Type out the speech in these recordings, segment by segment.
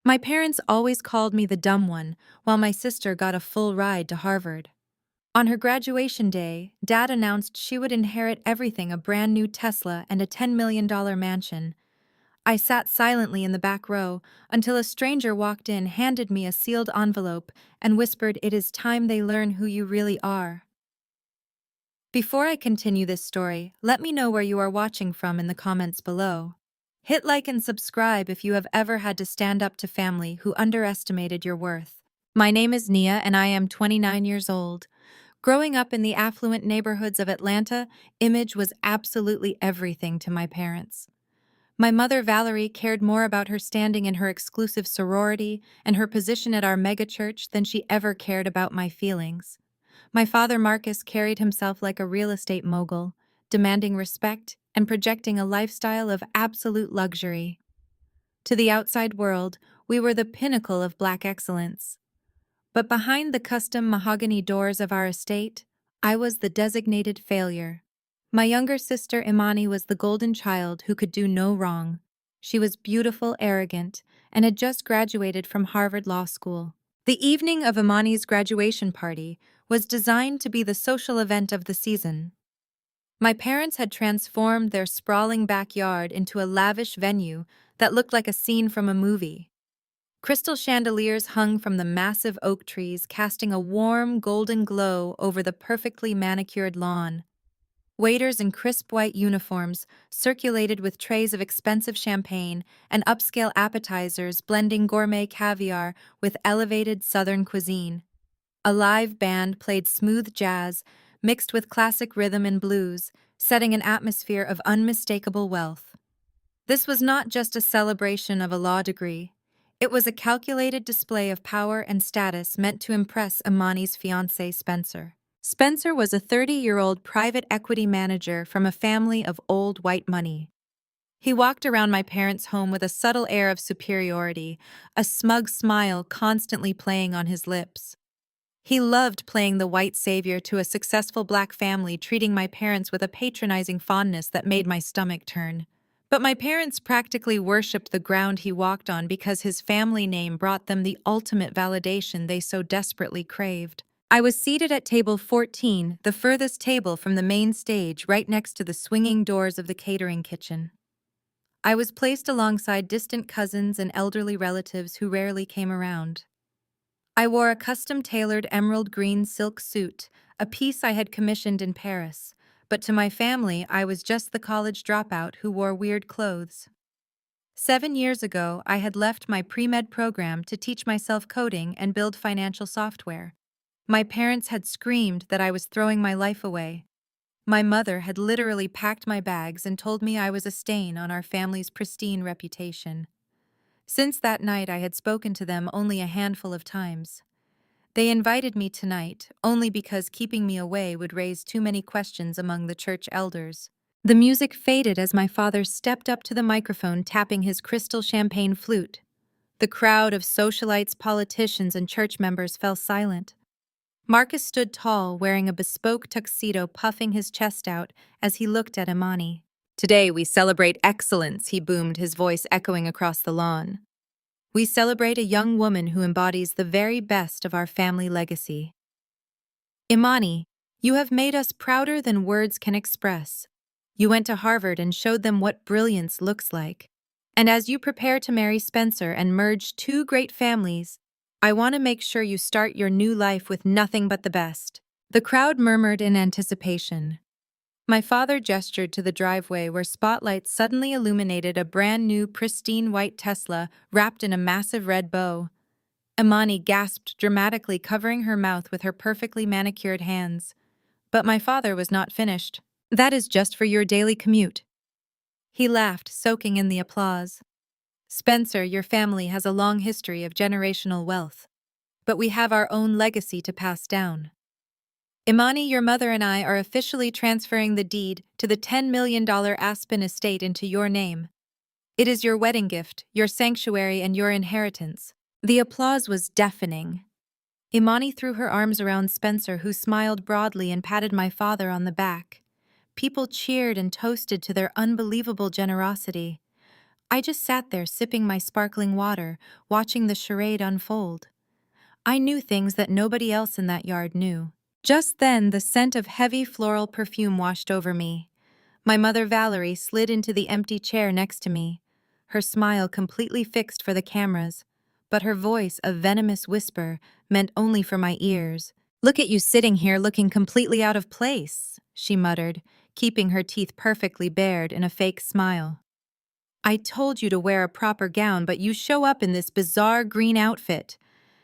My parents always called me the dumb one, while my sister got a full ride to Harvard. On her graduation day, Dad announced she would inherit everything: a brand new Tesla and a $10 million mansion. I sat silently in the back row until a stranger walked in, handed me a sealed envelope, and whispered, "It is time they learn who you really are." Before I continue this story, let me know where you are watching from in the comments below. Hit like and subscribe if you have ever had to stand up to family who underestimated your worth. My name is Nia and I am 29 years old. Growing up in the affluent neighborhoods of Atlanta, image was absolutely everything to my parents. My mother, Valerie, cared more about her standing in her exclusive sorority and her position at our megachurch than she ever cared about my feelings. My father, Marcus, carried himself like a real estate mogul, demanding respect and projecting a lifestyle of absolute luxury. To the outside world, we were the pinnacle of Black excellence. But behind the custom mahogany doors of our estate, I was the designated failure. My younger sister, Imani, was the golden child who could do no wrong. She was beautiful, arrogant, and had just graduated from Harvard Law School. The evening of Imani's graduation party was designed to be the social event of the season. My parents had transformed their sprawling backyard into a lavish venue that looked like a scene from a movie. Crystal chandeliers hung from the massive oak trees, casting a warm, golden glow over the perfectly manicured lawn. Waiters in crisp white uniforms circulated with trays of expensive champagne and upscale appetizers, blending gourmet caviar with elevated Southern cuisine. A live band played smooth jazz mixed with classic rhythm and blues, setting an atmosphere of unmistakable wealth. This was not just a celebration of a law degree. It was a calculated display of power and status meant to impress Imani's fiancé, Spencer. Spencer was a 30-year-old private equity manager from a family of old white money. He walked around my parents' home with a subtle air of superiority, a smug smile constantly playing on his lips. He loved playing the white savior to a successful Black family, treating my parents with a patronizing fondness that made my stomach turn. But my parents practically worshipped the ground he walked on because his family name brought them the ultimate validation they so desperately craved. I was seated at table 14, the furthest table from the main stage, right next to the swinging doors of the catering kitchen. I was placed alongside distant cousins and elderly relatives who rarely came around. I wore a custom-tailored emerald green silk suit, a piece I had commissioned in Paris, but to my family I was just the college dropout who wore weird clothes. 7 years ago, I had left my pre-med program to teach myself coding and build financial software. My parents had screamed that I was throwing my life away. My mother had literally packed my bags and told me I was a stain on our family's pristine reputation. Since that night, I had spoken to them only a handful of times. They invited me tonight only because keeping me away would raise too many questions among the church elders. The music faded as my father stepped up to the microphone, tapping his crystal champagne flute. The crowd of socialites, politicians, and church members fell silent. Marcus stood tall, wearing a bespoke tuxedo, puffing his chest out as he looked at Imani. "Today we celebrate excellence," he boomed, his voice echoing across the lawn. "We celebrate a young woman who embodies the very best of our family legacy. Imani, you have made us prouder than words can express. You went to Harvard and showed them what brilliance looks like. And as you prepare to marry Spencer and merge two great families, I want to make sure you start your new life with nothing but the best." The crowd murmured in anticipation. My father gestured to the driveway where spotlights suddenly illuminated a brand new, pristine white Tesla wrapped in a massive red bow. Imani gasped dramatically, covering her mouth with her perfectly manicured hands. But my father was not finished. "That is just for your daily commute." He laughed, soaking in the applause. "Spencer, your family has a long history of generational wealth. But we have our own legacy to pass down. Imani, your mother and I are officially transferring the deed to the $10 million Aspen estate into your name. It is your wedding gift, your sanctuary, and your inheritance." The applause was deafening. Imani threw her arms around Spencer, who smiled broadly and patted my father on the back. People cheered and toasted to their unbelievable generosity. I just sat there sipping my sparkling water, watching the charade unfold. I knew things that nobody else in that yard knew. Just then, the scent of heavy floral perfume washed over me. My mother Valerie slid into the empty chair next to me, her smile completely fixed for the cameras, but her voice a venomous whisper meant only for my ears. "Look at you sitting here looking completely out of place," she muttered, keeping her teeth perfectly bared in a fake smile. "I told you to wear a proper gown, but you show up in this bizarre green outfit.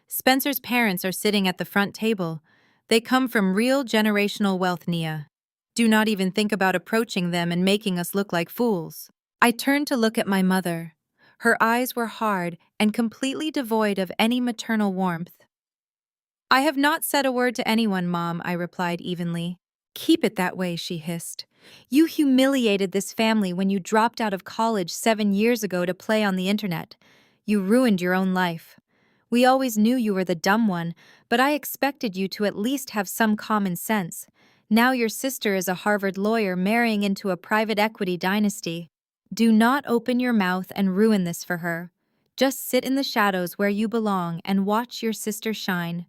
Spencer's parents are sitting at the front table. They come from real generational wealth, Nia. Do not even think about approaching them and making us look like fools." I turned to look at my mother. Her eyes were hard and completely devoid of any maternal warmth. "I have not said a word to anyone, Mom," I replied evenly. "Keep it that way," she hissed. "You humiliated this family when you dropped out of college 7 years ago to play on the internet. You ruined your own life. We always knew you were the dumb one, but I expected you to at least have some common sense. Now your sister is a Harvard lawyer marrying into a private equity dynasty. Do not open your mouth and ruin this for her. Just sit in the shadows where you belong and watch your sister shine.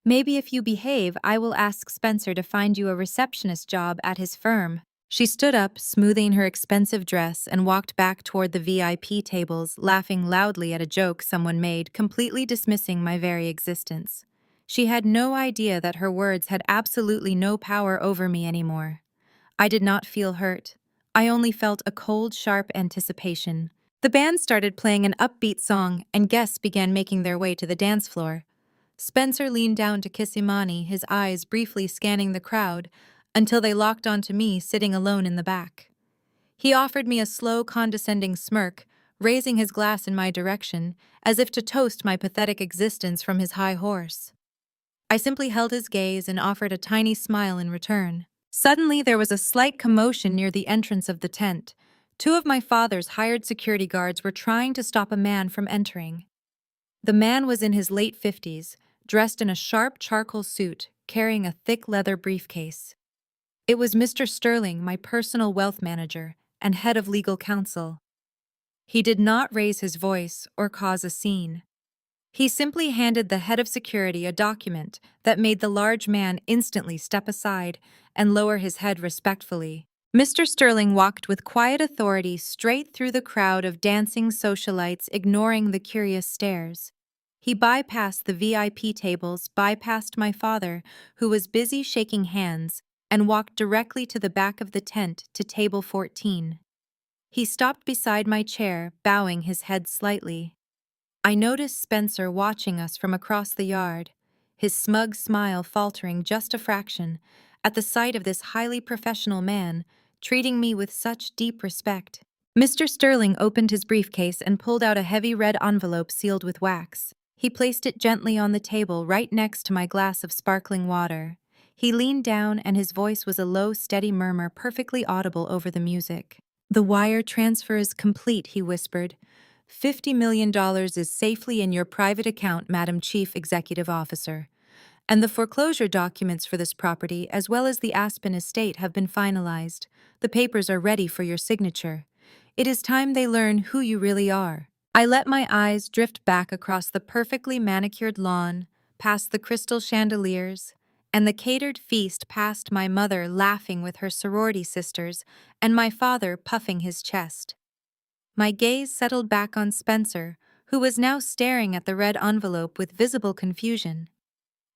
Maybe if you behave, I will ask Spencer to find you a receptionist job at his firm." She stood up, smoothing her expensive dress, and walked back toward the VIP tables, laughing loudly at a joke someone made, completely dismissing my very existence. She had no idea that her words had absolutely no power over me anymore. I did not feel hurt. I only felt a cold, sharp anticipation. The band started playing an upbeat song, and guests began making their way to the dance floor. Spencer leaned down to kiss Imani, his eyes briefly scanning the crowd, until they locked onto me sitting alone in the back. He offered me a slow, condescending smirk, raising his glass in my direction, as if to toast my pathetic existence from his high horse. I simply held his gaze and offered a tiny smile in return. Suddenly, there was a slight commotion near the entrance of the tent. Two of my father's hired security guards were trying to stop a man from entering. The man was in his late 50s, dressed in a sharp charcoal suit, carrying a thick leather briefcase. It was Mr. Sterling, my personal wealth manager and head of legal counsel. He did not raise his voice or cause a scene. He simply handed the head of security a document that made the large man instantly step aside and lower his head respectfully. Mr. Sterling walked with quiet authority straight through the crowd of dancing socialites, ignoring the curious stares. He bypassed the VIP tables, bypassed my father, who was busy shaking hands, and walked directly to the back of the tent to table 14. He stopped beside my chair, bowing his head slightly. I noticed Spencer watching us from across the yard, his smug smile faltering just a fraction at the sight of this highly professional man treating me with such deep respect. Mr. Sterling opened his briefcase and pulled out a heavy red envelope sealed with wax. He placed it gently on the table right next to my glass of sparkling water. He leaned down and his voice was a low, steady murmur perfectly audible over the music. "The wire transfer is complete," he whispered. $50 million is safely in your private account, Madam Chief Executive Officer. And the foreclosure documents for this property, as well as the Aspen estate, have been finalized. The papers are ready for your signature. It is time they learn who you really are." I let my eyes drift back across the perfectly manicured lawn, past the crystal chandeliers, and the catered feast, past my mother laughing with her sorority sisters and my father puffing his chest. My gaze settled back on Spencer, who was now staring at the red envelope with visible confusion.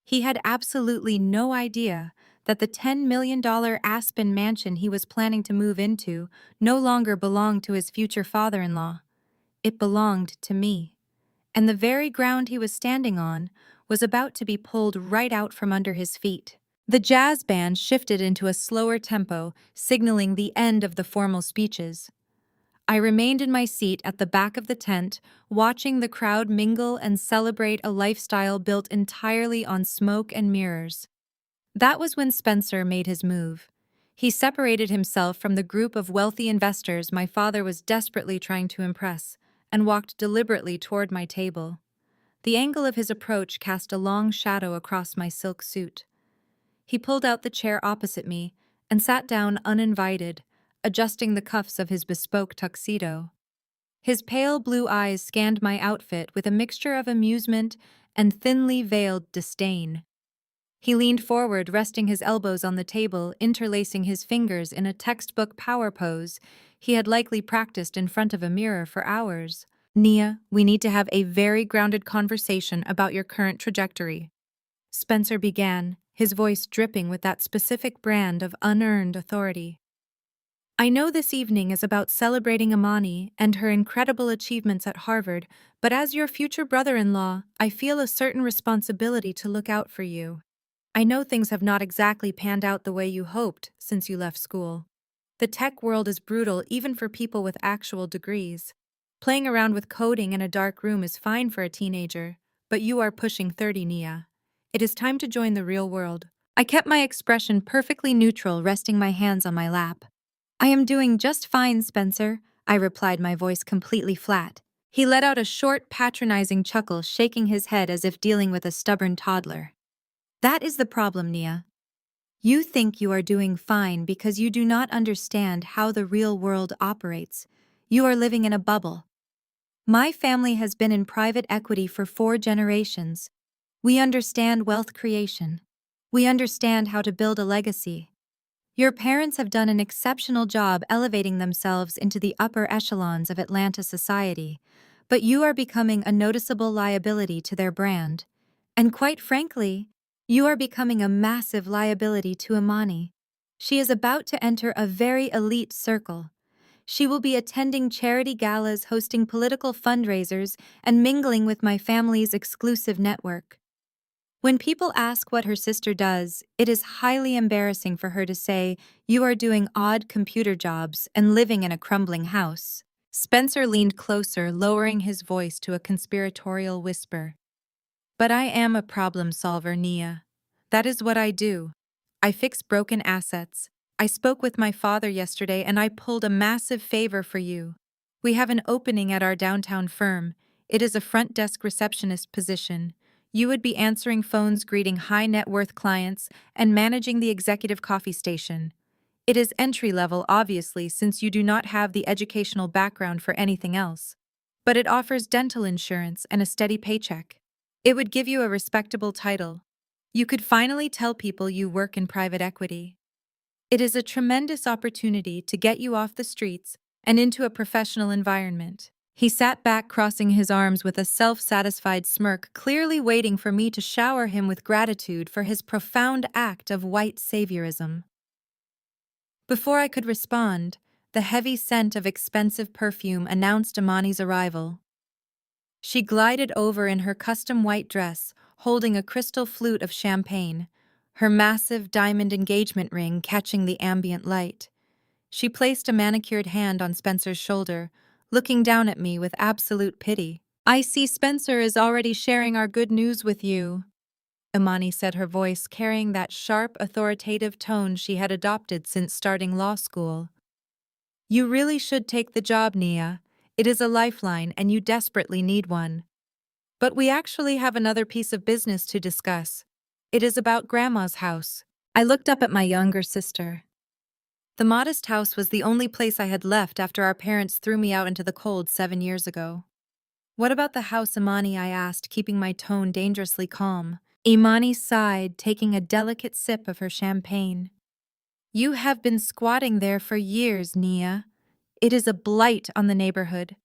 He had absolutely no idea that the $10 million Aspen mansion he was planning to move into no longer belonged to his future father-in-law. It belonged to me, and the very ground he was standing on was about to be pulled right out from under his feet. The jazz band shifted into a slower tempo, signaling the end of the formal speeches. I remained in my seat at the back of the tent, watching the crowd mingle and celebrate a lifestyle built entirely on smoke and mirrors. That was when Spencer made his move. He separated himself from the group of wealthy investors my father was desperately trying to impress, and walked deliberately toward my table. The angle of his approach cast a long shadow across my silk suit. He pulled out the chair opposite me and sat down uninvited, adjusting the cuffs of his bespoke tuxedo. His pale blue eyes scanned my outfit with a mixture of amusement and thinly veiled disdain. He leaned forward, resting his elbows on the table, interlacing his fingers in a textbook power pose he had likely practiced in front of a mirror for hours. Nia, we need to have a very grounded conversation about your current trajectory. Spencer began, his voice dripping with that specific brand of unearned authority. I know this evening is about celebrating Amani and her incredible achievements at Harvard, but as your future brother-in-law, I feel a certain responsibility to look out for you. I know things have not exactly panned out the way you hoped since you left school. The tech world is brutal even for people with actual degrees. Playing around with coding in a dark room is fine for a teenager, but you are pushing 30, Nia. It is time to join the real world. I kept my expression perfectly neutral, resting my hands on my lap. I am doing just fine, Spencer, I replied, my voice completely flat. He let out a short, patronizing chuckle, shaking his head as if dealing with a stubborn toddler. That is the problem, Nia. You think you are doing fine because you do not understand how the real world operates. You are living in a bubble. My family has been in private equity for 4 generations. We understand wealth creation. We understand how to build a legacy. Your parents have done an exceptional job elevating themselves into the upper echelons of Atlanta society, but you are becoming a noticeable liability to their brand. And quite frankly, you are becoming a massive liability to Imani. She is about to enter a very elite circle. She will be attending charity galas, hosting political fundraisers, and mingling with my family's exclusive network. When people ask what her sister does, it is highly embarrassing for her to say, "You are doing odd computer jobs and living in a crumbling house." Spencer leaned closer, lowering his voice to a conspiratorial whisper. But I am a problem solver, Nia. That is what I do. I fix broken assets. I spoke with my father yesterday and I pulled a massive favor for you. We have an opening at our downtown firm. It is a front desk receptionist position. You would be answering phones, greeting high net worth clients, and managing the executive coffee station. It is entry level, obviously, since you do not have the educational background for anything else. But it offers dental insurance and a steady paycheck. It would give you a respectable title. You could finally tell people you work in private equity. It is a tremendous opportunity to get you off the streets and into a professional environment. He sat back, crossing his arms with a self-satisfied smirk, clearly waiting for me to shower him with gratitude for his profound act of white saviorism. Before I could respond, the heavy scent of expensive perfume announced Amani's arrival. She glided over in her custom white dress, holding a crystal flute of champagne, her massive diamond engagement ring catching the ambient light. She placed a manicured hand on Spencer's shoulder, looking down at me with absolute pity. "I see Spencer is already sharing our good news with you," Imani said, her voice carrying that sharp, authoritative tone she had adopted since starting law school. "You really should take the job, Nia. It is a lifeline and you desperately need one. But we actually have another piece of business to discuss. It is about Grandma's house." I looked up at my younger sister. The modest house was the only place I had left after our parents threw me out into the cold 7 years ago. "What about the house, Imani?" I asked, keeping my tone dangerously calm. Imani sighed, taking a delicate sip of her champagne. "You have been squatting there for years, Nia. It is a blight on the neighborhood.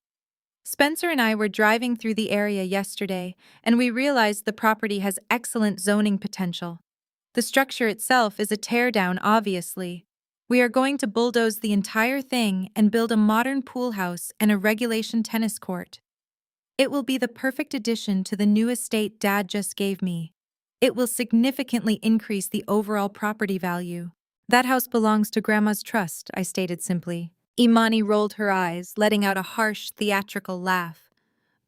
Spencer and I were driving through the area yesterday, and we realized the property has excellent zoning potential. The structure itself is a teardown, obviously. We are going to bulldoze the entire thing and build a modern pool house and a regulation tennis court. It will be the perfect addition to the new estate Dad just gave me. It will significantly increase the overall property value." "That house belongs to Grandma's trust," I stated simply. Imani rolled her eyes, letting out a harsh, theatrical laugh.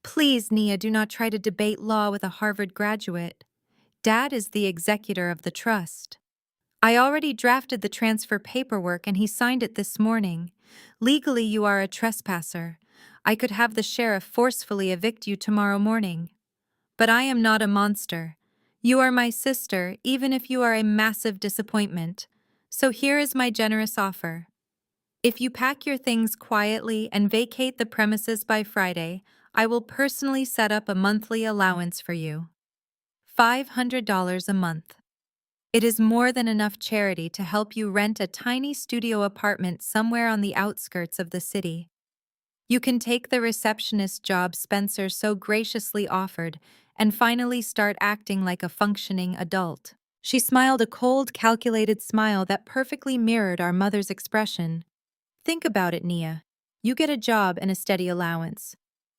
"Please, Nia, do not try to debate law with a Harvard graduate. Dad is the executor of the trust. I already drafted the transfer paperwork and he signed it this morning. Legally, you are a trespasser. I could have the sheriff forcefully evict you tomorrow morning. But I am not a monster. You are my sister, even if you are a massive disappointment. So here is my generous offer. If you pack your things quietly and vacate the premises by Friday, I will personally set up a monthly allowance for you. $500 a month. It is more than enough charity to help you rent a tiny studio apartment somewhere on the outskirts of the city. You can take the receptionist job Spencer so graciously offered and finally start acting like a functioning adult. She smiled a cold, calculated smile that perfectly mirrored our mother's expression. Think about it, Nia. You get a job and a steady allowance.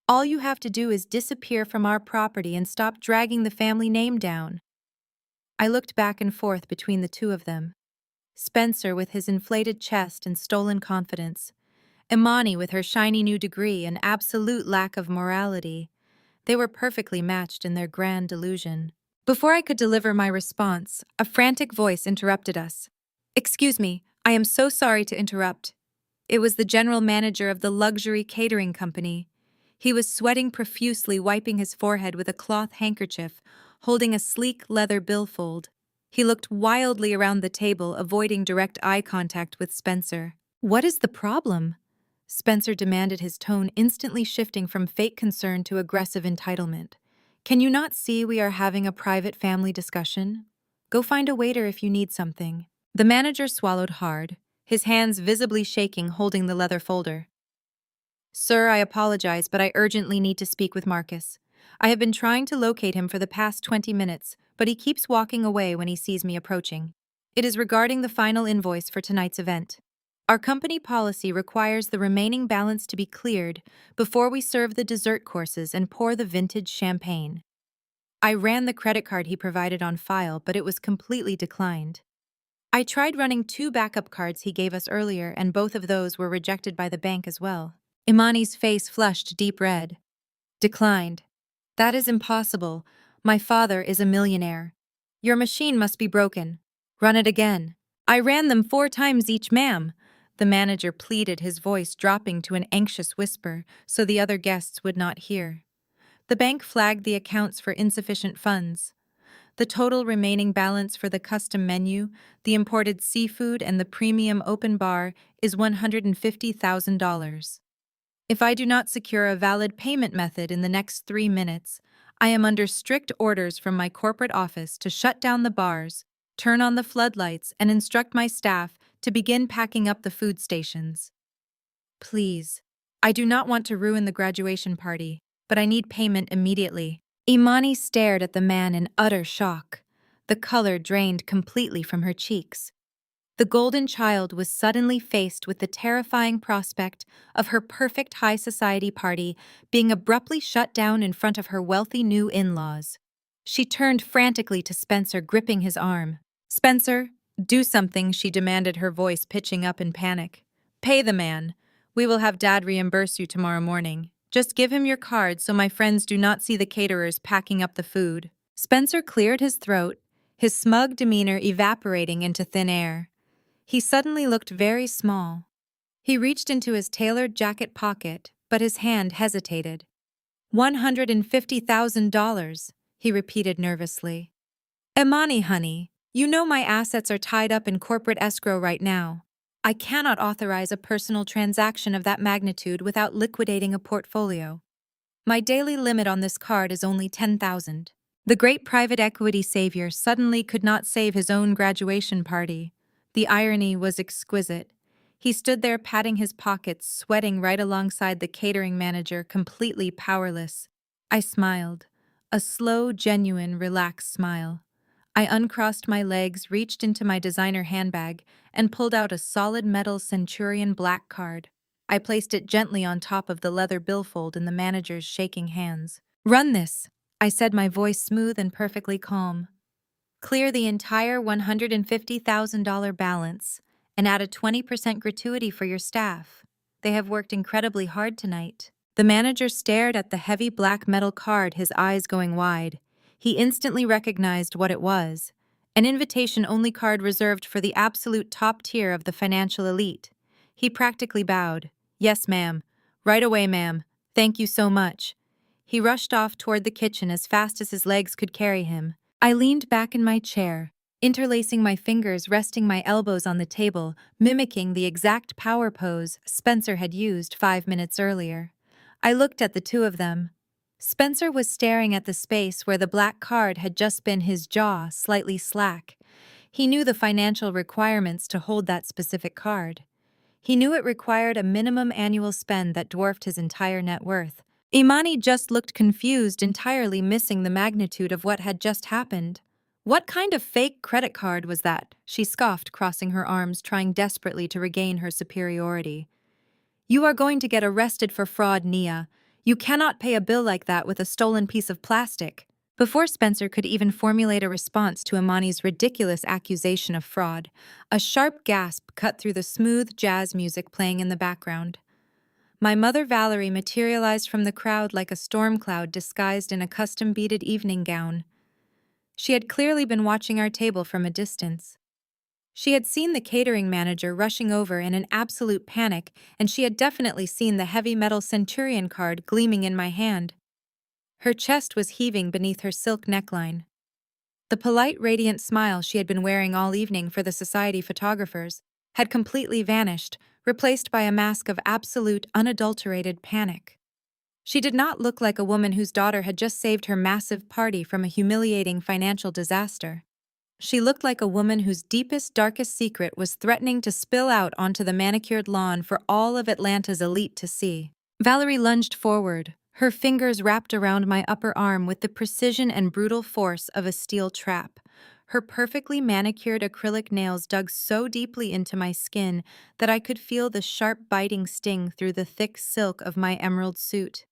All you have to do is disappear from our property and stop dragging the family name down. I looked back and forth between the two of them. Spencer with his inflated chest and stolen confidence. Imani with her shiny new degree and absolute lack of morality. They were perfectly matched in their grand delusion. Before I could deliver my response, a frantic voice interrupted us. "Excuse me, I am so sorry to interrupt." It was the general manager of the luxury catering company. He was sweating profusely, wiping his forehead with a cloth handkerchief, holding a sleek leather billfold. He looked wildly around the table, avoiding direct eye contact with Spencer. "What is the problem?" Spencer demanded, his tone instantly shifting from fake concern to aggressive entitlement. "Can you not see we are having a private family discussion? Go find a waiter if you need something." The manager swallowed hard, his hands visibly shaking, holding the leather folder. "Sir, I apologize, but I urgently need to speak with Marcus. I have been trying to locate him for the past 20 minutes, but he keeps walking away when he sees me approaching. It is regarding the final invoice for tonight's event. Our company policy requires the remaining balance to be cleared before we serve the dessert courses and pour the vintage champagne." I ran the credit card he provided on file, but it was completely declined. I tried running 2 backup cards he gave us earlier, and both of those were rejected by the bank as well. Imani's face flushed deep red. "Declined. That is impossible. My father is a millionaire. Your machine must be broken. Run it again." "I ran them 4 times each, ma'am," the manager pleaded, his voice dropping to an anxious whisper so the other guests would not hear. The bank flagged the accounts for insufficient funds. The total remaining balance for the custom menu, the imported seafood, and the premium open bar is $150,000. If I do not secure a valid payment method in the next 3 minutes, I am under strict orders from my corporate office to shut down the bars, turn on the floodlights, and instruct my staff to begin packing up the food stations. Please. I do not want to ruin the graduation party, but I need payment immediately." Imani stared at the man in utter shock. The color drained completely from her cheeks. The golden child was suddenly faced with the terrifying prospect of her perfect high society party being abruptly shut down in front of her wealthy new in-laws. She turned frantically to Spencer, gripping his arm. "Spencer, do something," she demanded, her voice pitching up in panic. "Pay the man. We will have Dad reimburse you tomorrow morning. Just give him your card so my friends do not see the caterers packing up the food." Spencer cleared his throat, his smug demeanor evaporating into thin air. He suddenly looked very small. He reached into his tailored jacket pocket, but his hand hesitated. $150,000, he repeated nervously. "Imani, honey, you know my assets are tied up in corporate escrow right now. I cannot authorize a personal transaction of that magnitude without liquidating a portfolio. My daily limit on this card is only $10,000. The great private equity savior suddenly could not save his own graduation party. The irony was exquisite. He stood there patting his pockets, sweating right alongside the catering manager, completely powerless. I smiled. A slow, genuine, relaxed smile. I uncrossed my legs, reached into my designer handbag, and pulled out a solid metal Centurion black card. I placed it gently on top of the leather billfold in the manager's shaking hands. "Run this," I said, my voice smooth and perfectly calm. "Clear the entire $150,000 balance and add a 20% gratuity for your staff. They have worked incredibly hard tonight." The manager stared at the heavy black metal card, his eyes going wide. He instantly recognized what it was: an invitation-only card reserved for the absolute top tier of the financial elite. He practically bowed. "Yes, ma'am. Right away, ma'am. Thank you so much." He rushed off toward the kitchen as fast as his legs could carry him. I leaned back in my chair, interlacing my fingers, resting my elbows on the table, mimicking the exact power pose Spencer had used 5 minutes earlier. I looked at the two of them. Spencer was staring at the space where the black card had just been, his jaw slightly slack. He knew the financial requirements to hold that specific card. He knew it required a minimum annual spend that dwarfed his entire net worth. Imani just looked confused, entirely missing the magnitude of what had just happened. What kind of fake credit card was that? She scoffed, crossing her arms, trying desperately to regain her superiority. You are going to get arrested for fraud, Nia. You cannot pay a bill like that with a stolen piece of plastic. Before Spencer could even formulate a response to Imani's ridiculous accusation of fraud, a sharp gasp cut through the smooth jazz music playing in the background. My mother Valerie materialized from the crowd like a storm cloud disguised in a custom-beaded evening gown. She had clearly been watching our table from a distance. She had seen the catering manager rushing over in an absolute panic, and she had definitely seen the heavy metal Centurion card gleaming in my hand. Her chest was heaving beneath her silk neckline. The polite, radiant smile she had been wearing all evening for the society photographers had completely vanished, replaced by a mask of absolute, unadulterated panic. She did not look like a woman whose daughter had just saved her massive party from a humiliating financial disaster. She looked like a woman whose deepest, darkest secret was threatening to spill out onto the manicured lawn for all of Atlanta's elite to see. Valerie lunged forward, her fingers wrapped around my upper arm with the precision and brutal force of a steel trap. Her perfectly manicured acrylic nails dug so deeply into my skin that I could feel the sharp biting sting through the thick silk of my emerald suit.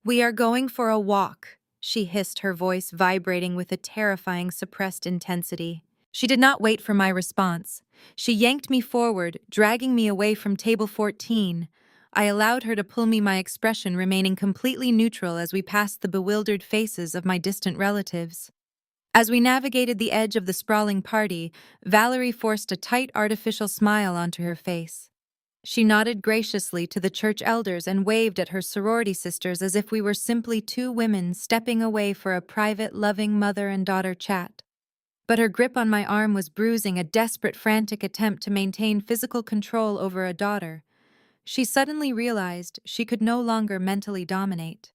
"We are going for a walk," she hissed, her voice vibrating with a terrifying suppressed intensity. She did not wait for my response. She yanked me forward, dragging me away from table 14. I allowed her to pull me, my expression remaining completely neutral as we passed the bewildered faces of my distant relatives. As we navigated the edge of the sprawling party, Valerie forced a tight artificial smile onto her face. She nodded graciously to the church elders and waved at her sorority sisters as if we were simply two women stepping away for a private, loving mother and daughter chat. But her grip on my arm was bruising, a desperate, frantic attempt to maintain physical control over a daughter. She suddenly realized she could no longer mentally dominate.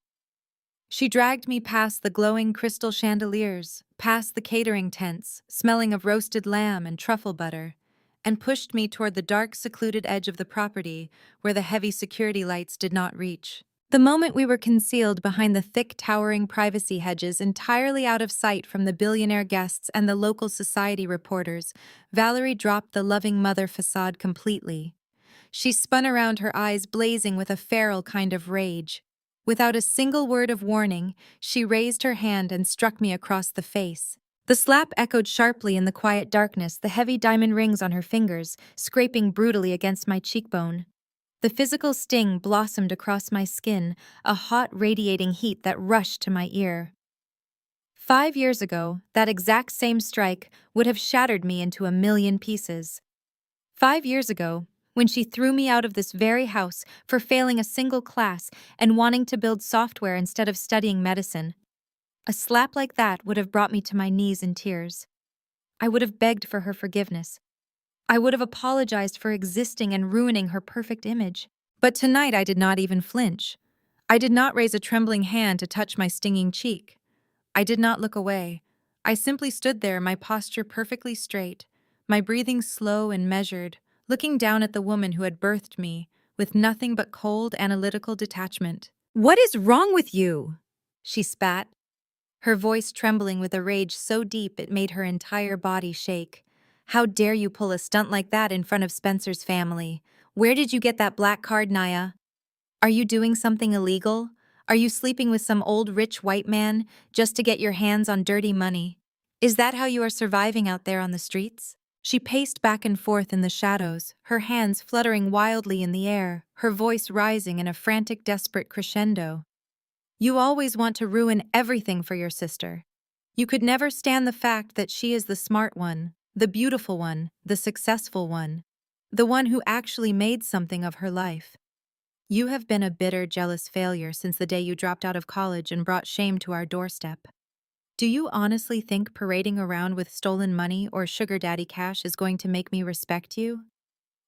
She dragged me past the glowing crystal chandeliers, past the catering tents, smelling of roasted lamb and truffle butter, and pushed me toward the dark, secluded edge of the property where the heavy security lights did not reach. The moment we were concealed behind the thick, towering privacy hedges, entirely out of sight from the billionaire guests and the local society reporters, Valerie dropped the loving mother facade completely. She spun around, her eyes blazing with a feral kind of rage. Without a single word of warning, she raised her hand and struck me across the face. The slap echoed sharply in the quiet darkness, the heavy diamond rings on her fingers scraping brutally against my cheekbone. The physical sting blossomed across my skin, a hot, radiating heat that rushed to my ear. 5 years ago, that exact same strike would have shattered me into a million pieces. 5 years ago, when she threw me out of this very house for failing a single class and wanting to build software instead of studying medicine. A slap like that would have brought me to my knees in tears. I would have begged for her forgiveness. I would have apologized for existing and ruining her perfect image. But tonight I did not even flinch. I did not raise a trembling hand to touch my stinging cheek. I did not look away. I simply stood there, my posture perfectly straight, my breathing slow and measured, looking down at the woman who had birthed me, with nothing but cold, analytical detachment. "What is wrong with you?" she spat, her voice trembling with a rage so deep it made her entire body shake. "How dare you pull a stunt like that in front of Spencer's family? Where did you get that black card, Naya? Are you doing something illegal? Are you sleeping with some old rich white man just to get your hands on dirty money? Is that how you are surviving out there on the streets?" She paced back and forth in the shadows, her hands fluttering wildly in the air, her voice rising in a frantic, desperate crescendo. "You always want to ruin everything for your sister. You could never stand the fact that she is the smart one, the beautiful one, the successful one, the one who actually made something of her life. You have been a bitter, jealous failure since the day you dropped out of college and brought shame to our doorstep. Do you honestly think parading around with stolen money or sugar daddy cash is going to make me respect you?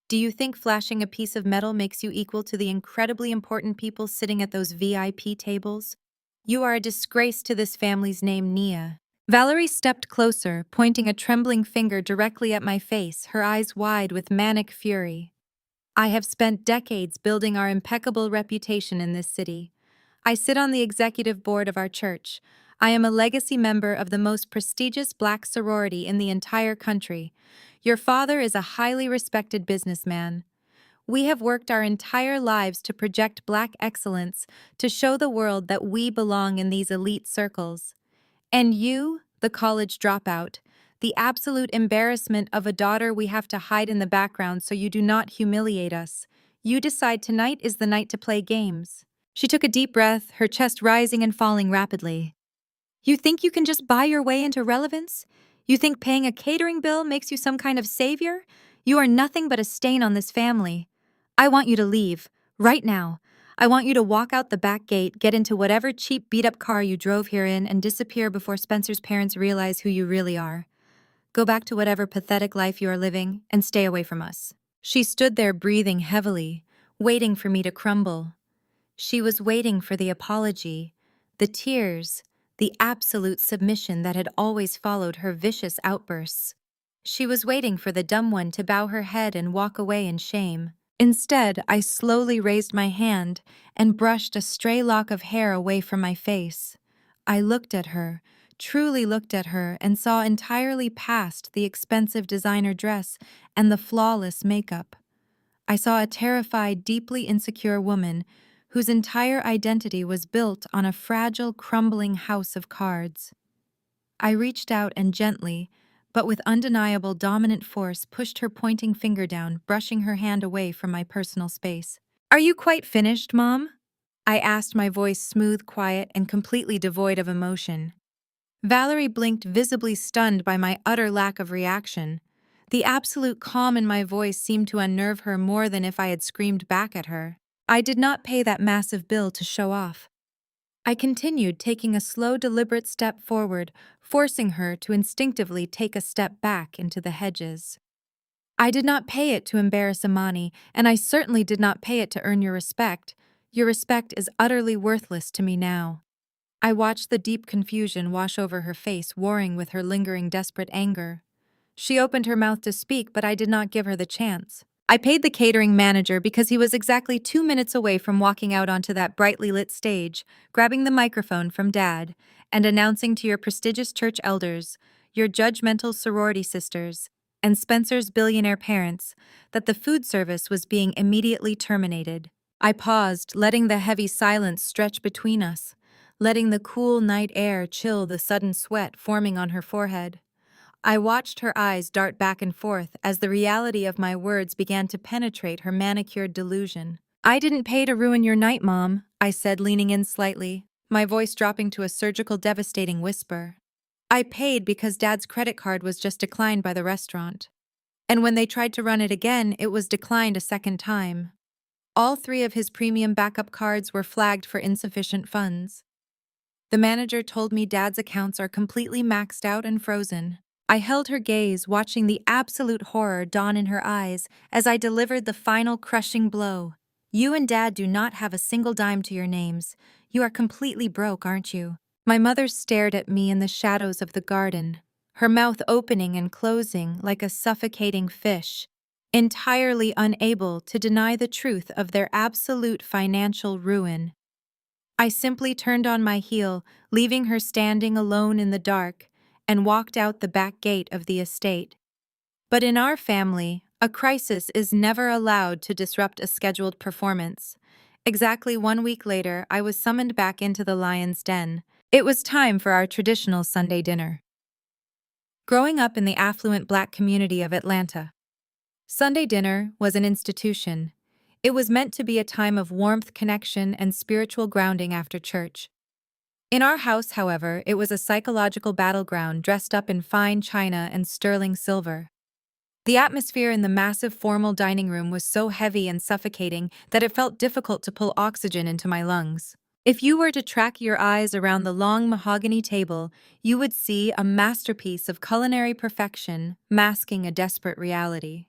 Do you think flashing a piece of metal makes you equal to the incredibly important people sitting at those VIP tables? You are a disgrace to this family's name, Nia. Valerie stepped closer, pointing a trembling finger directly at my face, her eyes wide with manic fury. I have spent decades building our impeccable reputation in this city. I sit on the executive board of our church. I am a legacy member of the most prestigious black sorority in the entire country. Your father is a highly respected businessman. We have worked our entire lives to project black excellence, to show the world that we belong in these elite circles. And you, the college dropout, the absolute embarrassment of a daughter we have to hide in the background so you do not humiliate us. You decide tonight is the night to play games. She took a deep breath, her chest rising and falling rapidly. You think you can just buy your way into relevance? You think paying a catering bill makes you some kind of savior? You are nothing but a stain on this family. I want you to leave, right now. I want you to walk out the back gate, get into whatever cheap beat-up car you drove here in, and disappear before Spencer's parents realize who you really are. Go back to whatever pathetic life you are living, and stay away from us. She stood there breathing heavily, waiting for me to crumble. She was waiting for the apology, the tears, the absolute submission that had always followed her vicious outbursts. She was waiting for the dumb one to bow her head and walk away in shame. Instead, I slowly raised my hand and brushed a stray lock of hair away from my face. I looked at her, truly looked at her, and saw entirely past the expensive designer dress and the flawless makeup. I saw a terrified, deeply insecure woman whose entire identity was built on a fragile, crumbling house of cards. I reached out and gently, but with undeniable dominant force, pushed her pointing finger down, brushing her hand away from my personal space. "Are you quite finished, Mom?" I asked, my voice smooth, quiet, and completely devoid of emotion. Valerie blinked, visibly stunned by my utter lack of reaction. The absolute calm in my voice seemed to unnerve her more than if I had screamed back at her. I did not pay that massive bill to show off. I continued, taking a slow, deliberate step forward, forcing her to instinctively take a step back into the hedges. I did not pay it to embarrass Amani, and I certainly did not pay it to earn your respect. Your respect is utterly worthless to me now. I watched the deep confusion wash over her face, warring with her lingering desperate anger. She opened her mouth to speak, but I did not give her the chance. I paid the catering manager because he was exactly 2 minutes away from walking out onto that brightly lit stage, grabbing the microphone from Dad, and announcing to your prestigious church elders, your judgmental sorority sisters, and Spencer's billionaire parents, that the food service was being immediately terminated. I paused, letting the heavy silence stretch between us, letting the cool night air chill the sudden sweat forming on her forehead. I watched her eyes dart back and forth as the reality of my words began to penetrate her manicured delusion. "I didn't pay to ruin your night, Mom," I said, leaning in slightly, my voice dropping to a surgical, devastating whisper. "I paid because Dad's credit card was just declined by the restaurant. And when they tried to run it again, it was declined a second time. All 3 of his premium backup cards were flagged for insufficient funds. The manager told me Dad's accounts are completely maxed out and frozen." I held her gaze, watching the absolute horror dawn in her eyes as I delivered the final crushing blow. "You and Dad do not have a single dime to your names. You are completely broke, aren't you?" My mother stared at me in the shadows of the garden, her mouth opening and closing like a suffocating fish, entirely unable to deny the truth of their absolute financial ruin. I simply turned on my heel, leaving her standing alone in the dark, and walked out the back gate of the estate. But in our family, a crisis is never allowed to disrupt a scheduled performance. Exactly 1 week later, I was summoned back into the lion's den. It was time for our traditional Sunday dinner. Growing up in the affluent Black community of Atlanta, Sunday dinner was an institution. It was meant to be a time of warmth, connection, and spiritual grounding after church. In our house, however, it was a psychological battleground dressed up in fine china and sterling silver. The atmosphere in the massive formal dining room was so heavy and suffocating that it felt difficult to pull oxygen into my lungs. If you were to track your eyes around the long mahogany table, you would see a masterpiece of culinary perfection masking a desperate reality.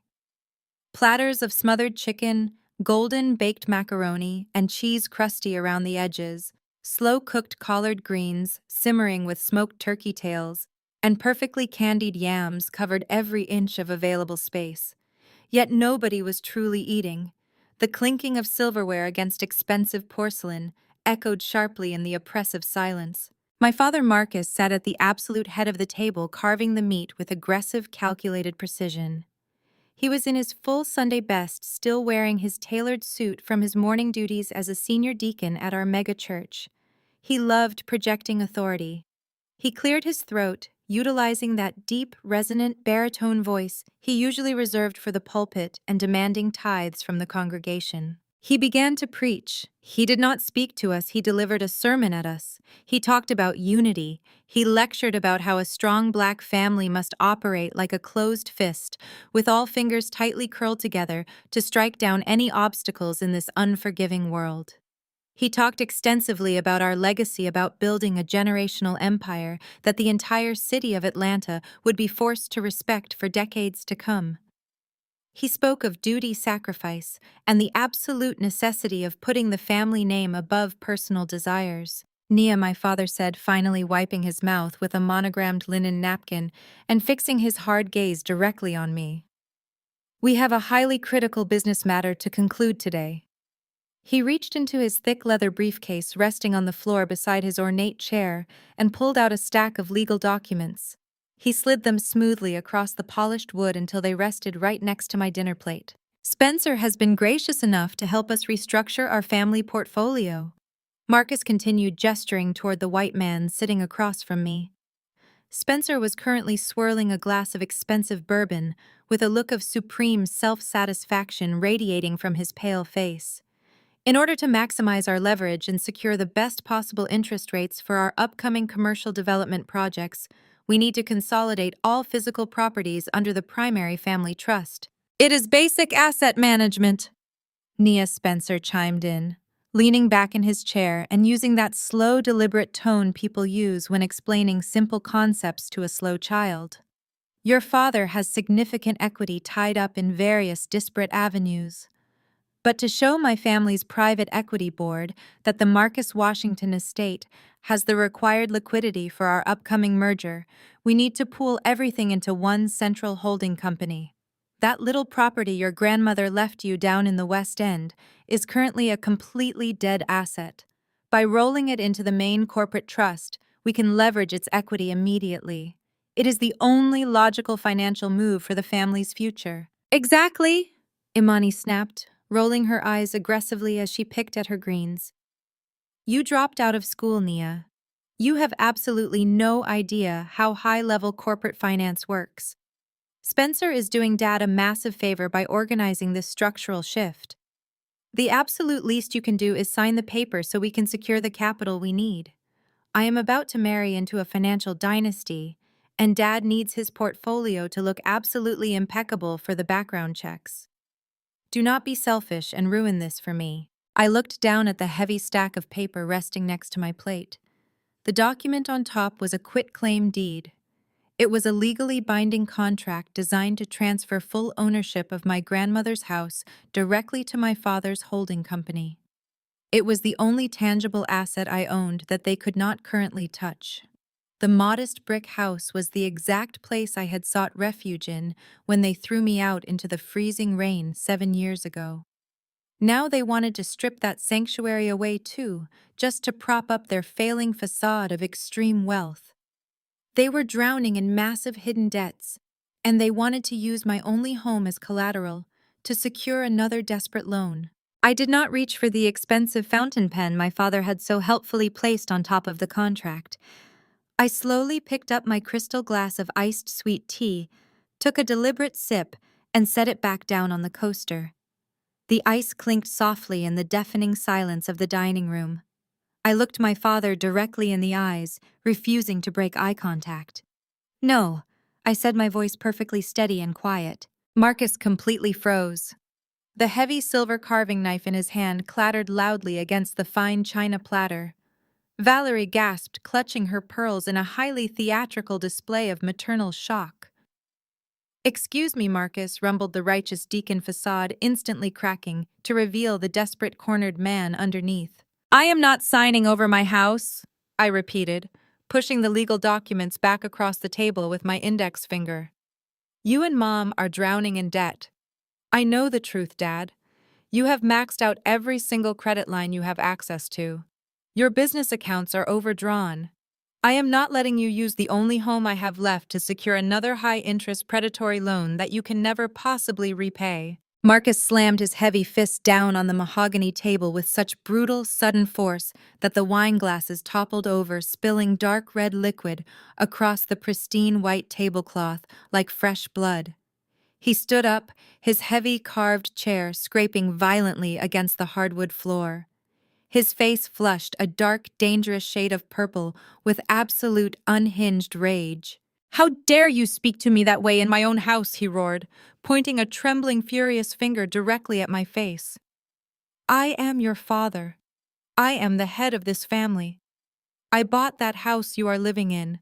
Platters of smothered chicken, golden baked macaroni, and cheese crusty around the edges, slow-cooked collard greens simmering with smoked turkey tails, and perfectly candied yams covered every inch of available space. Yet nobody was truly eating. The clinking of silverware against expensive porcelain echoed sharply in the oppressive silence. My father Marcus sat at the absolute head of the table carving the meat with aggressive, calculated precision. He was in his full Sunday best, still wearing his tailored suit from his morning duties as a senior deacon at our mega church. He loved projecting authority. He cleared his throat, utilizing that deep, resonant baritone voice he usually reserved for the pulpit and demanding tithes from the congregation. He began to preach. He did not speak to us, he delivered a sermon at us. He talked about unity. He lectured about how a strong Black family must operate like a closed fist, with all fingers tightly curled together to strike down any obstacles in this unforgiving world. He talked extensively about our legacy, about building a generational empire that the entire city of Atlanta would be forced to respect for decades to come. He spoke of duty, sacrifice, and the absolute necessity of putting the family name above personal desires. Nia, my father said, finally wiping his mouth with a monogrammed linen napkin and fixing his hard gaze directly on me. We have a highly critical business matter to conclude today. He reached into his thick leather briefcase resting on the floor beside his ornate chair and pulled out a stack of legal documents. He slid them smoothly across the polished wood until they rested right next to my dinner plate. Spencer has been gracious enough to help us restructure our family portfolio. Marcus continued, gesturing toward the white man sitting across from me. Spencer was currently swirling a glass of expensive bourbon, with a look of supreme self-satisfaction radiating from his pale face. In order to maximize our leverage and secure the best possible interest rates for our upcoming commercial development projects, we need to consolidate all physical properties under the primary family trust. It is basic asset management, Nia Spencer chimed in, leaning back in his chair and using that slow, deliberate tone people use when explaining simple concepts to a slow child. Your father has significant equity tied up in various disparate avenues. But to show my family's private equity board that the Marcus Washington estate has the required liquidity for our upcoming merger, we need to pool everything into one central holding company. That little property your grandmother left you down in the West End is currently a completely dead asset. By rolling it into the main corporate trust, we can leverage its equity immediately. It is the only logical financial move for the family's future. Exactly, Imani snapped, rolling her eyes aggressively as she picked at her greens. You dropped out of school, Nia. You have absolutely no idea how high-level corporate finance works. Spencer is doing Dad a massive favor by organizing this structural shift. The absolute least you can do is sign the paper so we can secure the capital we need. I am about to marry into a financial dynasty, and Dad needs his portfolio to look absolutely impeccable for the background checks. Do not be selfish and ruin this for me. I looked down at the heavy stack of paper resting next to my plate. The document on top was a quitclaim deed. It was a legally binding contract designed to transfer full ownership of my grandmother's house directly to my father's holding company. It was the only tangible asset I owned that they could not currently touch. The modest brick house was the exact place I had sought refuge in when they threw me out into the freezing rain 7 years ago. Now they wanted to strip that sanctuary away too, just to prop up their failing facade of extreme wealth. They were drowning in massive hidden debts, and they wanted to use my only home as collateral to secure another desperate loan. I did not reach for the expensive fountain pen my father had so helpfully placed on top of the contract. I slowly picked up my crystal glass of iced sweet tea, took a deliberate sip, and set it back down on the coaster. The ice clinked softly in the deafening silence of the dining room. I looked my father directly in the eyes, refusing to break eye contact. No, I said, my voice perfectly steady and quiet. Marcus completely froze. The heavy silver carving knife in his hand clattered loudly against the fine china platter. Valerie gasped, clutching her pearls in a highly theatrical display of maternal shock. "Excuse me, Marcus," rumbled the righteous deacon facade, instantly cracking, to reveal the desperate cornered man underneath. "I am not signing over my house," I repeated, pushing the legal documents back across the table with my index finger. "You and Mom are drowning in debt." "I know the truth, Dad. You have maxed out every single credit line you have access to. Your business accounts are overdrawn. I am not letting you use the only home I have left to secure another high-interest predatory loan that you can never possibly repay." Marcus slammed his heavy fist down on the mahogany table with such brutal, sudden force that the wine glasses toppled over, spilling dark red liquid across the pristine white tablecloth like fresh blood. He stood up, his heavy carved chair scraping violently against the hardwood floor. His face flushed a dark, dangerous shade of purple with absolute unhinged rage. "How dare you speak to me that way in my own house?" he roared, pointing a trembling, furious finger directly at my face. "I am your father. I am the head of this family. I bought that house you are living in.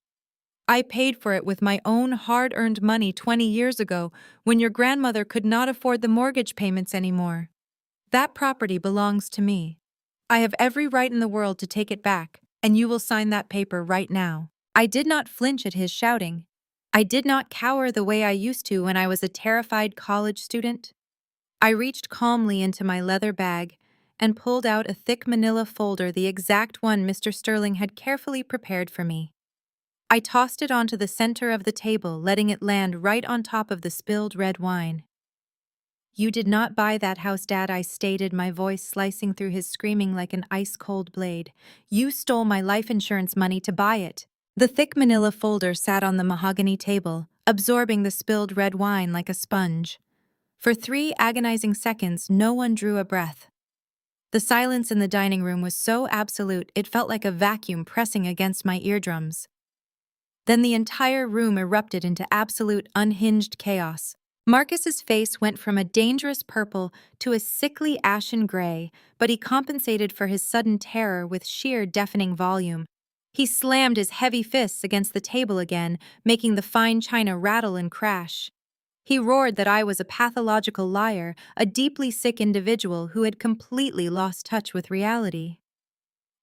I paid for it with my own hard-earned money 20 years ago when your grandmother could not afford the mortgage payments anymore. That property belongs to me. I have every right in the world to take it back, and you will sign that paper right now." I did not flinch at his shouting. I did not cower the way I used to when I was a terrified college student. I reached calmly into my leather bag and pulled out a thick manila folder, the exact one Mr. Sterling had carefully prepared for me. I tossed it onto the center of the table, letting it land right on top of the spilled red wine. "You did not buy that house, Dad," I stated, my voice slicing through his screaming like an ice-cold blade. "You stole my life insurance money to buy it." The thick manila folder sat on the mahogany table, absorbing the spilled red wine like a sponge. For 3 agonizing seconds, no one drew a breath. The silence in the dining room was so absolute it felt like a vacuum pressing against my eardrums. Then the entire room erupted into absolute unhinged chaos. Marcus's face went from a dangerous purple to a sickly ashen gray, but he compensated for his sudden terror with sheer deafening volume. He slammed his heavy fists against the table again, making the fine china rattle and crash. He roared that I was a pathological liar, a deeply sick individual who had completely lost touch with reality.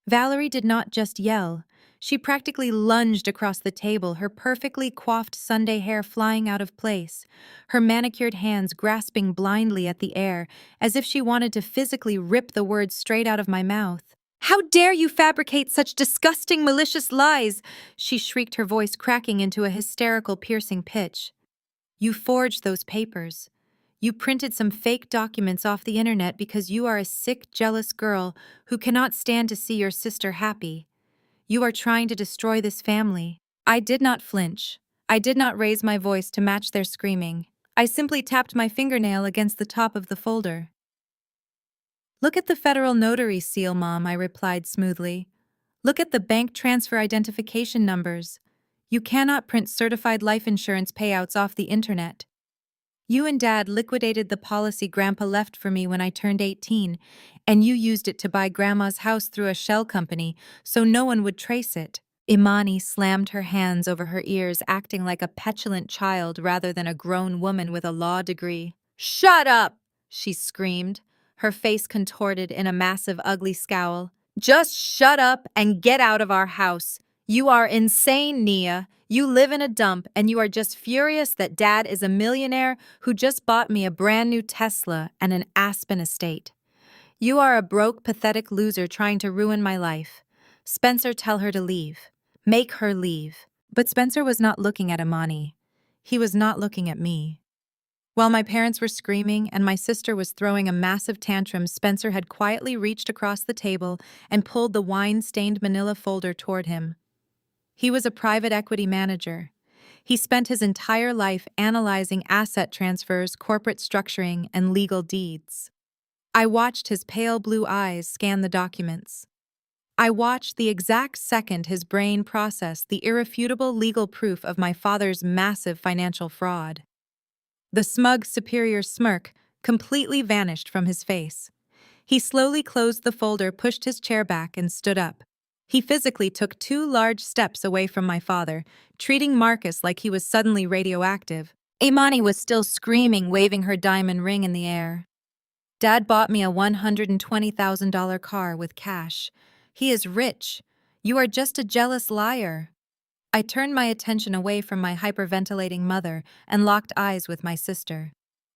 Valerie did not just yell. She practically lunged across the table, her perfectly coiffed Sunday hair flying out of place, her manicured hands grasping blindly at the air, as if she wanted to physically rip the words straight out of my mouth. "How dare you fabricate such disgusting, malicious lies!" she shrieked, her voice cracking into a hysterical, piercing pitch. "You forged those papers. You printed some fake documents off the internet because you are a sick, jealous girl who cannot stand to see your sister happy. You are trying to destroy this family." I did not flinch. I did not raise my voice to match their screaming. I simply tapped my fingernail against the top of the folder. "Look at the federal notary seal, Mom," I replied smoothly. "Look at the bank transfer identification numbers. You cannot print certified life insurance payouts off the internet. You and Dad liquidated the policy Grandpa left for me when I turned 18, and you used it to buy Grandma's house through a shell company so no one would trace it." Imani slammed her hands over her ears, acting like a petulant child rather than a grown woman with a law degree. "Shut up!" she screamed, her face contorted in a massive, ugly scowl. "Just shut up and get out of our house. You are insane, Nia. You live in a dump, and you are just furious that Dad is a millionaire who just bought me a brand new Tesla and an Aspen estate. You are a broke, pathetic loser trying to ruin my life. Spencer, tell her to leave. Make her leave." But Spencer was not looking at Imani. He was not looking at me. While my parents were screaming and my sister was throwing a massive tantrum, Spencer had quietly reached across the table and pulled the wine-stained manila folder toward him. He was a private equity manager. He spent his entire life analyzing asset transfers, corporate structuring, and legal deeds. I watched his pale blue eyes scan the documents. I watched the exact second his brain processed the irrefutable legal proof of my father's massive financial fraud. The smug, superior smirk completely vanished from his face. He slowly closed the folder, pushed his chair back, and stood up. He physically took 2 large steps away from my father, treating Marcus like he was suddenly radioactive. Imani was still screaming, waving her diamond ring in the air. Dad bought me a $120,000 car with cash. He is rich. You are just a jealous liar. I turned my attention away from my hyperventilating mother and locked eyes with my sister.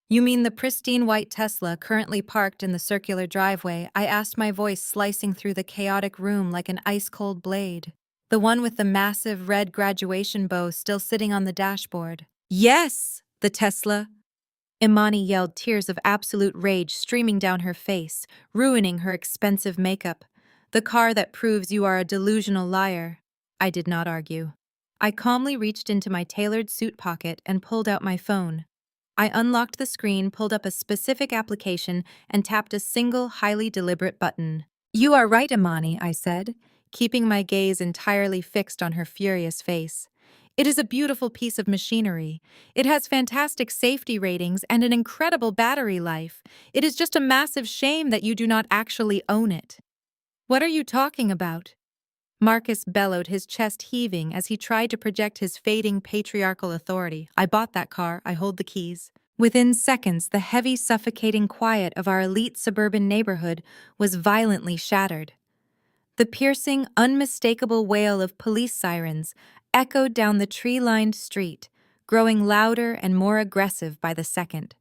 You mean the pristine white Tesla currently parked in the circular driveway? I asked, my voice slicing through the chaotic room like an ice-cold blade. The one with the massive red graduation bow still sitting on the dashboard. Yes, the Tesla. Imani yelled, tears of absolute rage streaming down her face, ruining her expensive makeup. The car that proves you are a delusional liar. I did not argue. I calmly reached into my tailored suit pocket and pulled out my phone. I unlocked the screen, pulled up a specific application, and tapped a single, highly deliberate button. You are right, Imani, I said, keeping my gaze entirely fixed on her furious face. It is a beautiful piece of machinery. It has fantastic safety ratings and an incredible battery life. It is just a massive shame that you do not actually own it. What are you talking about? Marcus bellowed, his chest heaving as he tried to project his fading patriarchal authority. I bought that car. I hold the keys. Within seconds, the heavy, suffocating quiet of our elite suburban neighborhood was violently shattered. The piercing, unmistakable wail of police sirens echoed down the tree-lined street, growing louder and more aggressive by the second.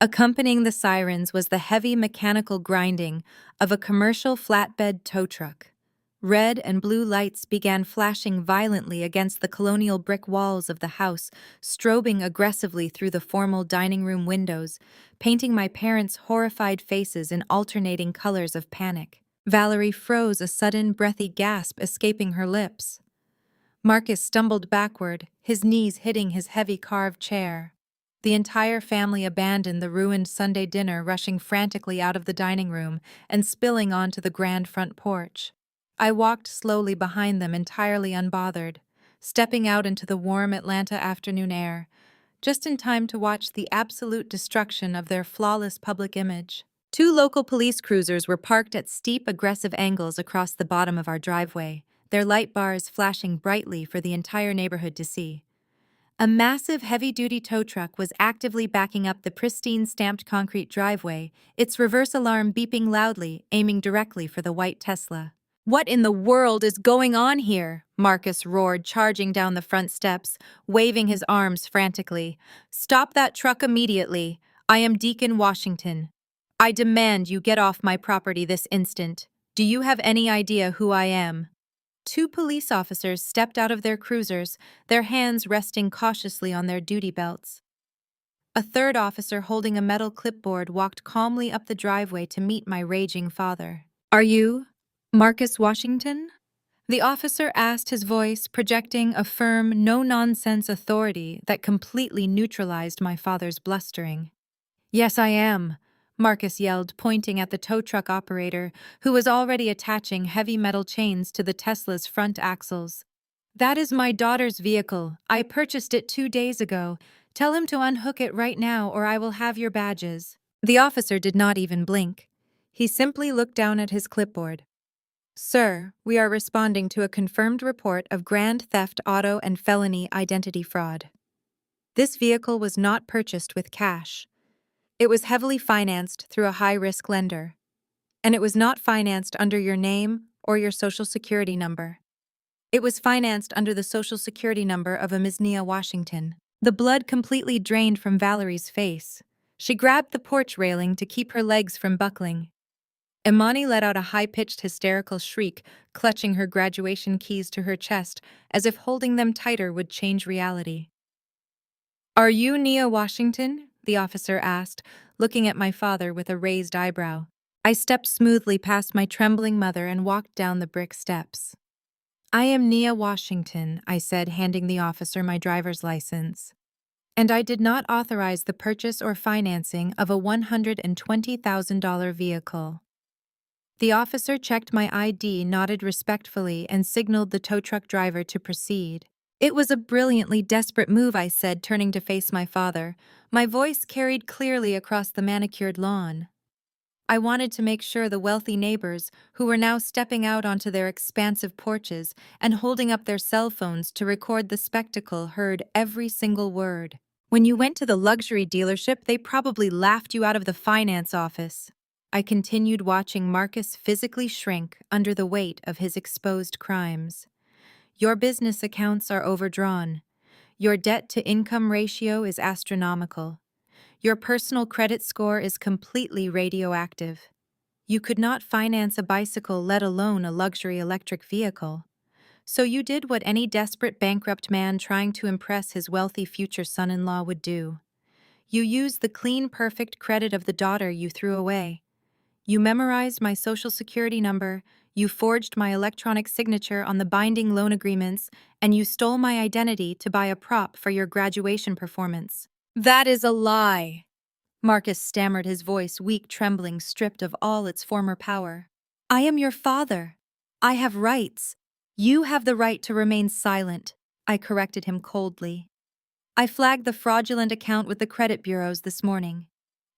Accompanying the sirens was the heavy mechanical grinding of a commercial flatbed tow truck. Red and blue lights began flashing violently against the colonial brick walls of the house, strobing aggressively through the formal dining room windows, painting my parents' horrified faces in alternating colors of panic. Valerie froze, a sudden, breathy gasp escaping her lips. Marcus stumbled backward, his knees hitting his heavy carved chair. The entire family abandoned the ruined Sunday dinner, rushing frantically out of the dining room and spilling onto the grand front porch. I walked slowly behind them, entirely unbothered, stepping out into the warm Atlanta afternoon air, just in time to watch the absolute destruction of their flawless public image. 2 local police cruisers were parked at steep, aggressive angles across the bottom of our driveway, their light bars flashing brightly for the entire neighborhood to see. A massive, heavy-duty tow truck was actively backing up the pristine, stamped concrete driveway, its reverse alarm beeping loudly, aiming directly for the white Tesla. What in the world is going on here? Marcus roared, charging down the front steps, waving his arms frantically. Stop that truck immediately. I am Deacon Washington. I demand you get off my property this instant. Do you have any idea who I am? 2 police officers stepped out of their cruisers, their hands resting cautiously on their duty belts. A 3rd officer holding a metal clipboard walked calmly up the driveway to meet my raging father. Are you Marcus Washington? The officer asked, his voice projecting a firm, no-nonsense authority that completely neutralized my father's blustering. Yes, I am, Marcus yelled, pointing at the tow truck operator, who was already attaching heavy metal chains to the Tesla's front axles. That is my daughter's vehicle. I purchased it 2 days ago. Tell him to unhook it right now, or I will have your badges. The officer did not even blink. He simply looked down at his clipboard. Sir, we are responding to a confirmed report of grand theft, auto, and felony identity fraud. This vehicle was not purchased with cash. It was heavily financed through a high-risk lender. And it was not financed under your name or your social security number. It was financed under the social security number of a Ms. Nia Washington. The blood completely drained from Valerie's face. She grabbed the porch railing to keep her legs from buckling. Imani let out a high-pitched hysterical shriek, clutching her graduation keys to her chest, as if holding them tighter would change reality. Are you Nia Washington? The officer asked, looking at my father with a raised eyebrow. I stepped smoothly past my trembling mother and walked down the brick steps. I am Nia Washington, I said, handing the officer my driver's license. And I did not authorize the purchase or financing of a $120,000 vehicle. The officer checked my ID, nodded respectfully, and signaled the tow truck driver to proceed. It was a brilliantly desperate move, I said, turning to face my father. My voice carried clearly across the manicured lawn. I wanted to make sure the wealthy neighbors, who were now stepping out onto their expansive porches and holding up their cell phones to record the spectacle, heard every single word. When you went to the luxury dealership, they probably laughed you out of the finance office. I continued watching Marcus physically shrink under the weight of his exposed crimes. Your business accounts are overdrawn. Your debt-to-income ratio is astronomical. Your personal credit score is completely radioactive. You could not finance a bicycle, let alone a luxury electric vehicle. So you did what any desperate bankrupt man trying to impress his wealthy future son-in-law would do. You used the clean, perfect credit of the daughter you threw away. You memorized my social security number, you forged my electronic signature on the binding loan agreements, and you stole my identity to buy a prop for your graduation performance. That is a lie. Marcus stammered, his voice weak, trembling, stripped of all its former power. I am your father. I have rights. You have the right to remain silent, I corrected him coldly. I flagged the fraudulent account with the credit bureaus this morning.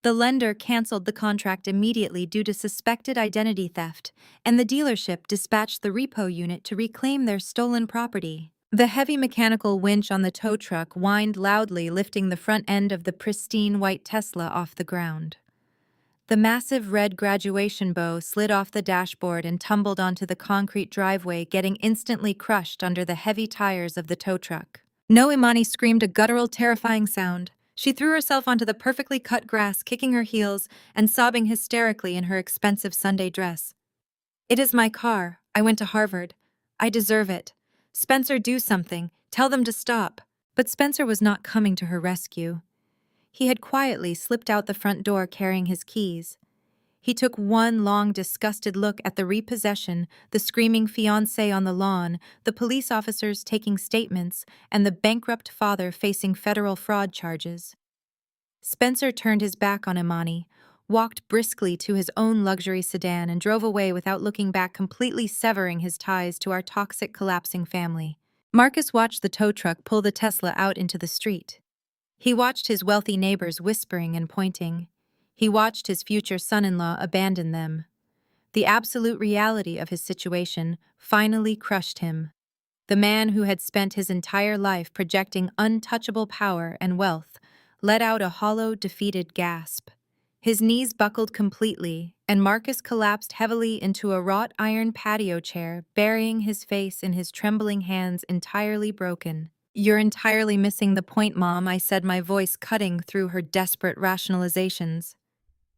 The lender canceled the contract immediately due to suspected identity theft, and the dealership dispatched the repo unit to reclaim their stolen property. The heavy mechanical winch on the tow truck whined loudly, lifting the front end of the pristine white Tesla off the ground. The massive red graduation bow slid off the dashboard and tumbled onto the concrete driveway, getting instantly crushed under the heavy tires of the tow truck. No, Imani screamed a guttural, terrifying sound. She threw herself onto the perfectly cut grass, kicking her heels and sobbing hysterically in her expensive Sunday dress. It is my car. I went to Harvard. I deserve it. Spencer, do something. Tell them to stop. But Spencer was not coming to her rescue. He had quietly slipped out the front door carrying his keys. He took one long, disgusted look at the repossession, the screaming fiancé on the lawn, the police officers taking statements, and the bankrupt father facing federal fraud charges. Spencer turned his back on Imani, walked briskly to his own luxury sedan, and drove away without looking back, completely severing his ties to our toxic, collapsing family. Marcus watched the tow truck pull the Tesla out into the street. He watched his wealthy neighbors whispering and pointing. He watched his future son-in-law abandon them. The absolute reality of his situation finally crushed him. The man who had spent his entire life projecting untouchable power and wealth let out a hollow, defeated gasp. His knees buckled completely, and Marcus collapsed heavily into a wrought iron patio chair, burying his face in his trembling hands, entirely broken. You're entirely missing the point, Mom, I said, my voice cutting through her desperate rationalizations.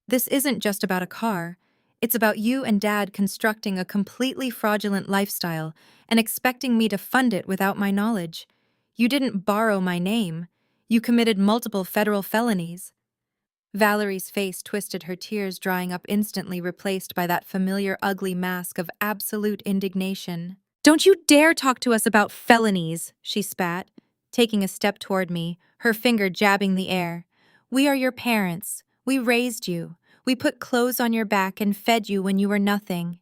This isn't just about a car. It's about you and Dad constructing a completely fraudulent lifestyle and expecting me to fund it without my knowledge. You didn't borrow my name. You committed multiple federal felonies. Valerie's face twisted, her tears drying up, instantly replaced by that familiar ugly mask of absolute indignation. Don't you dare talk to us about felonies, she spat, taking a step toward me, her finger jabbing the air. We are your parents. We raised you. We put clothes on your back and fed you when you were nothing.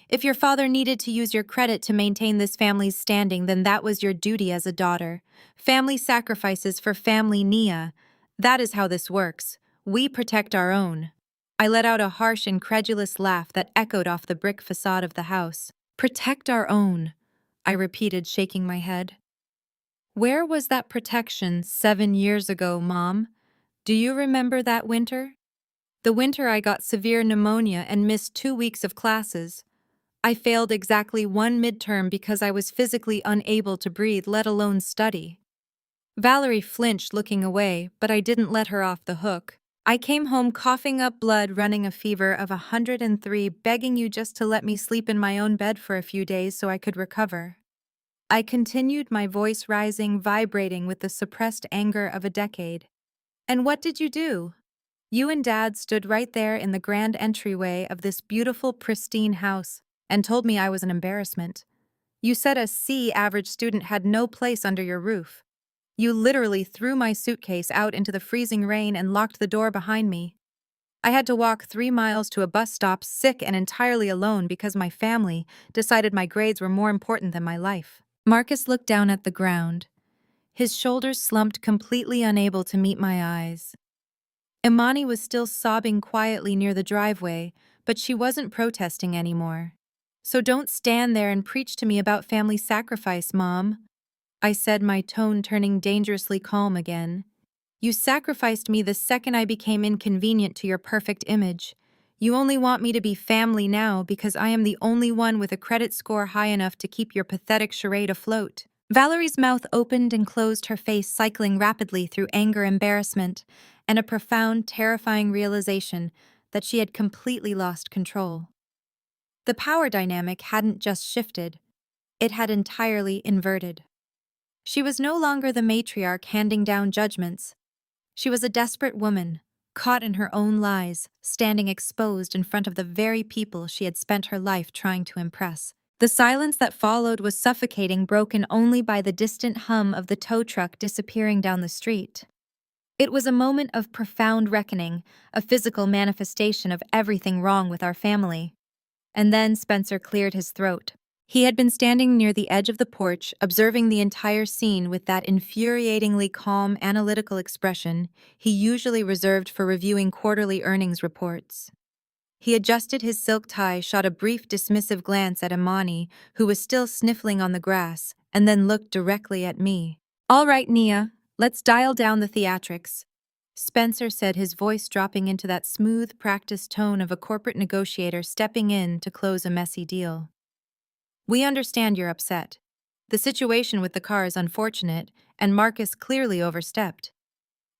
If your father needed to use your credit to maintain this family's standing, then that was your duty as a daughter. Family sacrifices for family, Nia. That is how this works. We protect our own. I let out a harsh, incredulous laugh that echoed off the brick facade of the house. Protect our own, I repeated, shaking my head. Where was that protection 7 years ago, Mom? Do you remember that winter? The winter I got severe pneumonia and missed 2 weeks of classes. I failed exactly one midterm because I was physically unable to breathe, let alone study. Valerie flinched, looking away, but I didn't let her off the hook. I came home coughing up blood, running a fever of 103, begging you just to let me sleep in my own bed for a few days so I could recover. I continued, my voice rising, vibrating with the suppressed anger of a decade. And what did you do? You and Dad stood right there in the grand entryway of this beautiful, pristine house and told me I was an embarrassment. You said a C average student had no place under your roof. You literally threw my suitcase out into the freezing rain and locked the door behind me. I had to walk 3 miles to a bus stop, sick and entirely alone, because my family decided my grades were more important than my life. Marcus looked down at the ground, his shoulders slumped, completely unable to meet my eyes. Imani was still sobbing quietly near the driveway, but she wasn't protesting anymore. "So don't stand there and preach to me about family sacrifice, Mom," I said, my tone turning dangerously calm again. "You sacrificed me the second I became inconvenient to your perfect image. You only want me to be family now because I am the only one with a credit score high enough to keep your pathetic charade afloat." Valerie's mouth opened and closed, her face cycling rapidly through anger, embarrassment, and a profound, terrifying realization that she had completely lost control. The power dynamic hadn't just shifted, it had entirely inverted. She was no longer the matriarch handing down judgments. She was a desperate woman, caught in her own lies, standing exposed in front of the very people she had spent her life trying to impress. The silence that followed was suffocating, broken only by the distant hum of the tow truck disappearing down the street. It was a moment of profound reckoning, a physical manifestation of everything wrong with our family. And then Spencer cleared his throat. He had been standing near the edge of the porch, observing the entire scene with that infuriatingly calm, analytical expression he usually reserved for reviewing quarterly earnings reports. He adjusted his silk tie, shot a brief dismissive glance at Imani, who was still sniffling on the grass, and then looked directly at me. "All right, Nia, let's dial down the theatrics," Spencer said, his voice dropping into that smooth, practiced tone of a corporate negotiator stepping in to close a messy deal. "We understand you're upset. The situation with the car is unfortunate, and Marcus clearly overstepped.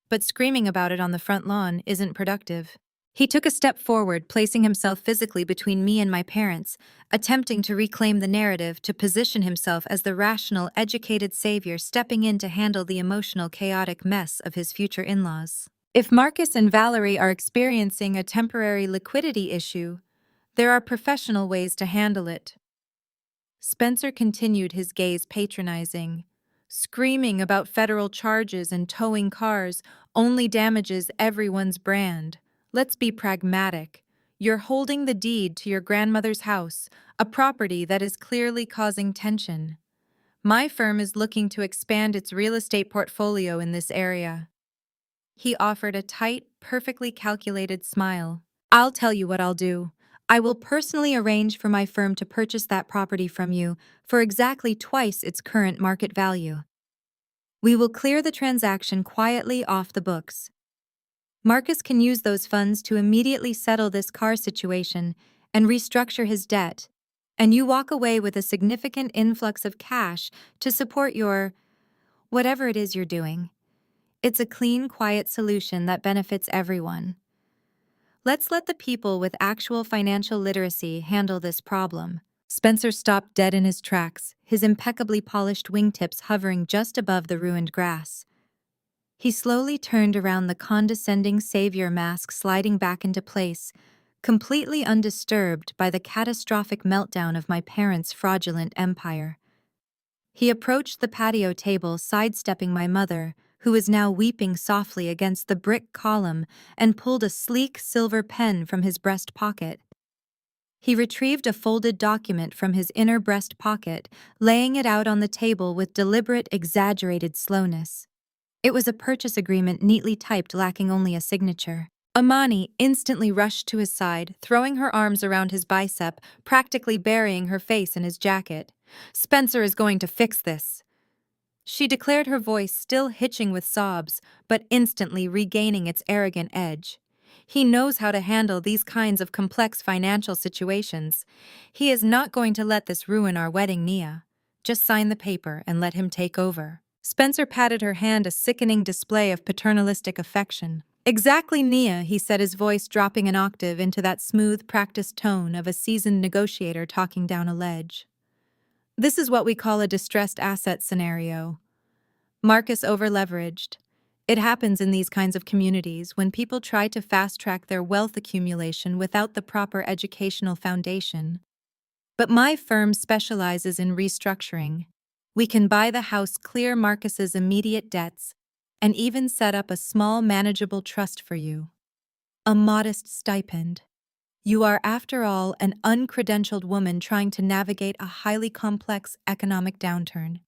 But screaming about it on the front lawn isn't productive." He took a step forward, placing himself physically between me and my parents, attempting to reclaim the narrative, to position himself as the rational, educated savior stepping in to handle the emotional, chaotic mess of his future in-laws. "If Marcus and Valerie are experiencing a temporary liquidity issue, there are professional ways to handle it." Spencer continued, his gaze patronizing. "Screaming about federal charges and towing cars only damages everyone's brand. Let's be pragmatic. You're holding the deed to your grandmother's house, a property that is clearly causing tension. My firm is looking to expand its real estate portfolio in this area." He offered a tight, perfectly calculated smile. "I'll tell you what I'll do. I will personally arrange for my firm to purchase that property from you for exactly twice its current market value. We will clear the transaction quietly off the books. Marcus can use those funds to immediately settle this car situation and restructure his debt, and you walk away with a significant influx of cash to support your whatever it is you're doing. It's a clean, quiet solution that benefits everyone. Let's let the people with actual financial literacy handle this problem." Spencer stopped dead in his tracks, his impeccably polished wingtips hovering just above the ruined grass. He slowly turned around, the condescending savior mask sliding back into place, completely undisturbed by the catastrophic meltdown of my parents' fraudulent empire. He approached the patio table, sidestepping my mother, who was now weeping softly against the brick column, and pulled a sleek silver pen from his breast pocket. He retrieved a folded document from his inner breast pocket, laying it out on the table with deliberate, exaggerated slowness. It was a purchase agreement, neatly typed, lacking only a signature. Imani instantly rushed to his side, throwing her arms around his bicep, practically burying her face in his jacket. "Spencer is going to fix this," she declared, her voice still hitching with sobs, but instantly regaining its arrogant edge. "He knows how to handle these kinds of complex financial situations. He is not going to let this ruin our wedding, Nia. Just sign the paper and let him take over." Spencer patted her hand, a sickening display of paternalistic affection. "Exactly, Nia," he said, his voice dropping an octave into that smooth, practiced tone of a seasoned negotiator talking down a ledge. "This is what we call a distressed asset scenario. Marcus over-leveraged. It happens in these kinds of communities when people try to fast-track their wealth accumulation without the proper educational foundation. But my firm specializes in restructuring. We can buy the house, clear Marcus's immediate debts, and even set up a small, manageable trust for you. A modest stipend. You are, after all, an uncredentialed woman trying to navigate a highly complex economic downturn.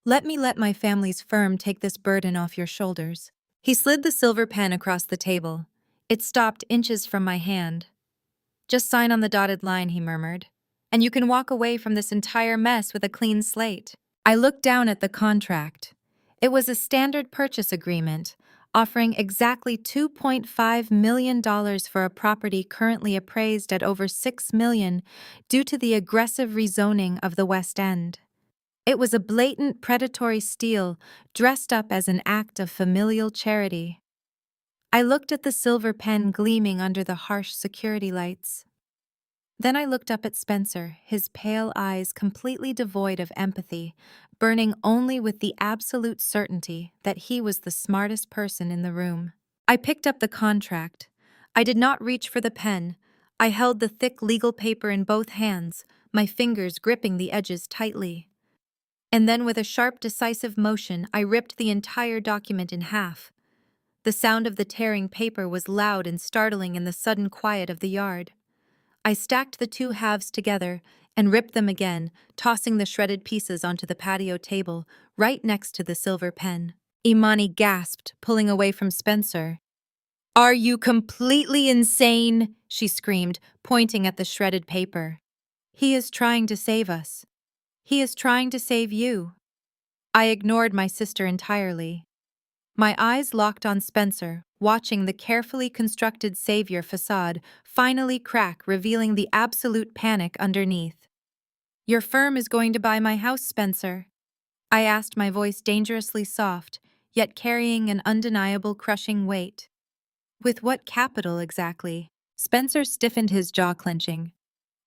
Let my family's firm take this burden off your shoulders." He slid the silver pen across the table. It stopped inches from my hand. "Just sign on the dotted line," he murmured, "and you can walk away from this entire mess with a clean slate." I looked down at the contract. It was a standard purchase agreement, offering exactly $2.5 million for a property currently appraised at over $6 million due to the aggressive rezoning of the West End. It was a blatant predatory steal dressed up as an act of familial charity. I looked at the silver pen gleaming under the harsh security lights. Then I looked up at Spencer, his pale eyes completely devoid of empathy, burning only with the absolute certainty that he was the smartest person in the room. I picked up the contract. I did not reach for the pen. I held the thick legal paper in both hands, my fingers gripping the edges tightly. And then with a sharp, decisive motion, I ripped the entire document in half. The sound of the tearing paper was loud and startling in the sudden quiet of the yard. I stacked the two halves together and ripped them again, tossing the shredded pieces onto the patio table, right next to the silver pen. Imani gasped, pulling away from Spencer. "Are you completely insane?" she screamed, pointing at the shredded paper. "He is trying to save us. He is trying to save you." I ignored my sister entirely. My eyes locked on Spencer, watching the carefully constructed savior facade finally crack, revealing the absolute panic underneath. "Your firm is going to buy my house, Spencer," I asked, my voice dangerously soft, yet carrying an undeniable crushing weight. "With what capital exactly?" Spencer stiffened, his jaw clenching.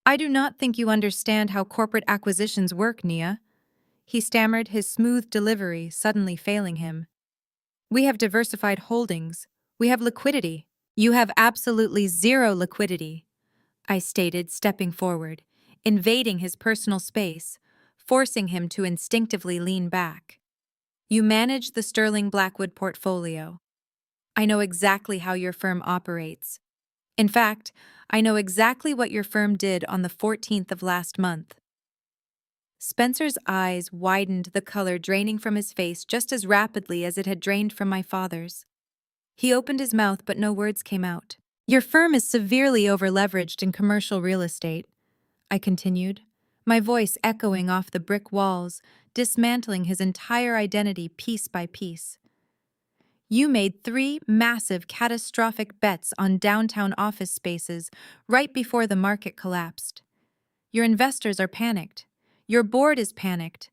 "I do not think you understand how corporate acquisitions work, Nia," he stammered, his smooth delivery suddenly failing him. "We have diversified holdings. We have liquidity." "You have absolutely zero liquidity," I stated, stepping forward, invading his personal space, forcing him to instinctively lean back. "You manage the Sterling Blackwood portfolio. I know exactly how your firm operates. In fact, I know exactly what your firm did on the 14th of last month." Spencer's eyes widened, the color draining from his face just as rapidly as it had drained from my father's. He opened his mouth, but no words came out. "Your firm is severely overleveraged in commercial real estate," I continued, my voice echoing off the brick walls, dismantling his entire identity piece by piece. "You made 3 massive, catastrophic bets on downtown office spaces right before the market collapsed. Your investors are panicked. Your board is panicked.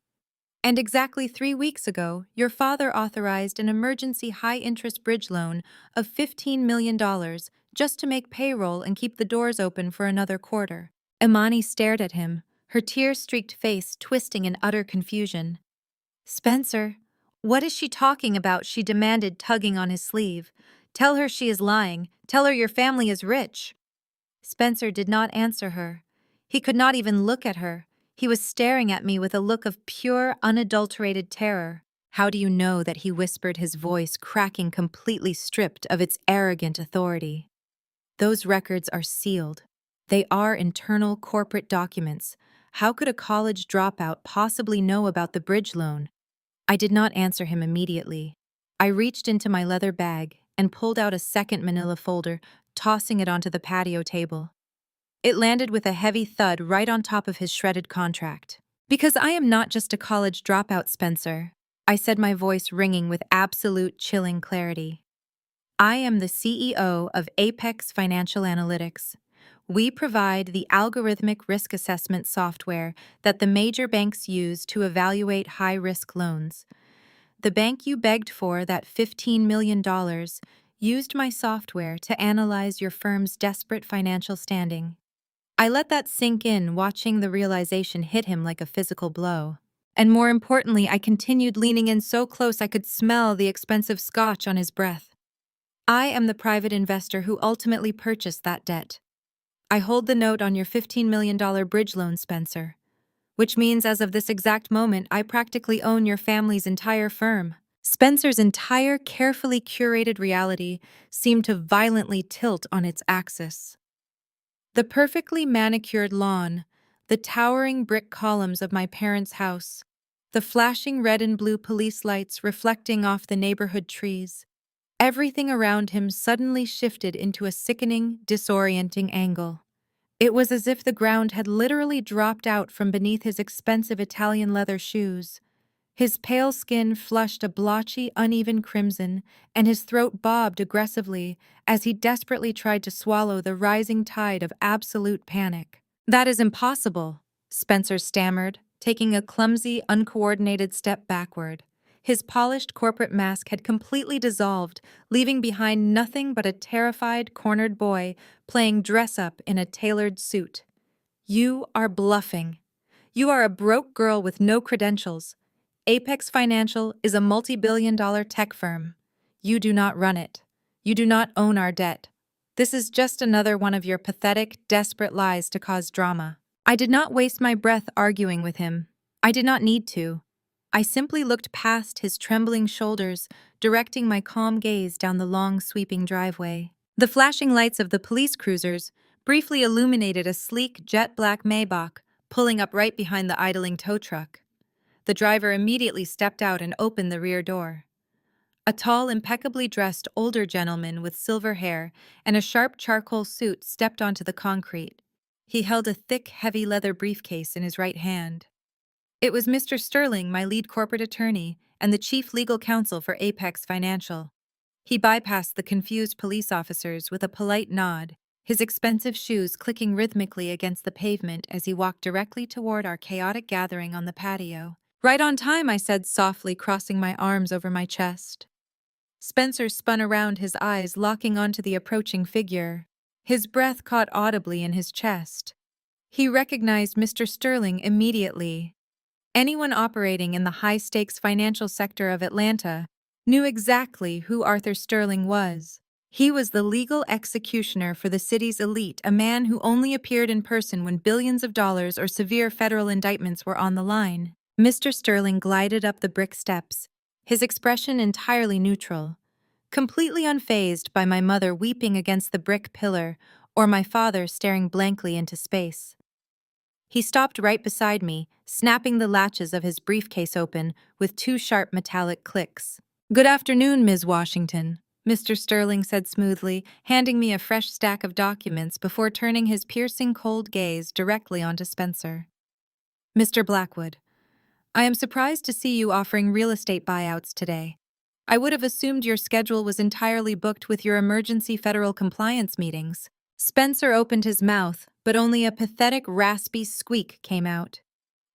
And exactly 3 weeks ago, your father authorized an emergency high-interest bridge loan of $15 million just to make payroll and keep the doors open for another quarter." Imani stared at him, her tear-streaked face twisting in utter confusion. "Spencer, what is she talking about?" she demanded, tugging on his sleeve. "Tell her she is lying. Tell her your family is rich." Spencer did not answer her. He could not even look at her. He was staring at me with a look of pure, unadulterated terror. "How do you know that?" he whispered, his voice cracking, completely stripped of its arrogant authority. "Those records are sealed. They are internal corporate documents. How could a college dropout possibly know about the bridge loan?" I did not answer him immediately. I reached into my leather bag and pulled out a second manila folder, tossing it onto the patio table. It landed with a heavy thud right on top of his shredded contract. "Because I am not just a college dropout, Spencer," I said, my voice ringing with absolute chilling clarity. "I am the CEO of Apex Financial Analytics. We provide the algorithmic risk assessment software that the major banks use to evaluate high-risk loans. The bank you begged for, that $15 million, used my software to analyze your firm's desperate financial standing." I let that sink in, watching the realization hit him like a physical blow. And more importantly, I continued, leaning in so close I could smell the expensive scotch on his breath. "I am the private investor who ultimately purchased that debt. I hold the note on your $15 million bridge loan, Spencer. Which means as of this exact moment, I practically own your family's entire firm." Spencer's entire carefully curated reality seemed to violently tilt on its axis. The perfectly manicured lawn, the towering brick columns of my parents' house, the flashing red and blue police lights reflecting off the neighborhood trees. Everything around him suddenly shifted into a sickening, disorienting angle. It was as if the ground had literally dropped out from beneath his expensive Italian leather shoes. His pale skin flushed a blotchy, uneven crimson, and his throat bobbed aggressively as he desperately tried to swallow the rising tide of absolute panic. "That is impossible," Spencer stammered, taking a clumsy, uncoordinated step backward. His polished corporate mask had completely dissolved, leaving behind nothing but a terrified, cornered boy playing dress-up in a tailored suit. "You are bluffing. You are a broke girl with no credentials. Apex Financial is a multi-billion-dollar tech firm. You do not run it. You do not own our debt. This is just another one of your pathetic, desperate lies to cause drama." I did not waste my breath arguing with him. I did not need to. I simply looked past his trembling shoulders, directing my calm gaze down the long, sweeping driveway. The flashing lights of the police cruisers briefly illuminated a sleek, jet-black Maybach pulling up right behind the idling tow truck. The driver immediately stepped out and opened the rear door. A tall, impeccably dressed older gentleman with silver hair and a sharp charcoal suit stepped onto the concrete. He held a thick, heavy leather briefcase in his right hand. It was Mr. Sterling, my lead corporate attorney, and the chief legal counsel for Apex Financial. He bypassed the confused police officers with a polite nod, his expensive shoes clicking rhythmically against the pavement as he walked directly toward our chaotic gathering on the patio. "Right on time," I said softly, crossing my arms over my chest. Spencer spun around, his eyes locking onto the approaching figure. His breath caught audibly in his chest. He recognized Mr. Sterling immediately. Anyone operating in the high-stakes financial sector of Atlanta knew exactly who Arthur Sterling was. He was the legal executioner for the city's elite, a man who only appeared in person when billions of dollars or severe federal indictments were on the line. Mr. Sterling glided up the brick steps, his expression entirely neutral, completely unfazed by my mother weeping against the brick pillar or my father staring blankly into space. He stopped right beside me, snapping the latches of his briefcase open with two sharp metallic clicks. "Good afternoon, Ms. Washington," Mr. Sterling said smoothly, handing me a fresh stack of documents before turning his piercing cold gaze directly onto Spencer. "Mr. Blackwood, I am surprised to see you offering real estate buyouts today. I would have assumed your schedule was entirely booked with your emergency federal compliance meetings." Spencer opened his mouth, but only a pathetic, raspy squeak came out.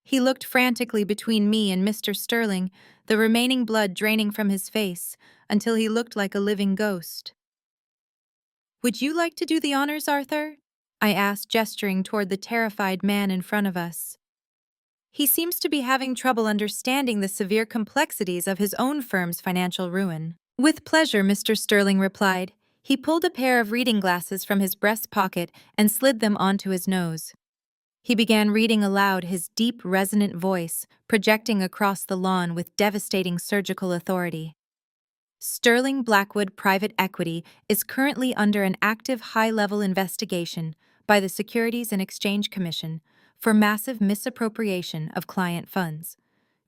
He looked frantically between me and Mr. Sterling, the remaining blood draining from his face, until he looked like a living ghost. "Would you like to do the honors, Arthur?" I asked, gesturing toward the terrified man in front of us. "He seems to be having trouble understanding the severe complexities of his own firm's financial ruin." "With pleasure," Mr. Sterling replied. He pulled a pair of reading glasses from his breast pocket and slid them onto his nose. He began reading aloud, his deep, resonant voice projecting across the lawn with devastating surgical authority. "Sterling Blackwood Private Equity is currently under an active high-level investigation by the Securities and Exchange Commission for massive misappropriation of client funds.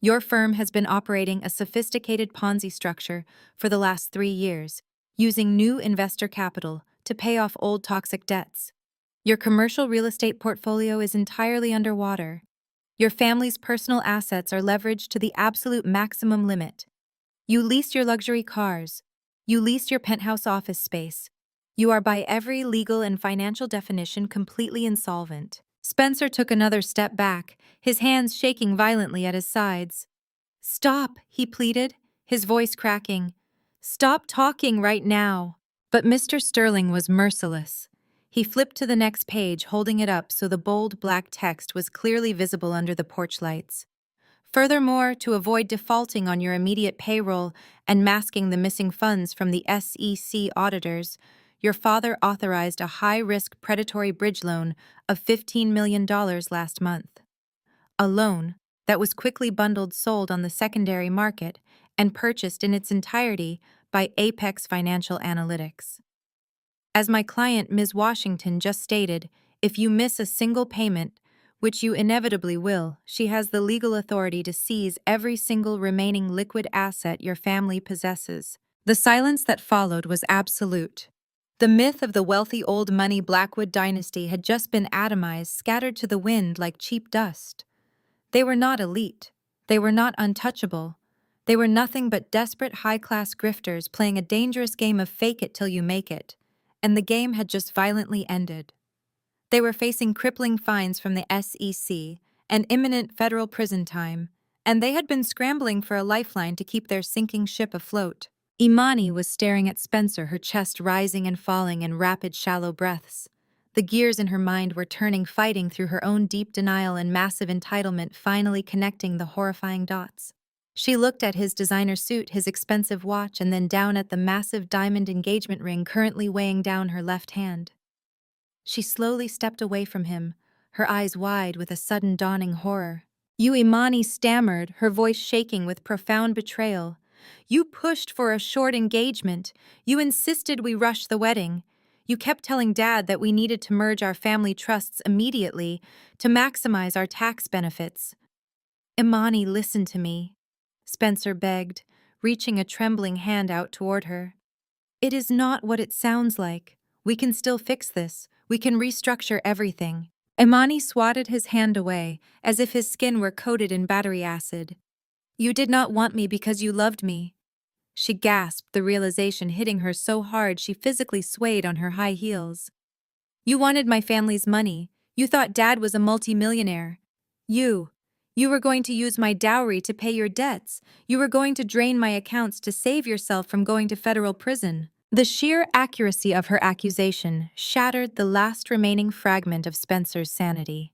Your firm has been operating a sophisticated Ponzi structure for the last 3 years, using new investor capital to pay off old toxic debts. Your commercial real estate portfolio is entirely underwater. Your family's personal assets are leveraged to the absolute maximum limit. You lease your luxury cars. You lease your penthouse office space. You are by every legal and financial definition completely insolvent." Spencer took another step back, his hands shaking violently at his sides. "Stop," he pleaded, his voice cracking. "Stop talking right now." But Mr. Sterling was merciless. He flipped to the next page, holding it up so the bold black text was clearly visible under the porch lights. "Furthermore, to avoid defaulting on your immediate payroll and masking the missing funds from the SEC auditors, your father authorized a high-risk predatory bridge loan of $15 million last month. A loan that was quickly sold on the secondary market and purchased in its entirety by Apex Financial Analytics. As my client, Ms. Washington, just stated, If you miss a single payment, which you inevitably will, she has the legal authority to seize every single remaining liquid asset your family possesses. The silence that followed was absolute. The myth of the wealthy old money Blackwood dynasty had just been atomized, scattered to the wind like cheap dust. They were not elite. They were not untouchable. They were nothing but desperate high-class grifters playing a dangerous game of fake it till you make it, and the game had just violently ended. They were facing crippling fines from the SEC and imminent federal prison time, and they had been scrambling for a lifeline to keep their sinking ship afloat. Imani was staring at Spencer, her chest rising and falling in rapid, shallow breaths. The gears in her mind were turning, fighting through her own deep denial and massive entitlement, finally connecting the horrifying dots. She looked at his designer suit, his expensive watch, and then down at the massive diamond engagement ring currently weighing down her left hand. She slowly stepped away from him, her eyes wide with a sudden dawning horror. "You," Imani stammered, her voice shaking with profound betrayal. "You pushed for a short engagement. You insisted we rush the wedding. You kept telling Dad that we needed to merge our family trusts immediately to maximize our tax benefits." "Imani, listen to me," Spencer begged, reaching a trembling hand out toward her. "It is not what it sounds like. We can still fix this. We can restructure everything." Imani swatted his hand away, as if his skin were coated in battery acid. "You did not want me because you loved me." She gasped, the realization hitting her so hard she physically swayed on her high heels. "You wanted my family's money. You thought Dad was a multimillionaire. You were going to use my dowry to pay your debts. You were going to drain my accounts to save yourself from going to federal prison." The sheer accuracy of her accusation shattered the last remaining fragment of Spencer's sanity.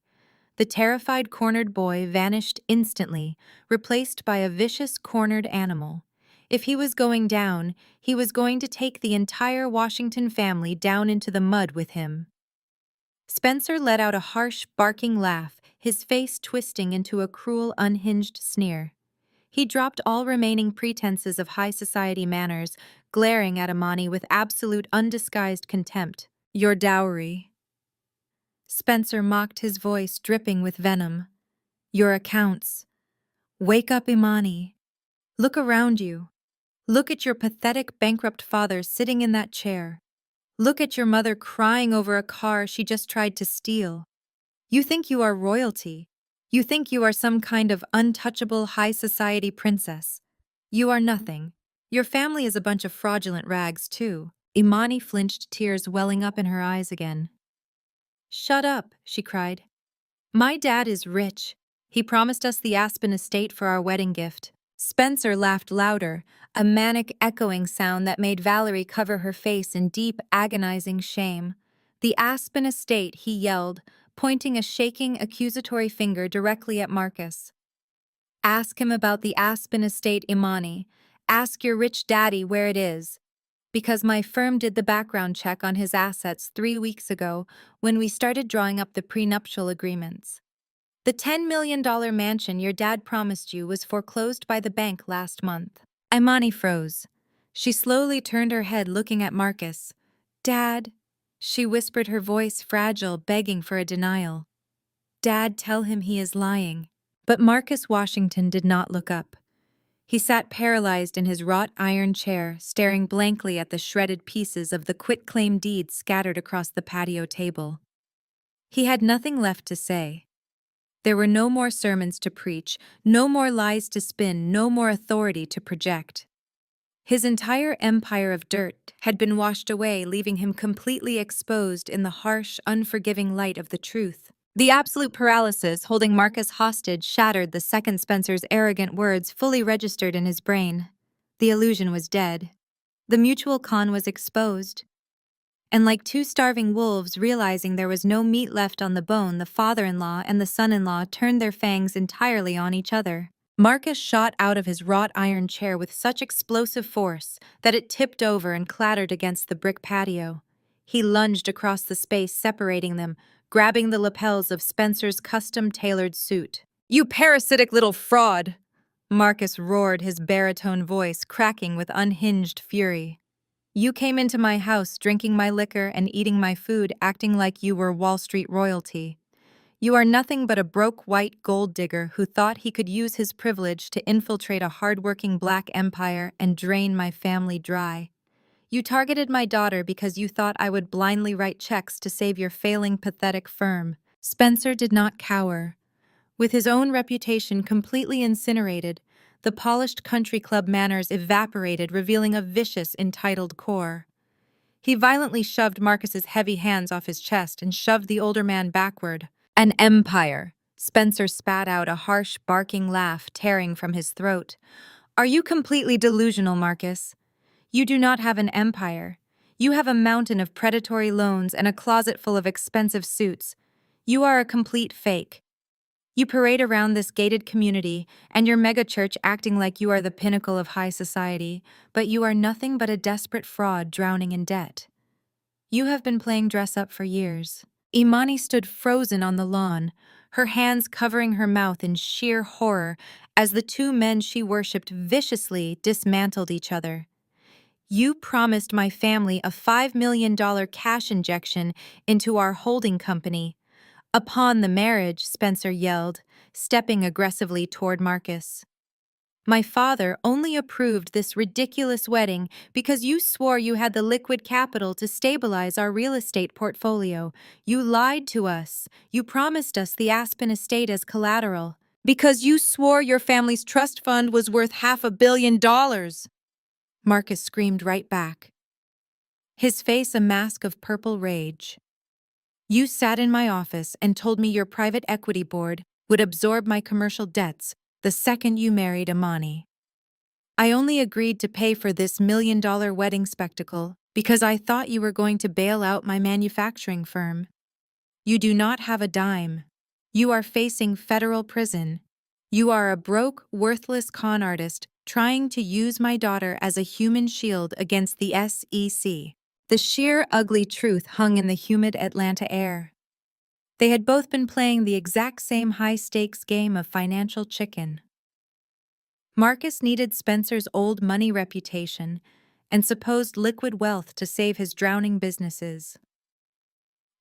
The terrified cornered boy vanished instantly, replaced by a vicious cornered animal. If he was going down, he was going to take the entire Washington family down into the mud with him. Spencer let out a harsh, barking laugh, his face twisting into a cruel, unhinged sneer. He dropped all remaining pretenses of high society manners, glaring at Imani with absolute undisguised contempt. "Your dowry." Spencer mocked, his voice dripping with venom. "Your accounts. Wake up, Imani. Look around you. Look at your pathetic, bankrupt father sitting in that chair. Look at your mother crying over a car she just tried to steal. You think you are royalty. You think you are some kind of untouchable high society princess. You are nothing. Your family is a bunch of fraudulent rags, too." Imani flinched, tears welling up in her eyes again. "Shut up," she cried. "My dad is rich. He promised us the Aspen estate for our wedding gift." Spencer laughed louder, a manic echoing sound that made Valerie cover her face in deep, agonizing shame. "The Aspen estate," he yelled, pointing a shaking, accusatory finger directly at Marcus. "Ask him about the Aspen estate, Imani. Ask your rich daddy where it is. Because my firm did the background check on his assets 3 weeks ago when we started drawing up the prenuptial agreements. The $10 million mansion your dad promised you was foreclosed by the bank last month." Imani froze. She slowly turned her head, looking at Marcus. "Dad," she whispered, her voice fragile, begging for a denial. "Dad, tell him he is lying." But Marcus Washington did not look up. He sat paralyzed in his wrought iron chair, staring blankly at the shredded pieces of the quitclaim deed scattered across the patio table. He had nothing left to say. There were no more sermons to preach, no more lies to spin, no more authority to project. His entire empire of dirt had been washed away, leaving him completely exposed in the harsh, unforgiving light of the truth. The absolute paralysis holding Marcus hostage shattered the second Spencer's arrogant words fully registered in his brain. The illusion was dead. The mutual con was exposed. And like two starving wolves realizing there was no meat left on the bone, the father-in-law and the son-in-law turned their fangs entirely on each other. Marcus shot out of his wrought iron chair with such explosive force that it tipped over and clattered against the brick patio. He lunged across the space separating them, grabbing the lapels of Spencer's custom-tailored suit. "You parasitic little fraud!" Marcus roared, his baritone voice cracking with unhinged fury. You came into my house drinking my liquor and eating my food, acting like you were Wall Street royalty. You are nothing but a broke white gold digger who thought he could use his privilege to infiltrate a hardworking black empire and drain my family dry. You targeted my daughter because you thought I would blindly write checks to save your failing, pathetic firm. Spencer did not cower. With his own reputation completely incinerated, the polished country club manners evaporated, revealing a vicious, entitled core. He violently shoved Marcus's heavy hands off his chest and shoved the older man backward. An empire. Spencer spat out a harsh, barking laugh tearing from his throat. Are you completely delusional, Marcus? You do not have an empire. You have a mountain of predatory loans and a closet full of expensive suits. You are a complete fake. You parade around this gated community and your megachurch acting like you are the pinnacle of high society, but you are nothing but a desperate fraud drowning in debt. You have been playing dress-up for years. Imani stood frozen on the lawn, her hands covering her mouth in sheer horror as the two men she worshipped viciously dismantled each other. You promised my family a $5 million cash injection into our holding company. Upon the marriage, Spencer yelled, stepping aggressively toward Marcus. My father only approved this ridiculous wedding because you swore you had the liquid capital to stabilize our real estate portfolio. You lied to us. You promised us the Aspen estate as collateral. Because you swore your family's trust fund was worth $500 million. Marcus screamed right back, his face a mask of purple rage. You sat in my office and told me your private equity board would absorb my commercial debts the second you married Imani. I only agreed to pay for this $1 million wedding spectacle because I thought you were going to bail out my manufacturing firm. You do not have a dime. You are facing federal prison. You are a broke, worthless con artist trying to use my daughter as a human shield against the SEC. The sheer, ugly truth hung in the humid Atlanta air. They had both been playing the exact same high-stakes game of financial chicken. Marcus needed Spencer's old money reputation and supposed liquid wealth to save his drowning businesses.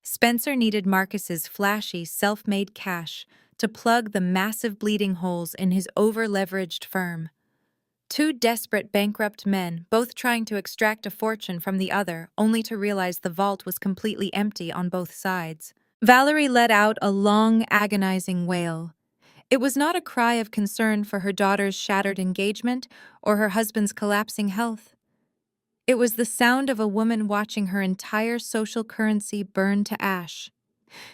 Spencer needed Marcus's flashy, self-made cash to plug the massive bleeding holes in his over-leveraged firm. Two desperate, bankrupt men, both trying to extract a fortune from the other, only to realize the vault was completely empty on both sides. Valerie let out a long, agonizing wail. It was not a cry of concern for her daughter's shattered engagement or her husband's collapsing health. It was the sound of a woman watching her entire social currency burn to ash.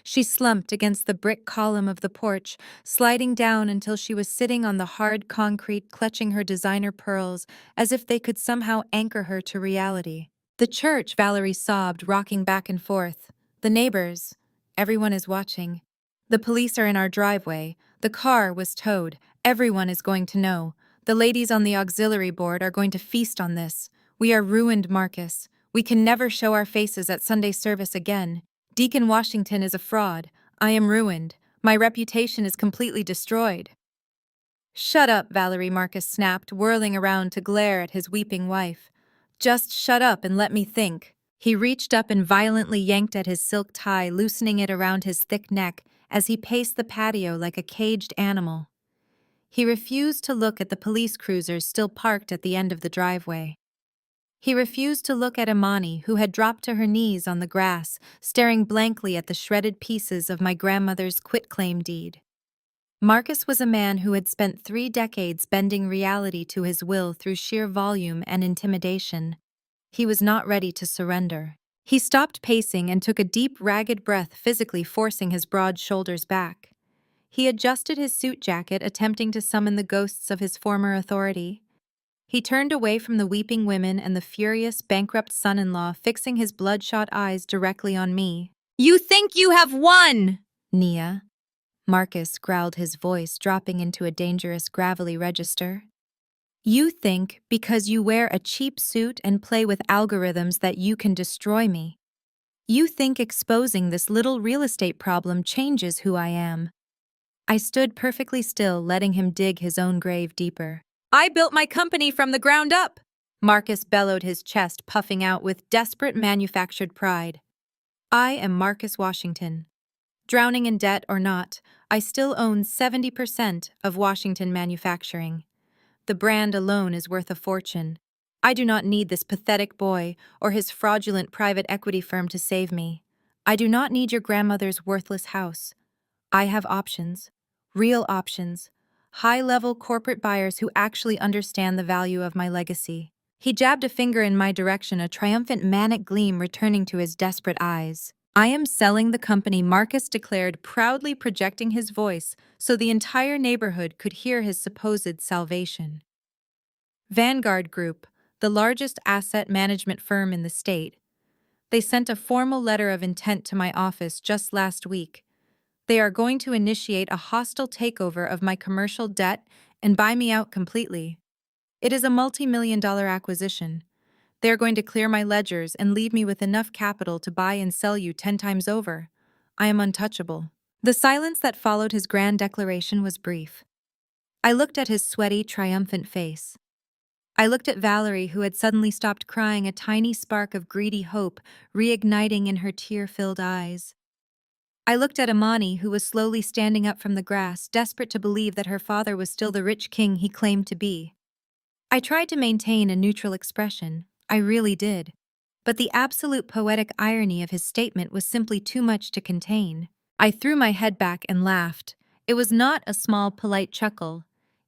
She slumped against the brick column of the porch, sliding down until she was sitting on the hard concrete, clutching her designer pearls as if they could somehow anchor her to reality. The church, Valerie sobbed, rocking back and forth. The neighbors. Everyone is watching. The police are in our driveway. The car was towed. Everyone is going to know. The ladies on the auxiliary board are going to feast on this. We are ruined, Marcus. We can never show our faces at Sunday service again. Deacon Washington is a fraud. I am ruined. My reputation is completely destroyed. Shut up, Valerie, Marcus snapped, whirling around to glare at his weeping wife. Just shut up and let me think. He reached up and violently yanked at his silk tie, loosening it around his thick neck as he paced the patio like a caged animal. He refused to look at the police cruisers still parked at the end of the driveway. He refused to look at Imani, who had dropped to her knees on the grass, staring blankly at the shredded pieces of my grandmother's quitclaim deed. Marcus was a man who had spent 3 decades bending reality to his will through sheer volume and intimidation. He was not ready to surrender. He stopped pacing and took a deep, ragged breath, physically forcing his broad shoulders back. He adjusted his suit jacket, attempting to summon the ghosts of his former authority. He turned away from the weeping women and the furious, bankrupt son-in-law, fixing his bloodshot eyes directly on me. "You think you have won, Nia?" Marcus growled, his voice dropping into a dangerous gravelly register. "You think, because you wear a cheap suit and play with algorithms, that you can destroy me. You think exposing this little real estate problem changes who I am." I stood perfectly still, letting him dig his own grave deeper. "I built my company from the ground up. Marcus bellowed, his chest puffing out with desperate manufactured pride. I am Marcus Washington. Drowning in debt or not, I still own 70% of Washington Manufacturing. The brand alone is worth a fortune. I do not need this pathetic boy or his fraudulent private equity firm to save me. I do not need your grandmother's worthless house. I have options. Real options. High-level corporate buyers who actually understand the value of my legacy. He jabbed a finger in my direction, a triumphant manic gleam returning to his desperate eyes. I am selling the company, Marcus declared, proudly projecting his voice so the entire neighborhood could hear his supposed salvation. Vanguard Group, the largest asset management firm in the state. They sent a formal letter of intent to my office just last week. They are going to initiate a hostile takeover of my commercial debt and buy me out completely. It is a multi-million-dollar acquisition. They are going to clear my ledgers and leave me with enough capital to buy and sell you 10 times over. I am untouchable. The silence that followed his grand declaration was brief. I looked at his sweaty, triumphant face. I looked at Valerie, who had suddenly stopped crying, a tiny spark of greedy hope reigniting in her tear-filled eyes. I looked at Amani, who was slowly standing up from the grass, desperate to believe that her father was still the rich king he claimed to be. I tried to maintain a neutral expression. I really did. But the absolute poetic irony of his statement was simply too much to contain. I threw my head back and laughed. It was not a small, polite chuckle.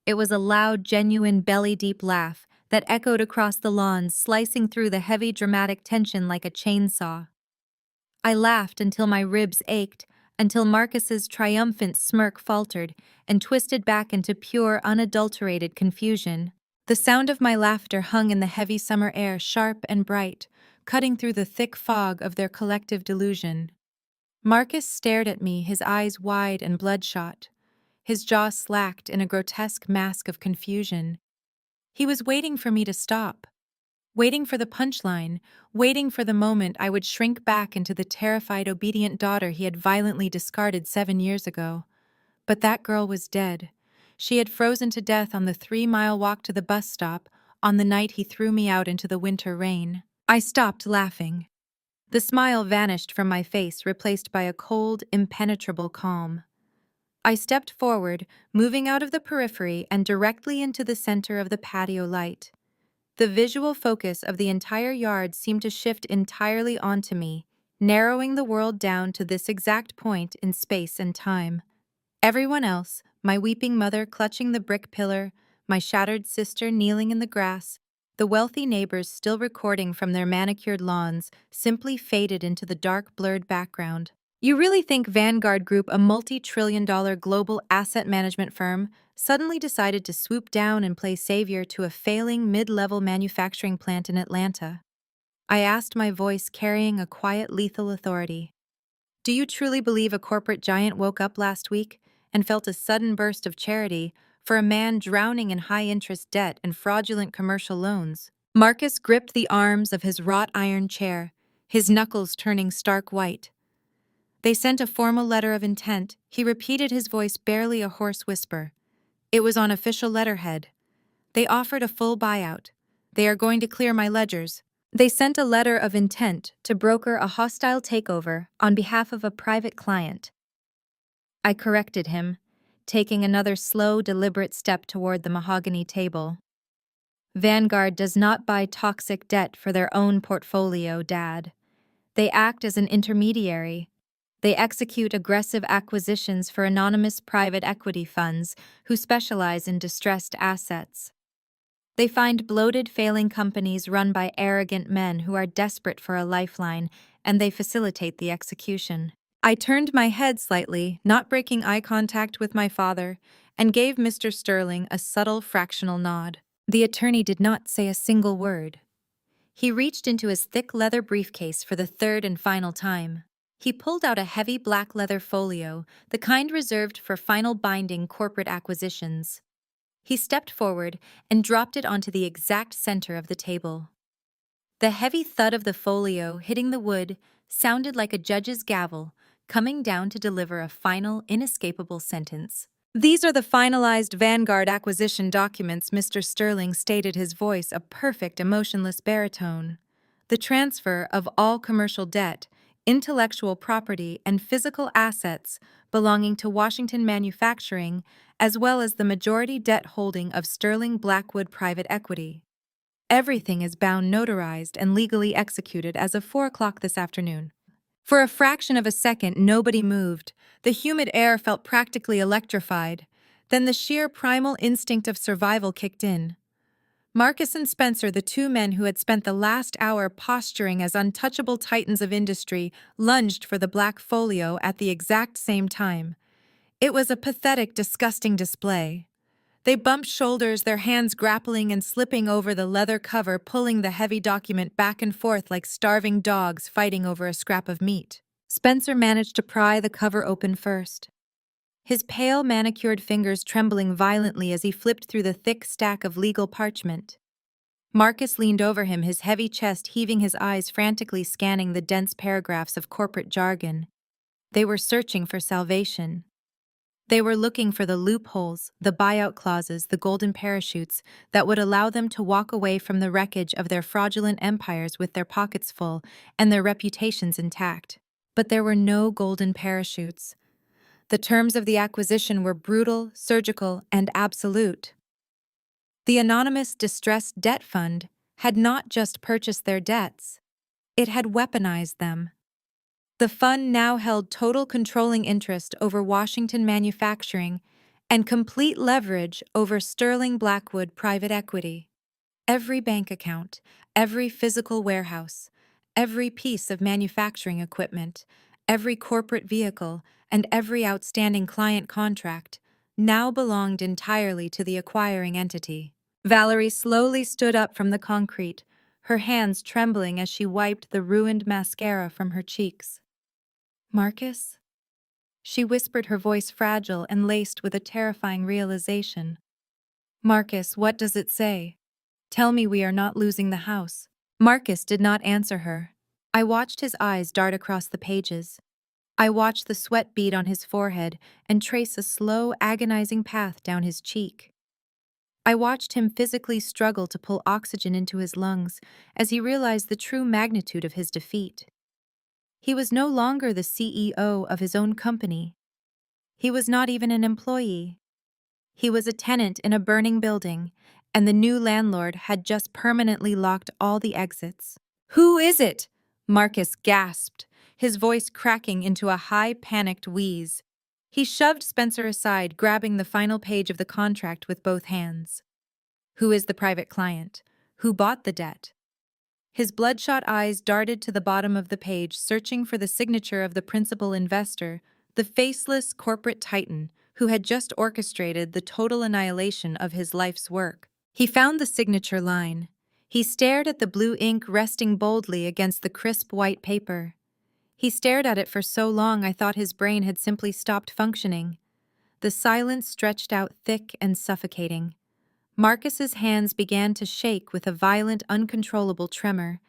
It was a loud, genuine, belly-deep laugh that echoed across the lawn, slicing through the heavy, dramatic tension like a chainsaw. I laughed until my ribs ached, until Marcus's triumphant smirk faltered and twisted back into pure, unadulterated confusion. The sound of my laughter hung in the heavy summer air, sharp and bright, cutting through the thick fog of their collective delusion. Marcus stared at me, his eyes wide and bloodshot. His jaw slacked in a grotesque mask of confusion. He was waiting for me to stop. Waiting for the punchline, waiting for the moment I would shrink back into the terrified, obedient daughter he had violently discarded 7 years ago. But that girl was dead. She had frozen to death on the 3-mile walk to the bus stop on the night he threw me out into the winter rain. I stopped laughing. The smile vanished from my face, replaced by a cold, impenetrable calm. I stepped forward, moving out of the periphery and directly into the center of the patio light. The visual focus of the entire yard seemed to shift entirely onto me, narrowing the world down to this exact point in space and time. Everyone else, my weeping mother clutching the brick pillar, my shattered sister kneeling in the grass, the wealthy neighbors still recording from their manicured lawns, simply faded into the dark, blurred background. You really think Vanguard Group, a multi-trillion-dollar global asset management firm, suddenly decided to swoop down and play savior to a failing mid-level manufacturing plant in Atlanta? I asked, my voice carrying a quiet, lethal authority. Do you truly believe a corporate giant woke up last week and felt a sudden burst of charity for a man drowning in high-interest debt and fraudulent commercial loans? Marcus gripped the arms of his wrought iron chair, his knuckles turning stark white. They sent a formal letter of intent, he repeated, his voice barely a hoarse whisper. It was on official letterhead. They offered a full buyout. They are going to clear my ledgers. They sent a letter of intent to broker a hostile takeover on behalf of a private client. I corrected him, taking another slow, deliberate step toward the mahogany table. Vanguard does not buy toxic debt for their own portfolio, Dad. They act as an intermediary. They execute aggressive acquisitions for anonymous private equity funds who specialize in distressed assets. They find bloated, failing companies run by arrogant men who are desperate for a lifeline, and they facilitate the execution. I turned my head slightly, not breaking eye contact with my father, and gave Mr. Sterling a subtle fractional nod. The attorney did not say a single word. He reached into his thick leather briefcase for the third and final time. He pulled out a heavy black leather folio, the kind reserved for final binding corporate acquisitions. He stepped forward and dropped it onto the exact center of the table. The heavy thud of the folio hitting the wood sounded like a judge's gavel coming down to deliver a final, inescapable sentence. These are the finalized Vanguard acquisition documents, Mr. Sterling stated, his voice a perfect emotionless baritone. The transfer of all commercial debt, intellectual property, and physical assets belonging to Washington Manufacturing, as well as the majority debt holding of Sterling Blackwood Private Equity. Everything is bound notarized and legally executed as of 4 o'clock this afternoon. For a fraction of a second, nobody moved. The humid air felt practically electrified. Then the sheer primal instinct of survival kicked in. Marcus and Spencer, the two men who had spent the last hour posturing as untouchable titans of industry, lunged for the black folio at the exact same time. It was a pathetic, disgusting display. They bumped shoulders, their hands grappling and slipping over the leather cover, pulling the heavy document back and forth like starving dogs fighting over a scrap of meat. Spencer managed to pry the cover open first, his pale, manicured fingers trembling violently as he flipped through the thick stack of legal parchment. Marcus leaned over him, his heavy chest heaving, his eyes frantically scanning the dense paragraphs of corporate jargon. They were searching for salvation. They were looking for the loopholes, the buyout clauses, the golden parachutes that would allow them to walk away from the wreckage of their fraudulent empires with their pockets full and their reputations intact. But there were no golden parachutes. The terms of the acquisition were brutal, surgical, and absolute. The anonymous distressed debt fund had not just purchased their debts, it had weaponized them. The fund now held total controlling interest over Washington Manufacturing and complete leverage over Sterling Blackwood Private Equity. Every bank account, every physical warehouse, every piece of manufacturing equipment, every corporate vehicle, and every outstanding client contract now belonged entirely to the acquiring entity. Valerie slowly stood up from the concrete, her hands trembling as she wiped the ruined mascara from her cheeks. "Marcus?" she whispered, her voice fragile and laced with a terrifying realization. "Marcus, what does it say? Tell me we are not losing the house." Marcus did not answer her. I watched his eyes dart across the pages. I watched the sweat bead on his forehead and trace a slow, agonizing path down his cheek. I watched him physically struggle to pull oxygen into his lungs as he realized the true magnitude of his defeat. He was no longer the CEO of his own company. He was not even an employee. He was a tenant in a burning building, and the new landlord had just permanently locked all the exits. "Who is it?" Marcus gasped, his voice cracking into a high, panicked wheeze. He shoved Spencer aside, grabbing the final page of the contract with both hands. "Who is the private client? Who bought the debt?" His bloodshot eyes darted to the bottom of the page, searching for the signature of the principal investor, the faceless corporate titan who had just orchestrated the total annihilation of his life's work. He found the signature line. He stared at the blue ink resting boldly against the crisp white paper. He stared at it for so long I thought his brain had simply stopped functioning. The silence stretched out thick and suffocating. Marcus's hands began to shake with a violent, uncontrollable tremor.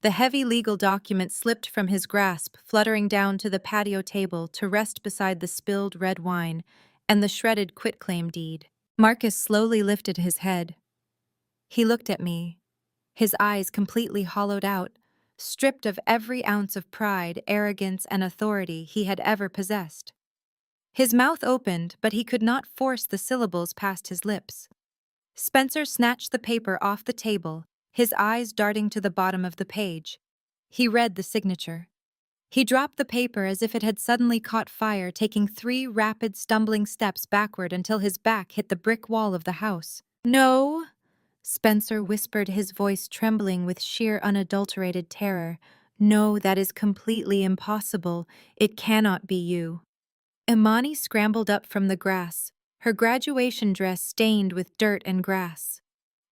The heavy legal document slipped from his grasp, fluttering down to the patio table to rest beside the spilled red wine and the shredded quitclaim deed. Marcus slowly lifted his head. He looked at me, his eyes completely hollowed out, stripped of every ounce of pride, arrogance, and authority he had ever possessed. His mouth opened, but he could not force the syllables past his lips. Spencer snatched the paper off the table, his eyes darting to the bottom of the page. He read the signature. He dropped the paper as if it had suddenly caught fire, taking 3 rapid, stumbling steps backward until his back hit the brick wall of the house. "No," Spencer whispered, his voice trembling with sheer unadulterated terror. "No, that is completely impossible. It cannot be you." Imani scrambled up from the grass, her graduation dress stained with dirt and grass.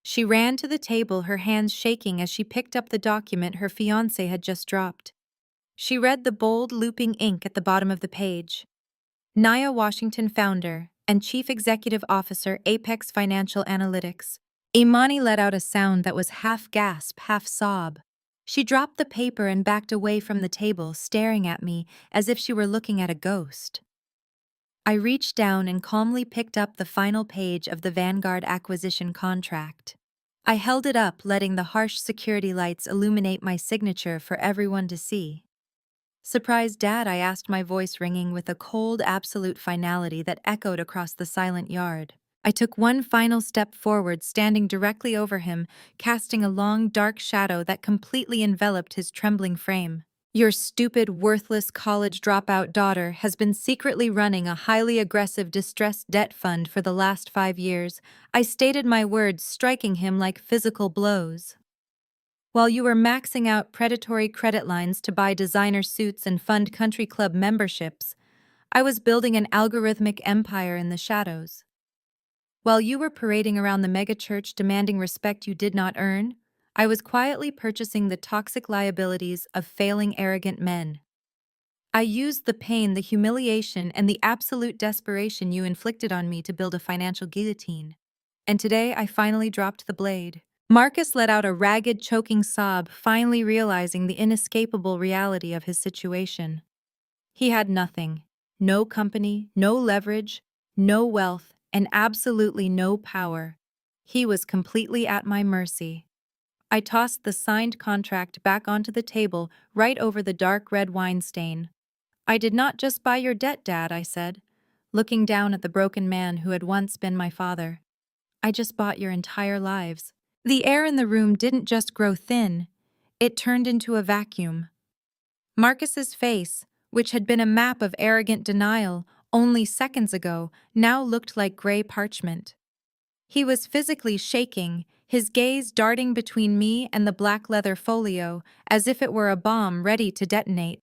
She ran to the table, her hands shaking as she picked up the document her fiancé had just dropped. She read the bold, looping ink at the bottom of the page. "Nia Washington, founder and Chief Executive Officer, Apex Financial Analytics." Imani let out a sound that was half gasp, half sob. She dropped the paper and backed away from the table, staring at me as if she were looking at a ghost. I reached down and calmly picked up the final page of the Vanguard acquisition contract. I held it up, letting the harsh security lights illuminate my signature for everyone to see. "Surprised, Dad?" I asked, my voice ringing with a cold, absolute finality that echoed across the silent yard. I took one final step forward, standing directly over him, casting a long, dark shadow that completely enveloped his trembling frame. "Your stupid, worthless college dropout daughter has been secretly running a highly aggressive distressed debt fund for the last 5 years." I stated, my words striking him like physical blows. "While you were maxing out predatory credit lines to buy designer suits and fund country club memberships, I was building an algorithmic empire in the shadows. While you were parading around the megachurch demanding respect you did not earn, I was quietly purchasing the toxic liabilities of failing, arrogant men. I used the pain, the humiliation, and the absolute desperation you inflicted on me to build a financial guillotine. And today I finally dropped the blade." Marcus let out a ragged, choking sob, finally realizing the inescapable reality of his situation. He had nothing: no company, no leverage, no wealth, and absolutely no power. He was completely at my mercy. I tossed the signed contract back onto the table, right over the dark red wine stain. "I did not just buy your debt, Dad," I said, looking down at the broken man who had once been my father. "I just bought your entire lives." The air in the room didn't just grow thin, it turned into a vacuum. Marcus's face, which had been a map of arrogant denial only seconds ago, now looked like gray parchment. He was physically shaking, his gaze darting between me and the black leather folio as if it were a bomb ready to detonate.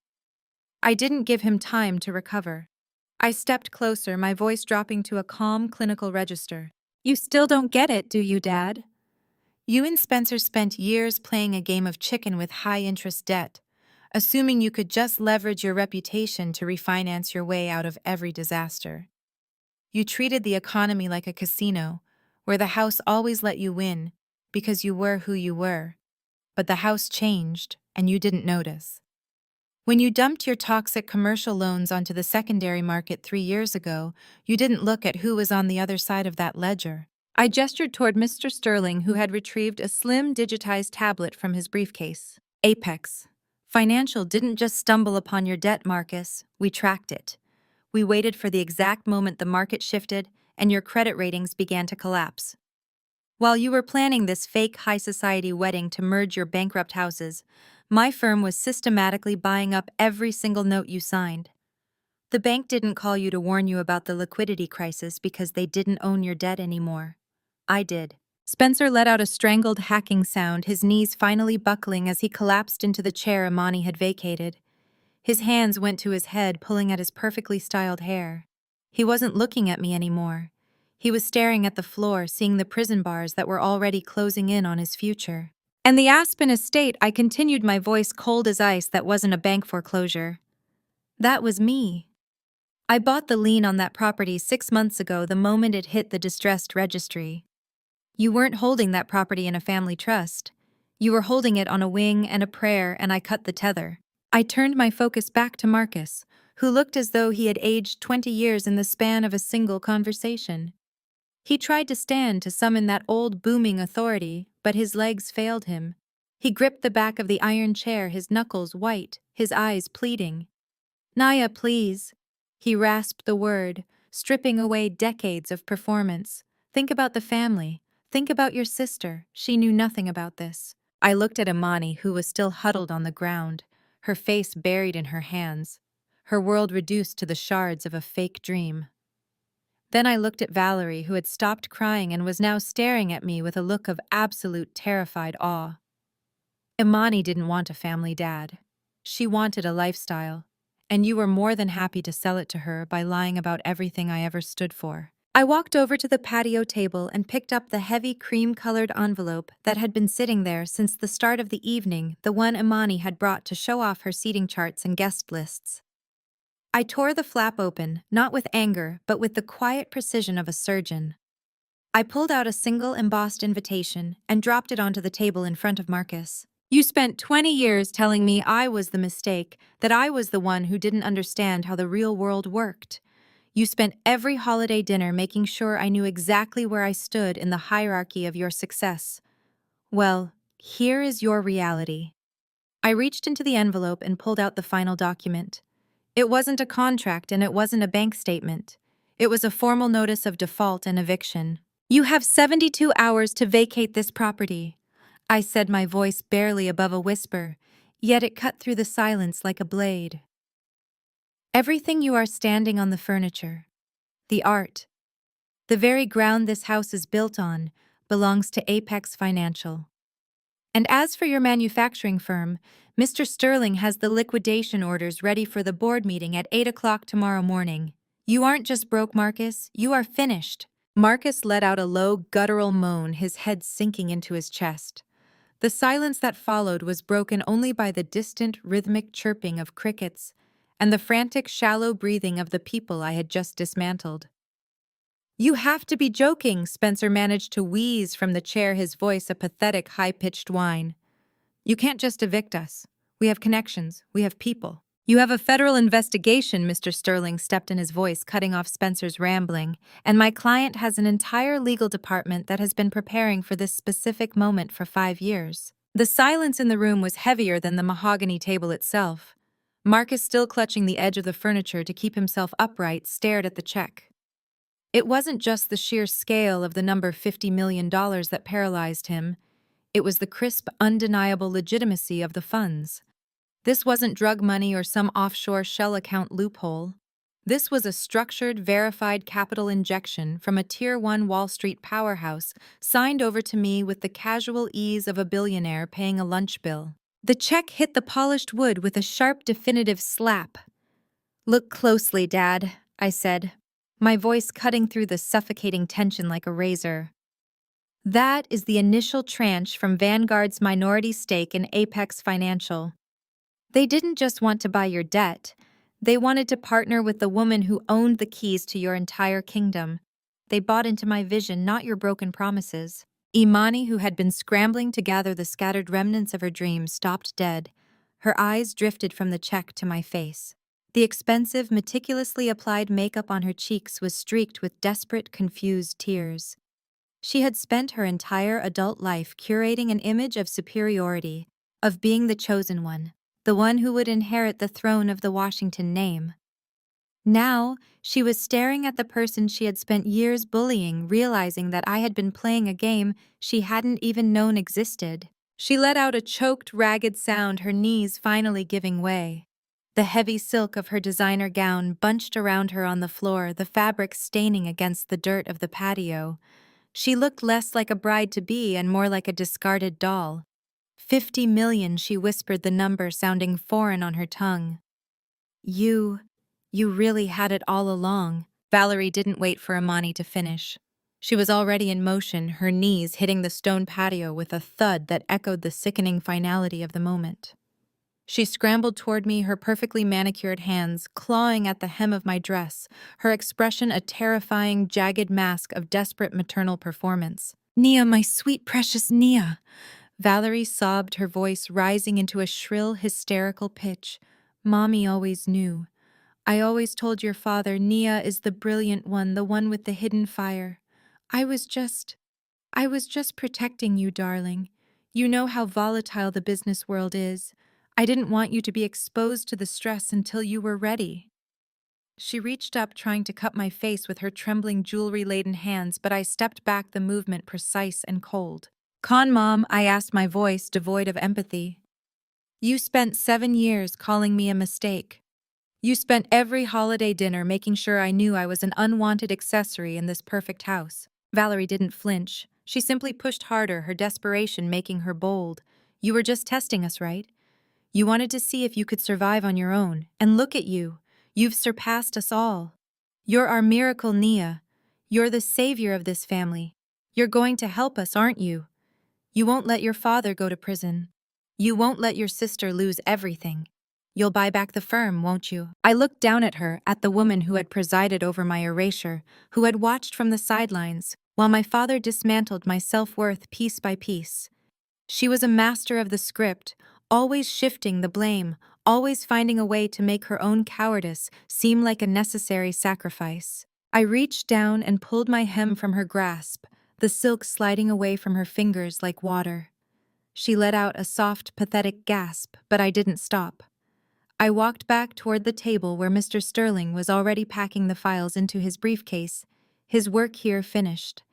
I didn't give him time to recover. I stepped closer, my voice dropping to a calm, clinical register. "You still don't get it, do you, Dad? You and Spencer spent years playing a game of chicken with high-interest debt, assuming you could just leverage your reputation to refinance your way out of every disaster. You treated the economy like a casino, where the house always let you win because you were who you were. But the house changed, and you didn't notice. When you dumped your toxic commercial loans onto the secondary market 3 years ago, you didn't look at who was on the other side of that ledger." I gestured toward Mr. Sterling, who had retrieved a slim, digitized tablet from his briefcase. "Apex Financial didn't just stumble upon your debt, Marcus. We tracked it. We waited for the exact moment the market shifted and your credit ratings began to collapse. While you were planning this fake high society wedding to merge your bankrupt houses, my firm was systematically buying up every single note you signed. The bank didn't call you to warn you about the liquidity crisis because they didn't own your debt anymore. I did." Spencer let out a strangled hacking sound, his knees finally buckling as he collapsed into the chair Imani had vacated. His hands went to his head, pulling at his perfectly styled hair. He wasn't looking at me anymore. He was staring at the floor, seeing the prison bars that were already closing in on his future. "And the Aspen estate," I continued, my voice cold as ice, "that wasn't a bank foreclosure. That was me. I bought the lien on that property 6 months ago, the moment it hit the distressed registry. You weren't holding that property in a family trust. You were holding it on a wing and a prayer, and I cut the tether." I turned my focus back to Marcus, who looked as though he had aged 20 years in the span of a single conversation. He tried to stand to summon that old booming authority, but his legs failed him. He gripped the back of the iron chair, his knuckles white, his eyes pleading. "Naya, please." He rasped the word, stripping away decades of performance. "Think about the family. Think about your sister. She knew nothing about this." I looked at Imani, who was still huddled on the ground, her face buried in her hands, her world reduced to the shards of a fake dream. Then I looked at Valerie, who had stopped crying and was now staring at me with a look of absolute terrified awe. Imani didn't want a family, Dad. She wanted a lifestyle, and you were more than happy to sell it to her by lying about everything I ever stood for. I walked over to the patio table and picked up the heavy cream-colored envelope that had been sitting there since the start of the evening, the one Imani had brought to show off her seating charts and guest lists. I tore the flap open, not with anger, but with the quiet precision of a surgeon. I pulled out a single embossed invitation and dropped it onto the table in front of Marcus. "You spent 20 years telling me I was the mistake, that I was the one who didn't understand how the real world worked. You spent every holiday dinner making sure I knew exactly where I stood in the hierarchy of your success. Well, here is your reality. I reached into the envelope and pulled out the final document. It wasn't a contract and it wasn't a bank statement. It was a formal notice of default and eviction. You have 72 hours to vacate this property, I said, my voice barely above a whisper, yet it cut through the silence like a blade. Everything you are standing on, the furniture, the art, the very ground this house is built on, belongs to Apex Financial. And as for your manufacturing firm, Mr. Sterling has the liquidation orders ready for the board meeting at 8 o'clock tomorrow morning. You aren't just broke, Marcus, you are finished. Marcus let out a low, guttural moan, his head sinking into his chest. The silence that followed was broken only by the distant, rhythmic chirping of crickets and the frantic, shallow breathing of the people I had just dismantled. You have to be joking, Spencer managed to wheeze from the chair, his voice a pathetic, high-pitched whine. You can't just evict us. We have connections. We have people. You have a federal investigation, Mr. Sterling stepped in, his voice cutting off Spencer's rambling, and my client has an entire legal department that has been preparing for this specific moment for 5 years. The silence in the room was heavier than the mahogany table itself. Marcus, still clutching the edge of the furniture to keep himself upright, stared at the check. It wasn't just the sheer scale of the number $50 million that paralyzed him. It was the crisp, undeniable legitimacy of the funds. This wasn't drug money or some offshore shell account loophole. This was a structured, verified capital injection from a Tier 1 Wall Street powerhouse, signed over to me with the casual ease of a billionaire paying a lunch bill. The check hit the polished wood with a sharp, definitive slap. Look closely, Dad, I said, my voice cutting through the suffocating tension like a razor. That is the initial tranche from Vanguard's minority stake in Apex Financial. They didn't just want to buy your debt. They wanted to partner with the woman who owned the keys to your entire kingdom. They bought into my vision, not your broken promises. Imani, who had been scrambling to gather the scattered remnants of her dreams, stopped dead. Her eyes drifted from the check to my face. The expensive, meticulously applied makeup on her cheeks was streaked with desperate, confused tears. She had spent her entire adult life curating an image of superiority, of being the chosen one, the one who would inherit the throne of the Washington name. Now, she was staring at the person she had spent years bullying, realizing that I had been playing a game she hadn't even known existed. She let out a choked, ragged sound, her knees finally giving way. The heavy silk of her designer gown bunched around her on the floor, the fabric staining against the dirt of the patio. She looked less like a bride-to-be and more like a discarded doll. 50 million, she whispered, the number sounding foreign on her tongue. You really had it all along. Valerie didn't wait for Imani to finish. She was already in motion, her knees hitting the stone patio with a thud that echoed the sickening finality of the moment. She scrambled toward me, her perfectly manicured hands clawing at the hem of my dress, her expression a terrifying, jagged mask of desperate maternal performance. Nia, my sweet, precious Nia. Valerie sobbed, her voice rising into a shrill, hysterical pitch. Mommy always knew. I always told your father Nia is the brilliant one, the one with the hidden fire. I was just protecting you, darling. You know how volatile the business world is. I didn't want you to be exposed to the stress until you were ready. She reached up, trying to cup my face with her trembling, jewelry-laden hands, but I stepped back, the movement precise and cold. Con Mom, I asked, my voice devoid of empathy. You spent 7 years calling me a mistake. You spent every holiday dinner making sure I knew I was an unwanted accessory in this perfect house. Valerie didn't flinch. She simply pushed harder, her desperation making her bold. You were just testing us, right? You wanted to see if you could survive on your own. And look at you. You've surpassed us all. You're our miracle, Nia. You're the savior of this family. You're going to help us, aren't you? You won't let your father go to prison. You won't let your sister lose everything. You'll buy back the firm, won't you? I looked down at her, at the woman who had presided over my erasure, who had watched from the sidelines, while my father dismantled my self-worth piece by piece. She was a master of the script, always shifting the blame, always finding a way to make her own cowardice seem like a necessary sacrifice. I reached down and pulled my hem from her grasp, the silk sliding away from her fingers like water. She let out a soft, pathetic gasp, but I didn't stop. I walked back toward the table where Mr. Sterling was already packing the files into his briefcase, his work here finished.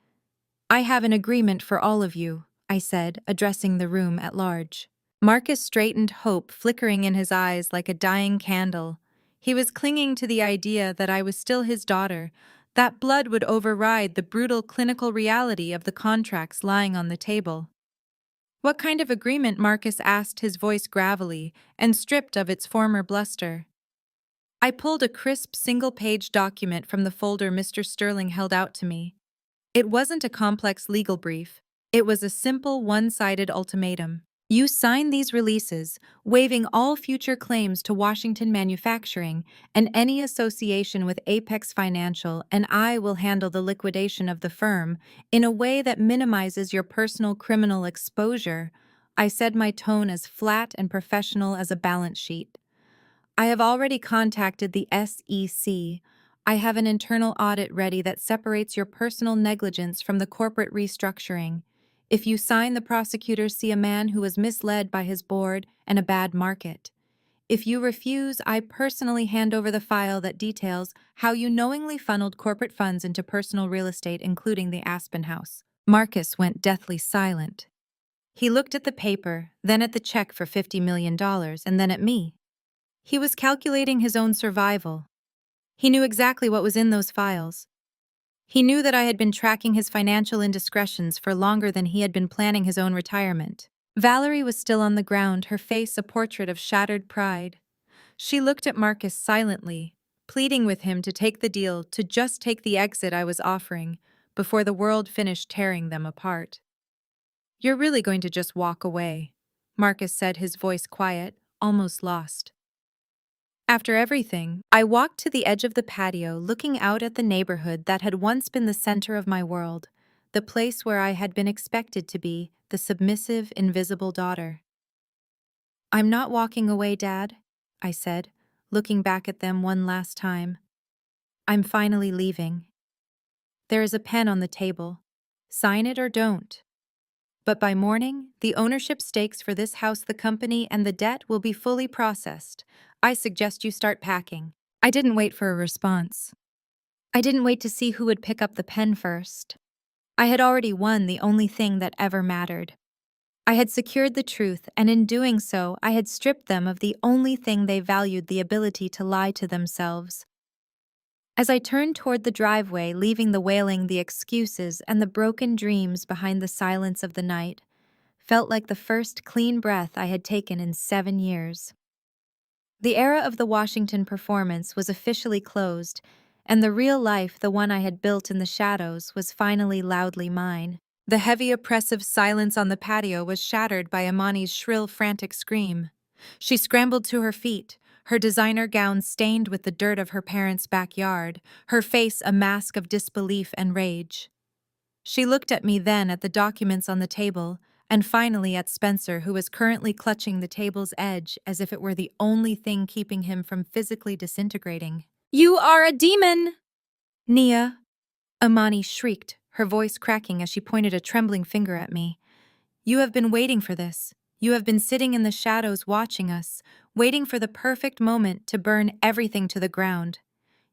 "I have an agreement for all of you," I said, addressing the room at large. Marcus straightened, hope flickering in his eyes like a dying candle. He was clinging to the idea that I was still his daughter, that blood would override the brutal clinical reality of the contracts lying on the table. "What kind of agreement?" Marcus asked, his voice gravelly and stripped of its former bluster. I pulled a crisp single-page document from the folder Mr. Sterling held out to me. It wasn't a complex legal brief. It was a simple, one-sided ultimatum. "You sign these releases, waiving all future claims to Washington Manufacturing and any association with Apex Financial, and I will handle the liquidation of the firm in a way that minimizes your personal criminal exposure." I said, my tone as flat and professional as a balance sheet. "I have already contacted the SEC. I have an internal audit ready that separates your personal negligence from the corporate restructuring. If you sign, the prosecutors see a man who was misled by his board and a bad market. If you refuse, I personally hand over the file that details how you knowingly funneled corporate funds into personal real estate, including the Aspen House." Marcus went deathly silent. He looked at the paper, then at the check for $50 million, and then at me. He was calculating his own survival. He knew exactly what was in those files. He knew that I had been tracking his financial indiscretions for longer than he had been planning his own retirement. Valerie was still on the ground, her face a portrait of shattered pride. She looked at Marcus silently, pleading with him to take the deal, to just take the exit I was offering, before the world finished tearing them apart. "You're really going to just walk away?" Marcus said, his voice quiet, almost lost. After everything, I walked to the edge of the patio, looking out at the neighborhood that had once been the center of my world, the place where I had been expected to be the submissive, invisible daughter. "I'm not walking away, Dad," I said, looking back at them one last time. "I'm finally leaving. There is a pen on the table. Sign it or don't. But by morning, the ownership stakes for this house, the company, and the debt will be fully processed. I suggest you start packing." I didn't wait for a response. I didn't wait to see who would pick up the pen first. I had already won the only thing that ever mattered. I had secured the truth, and in doing so, I had stripped them of the only thing they valued, the ability to lie to themselves. As I turned toward the driveway, leaving the wailing, the excuses, and the broken dreams behind, the silence of the night felt like the first clean breath I had taken in 7 years. The era of the Washington performance was officially closed, and the real life, the one I had built in the shadows, was finally loudly mine. The heavy, oppressive silence on the patio was shattered by Imani's shrill, frantic scream. She scrambled to her feet, her designer gown stained with the dirt of her parents' backyard, her face a mask of disbelief and rage. She looked at me, then at the documents on the table, and finally at Spencer, who was currently clutching the table's edge as if it were the only thing keeping him from physically disintegrating. "You are a demon!" "Nia," Imani shrieked, her voice cracking as she pointed a trembling finger at me. "You have been waiting for this. You have been sitting in the shadows watching us, waiting for the perfect moment to burn everything to the ground.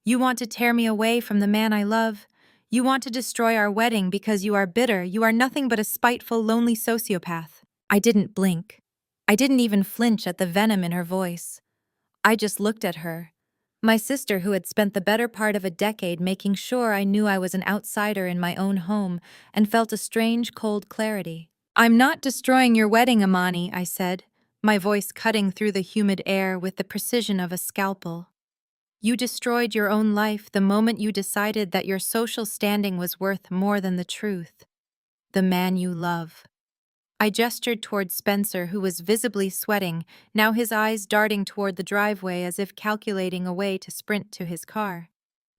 You want to tear me away from the man I love. You want to destroy our wedding because you are bitter. You are nothing but a spiteful, lonely sociopath." I didn't blink. I didn't even flinch at the venom in her voice. I just looked at her, my sister who had spent the better part of a decade making sure I knew I was an outsider in my own home, and felt a strange, cold clarity. "I'm not destroying your wedding, Imani," I said, my voice cutting through the humid air with the precision of a scalpel. "You destroyed your own life the moment you decided that your social standing was worth more than the truth. The man you love." I gestured toward Spencer, who was visibly sweating, now his eyes darting toward the driveway as if calculating a way to sprint to his car.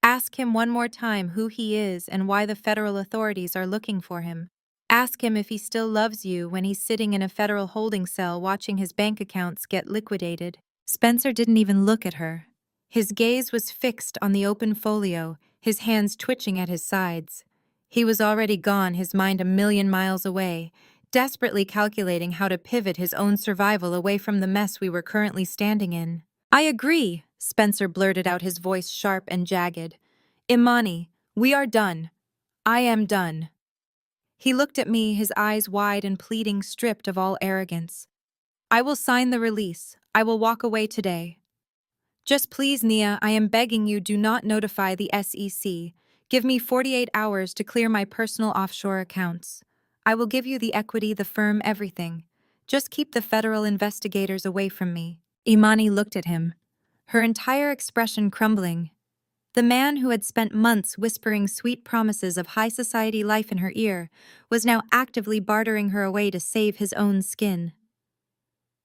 "Ask him one more time who he is and why the federal authorities are looking for him. Ask him if he still loves you when he's sitting in a federal holding cell watching his bank accounts get liquidated." Spencer didn't even look at her. His gaze was fixed on the open folio, his hands twitching at his sides. He was already gone, his mind a million miles away, desperately calculating how to pivot his own survival away from the mess we were currently standing in. "I agree," Spencer blurted out, his voice sharp and jagged. "Imani, we are done. I am done." He looked at me, his eyes wide and pleading, stripped of all arrogance. "I will sign the release. I will walk away today. Just please, Nia, I am begging you, do not notify the SEC. Give me 48 hours to clear my personal offshore accounts. I will give you the equity, the firm, everything. Just keep the federal investigators away from me." Imani looked at him, her entire expression crumbling. The man who had spent months whispering sweet promises of high society life in her ear was now actively bartering her away to save his own skin.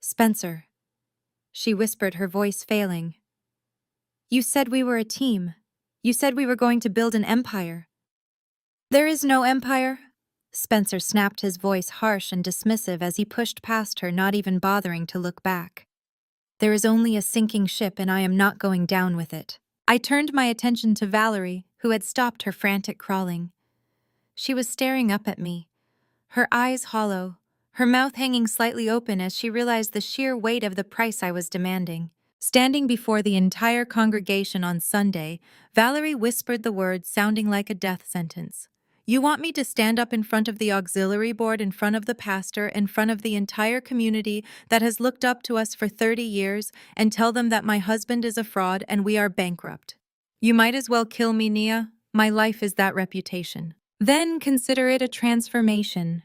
"Spencer," she whispered, her voice failing. "You said we were a team. You said we were going to build an empire." "There is no empire," Spencer snapped, his voice harsh and dismissive as he pushed past her, not even bothering to look back. "There is only a sinking ship, and I am not going down with it." I turned my attention to Valerie, who had stopped her frantic crawling. She was staring up at me, her eyes hollow, her mouth hanging slightly open as she realized the sheer weight of the price I was demanding. Standing before the entire congregation on Sunday, Valerie whispered the words sounding like a death sentence. "You want me to stand up in front of the auxiliary board, in front of the pastor, in front of the entire community that has looked up to us for 30 years, and tell them that my husband is a fraud and we are bankrupt? You might as well kill me, Nia. My life is that reputation." "Then consider it a transformation,"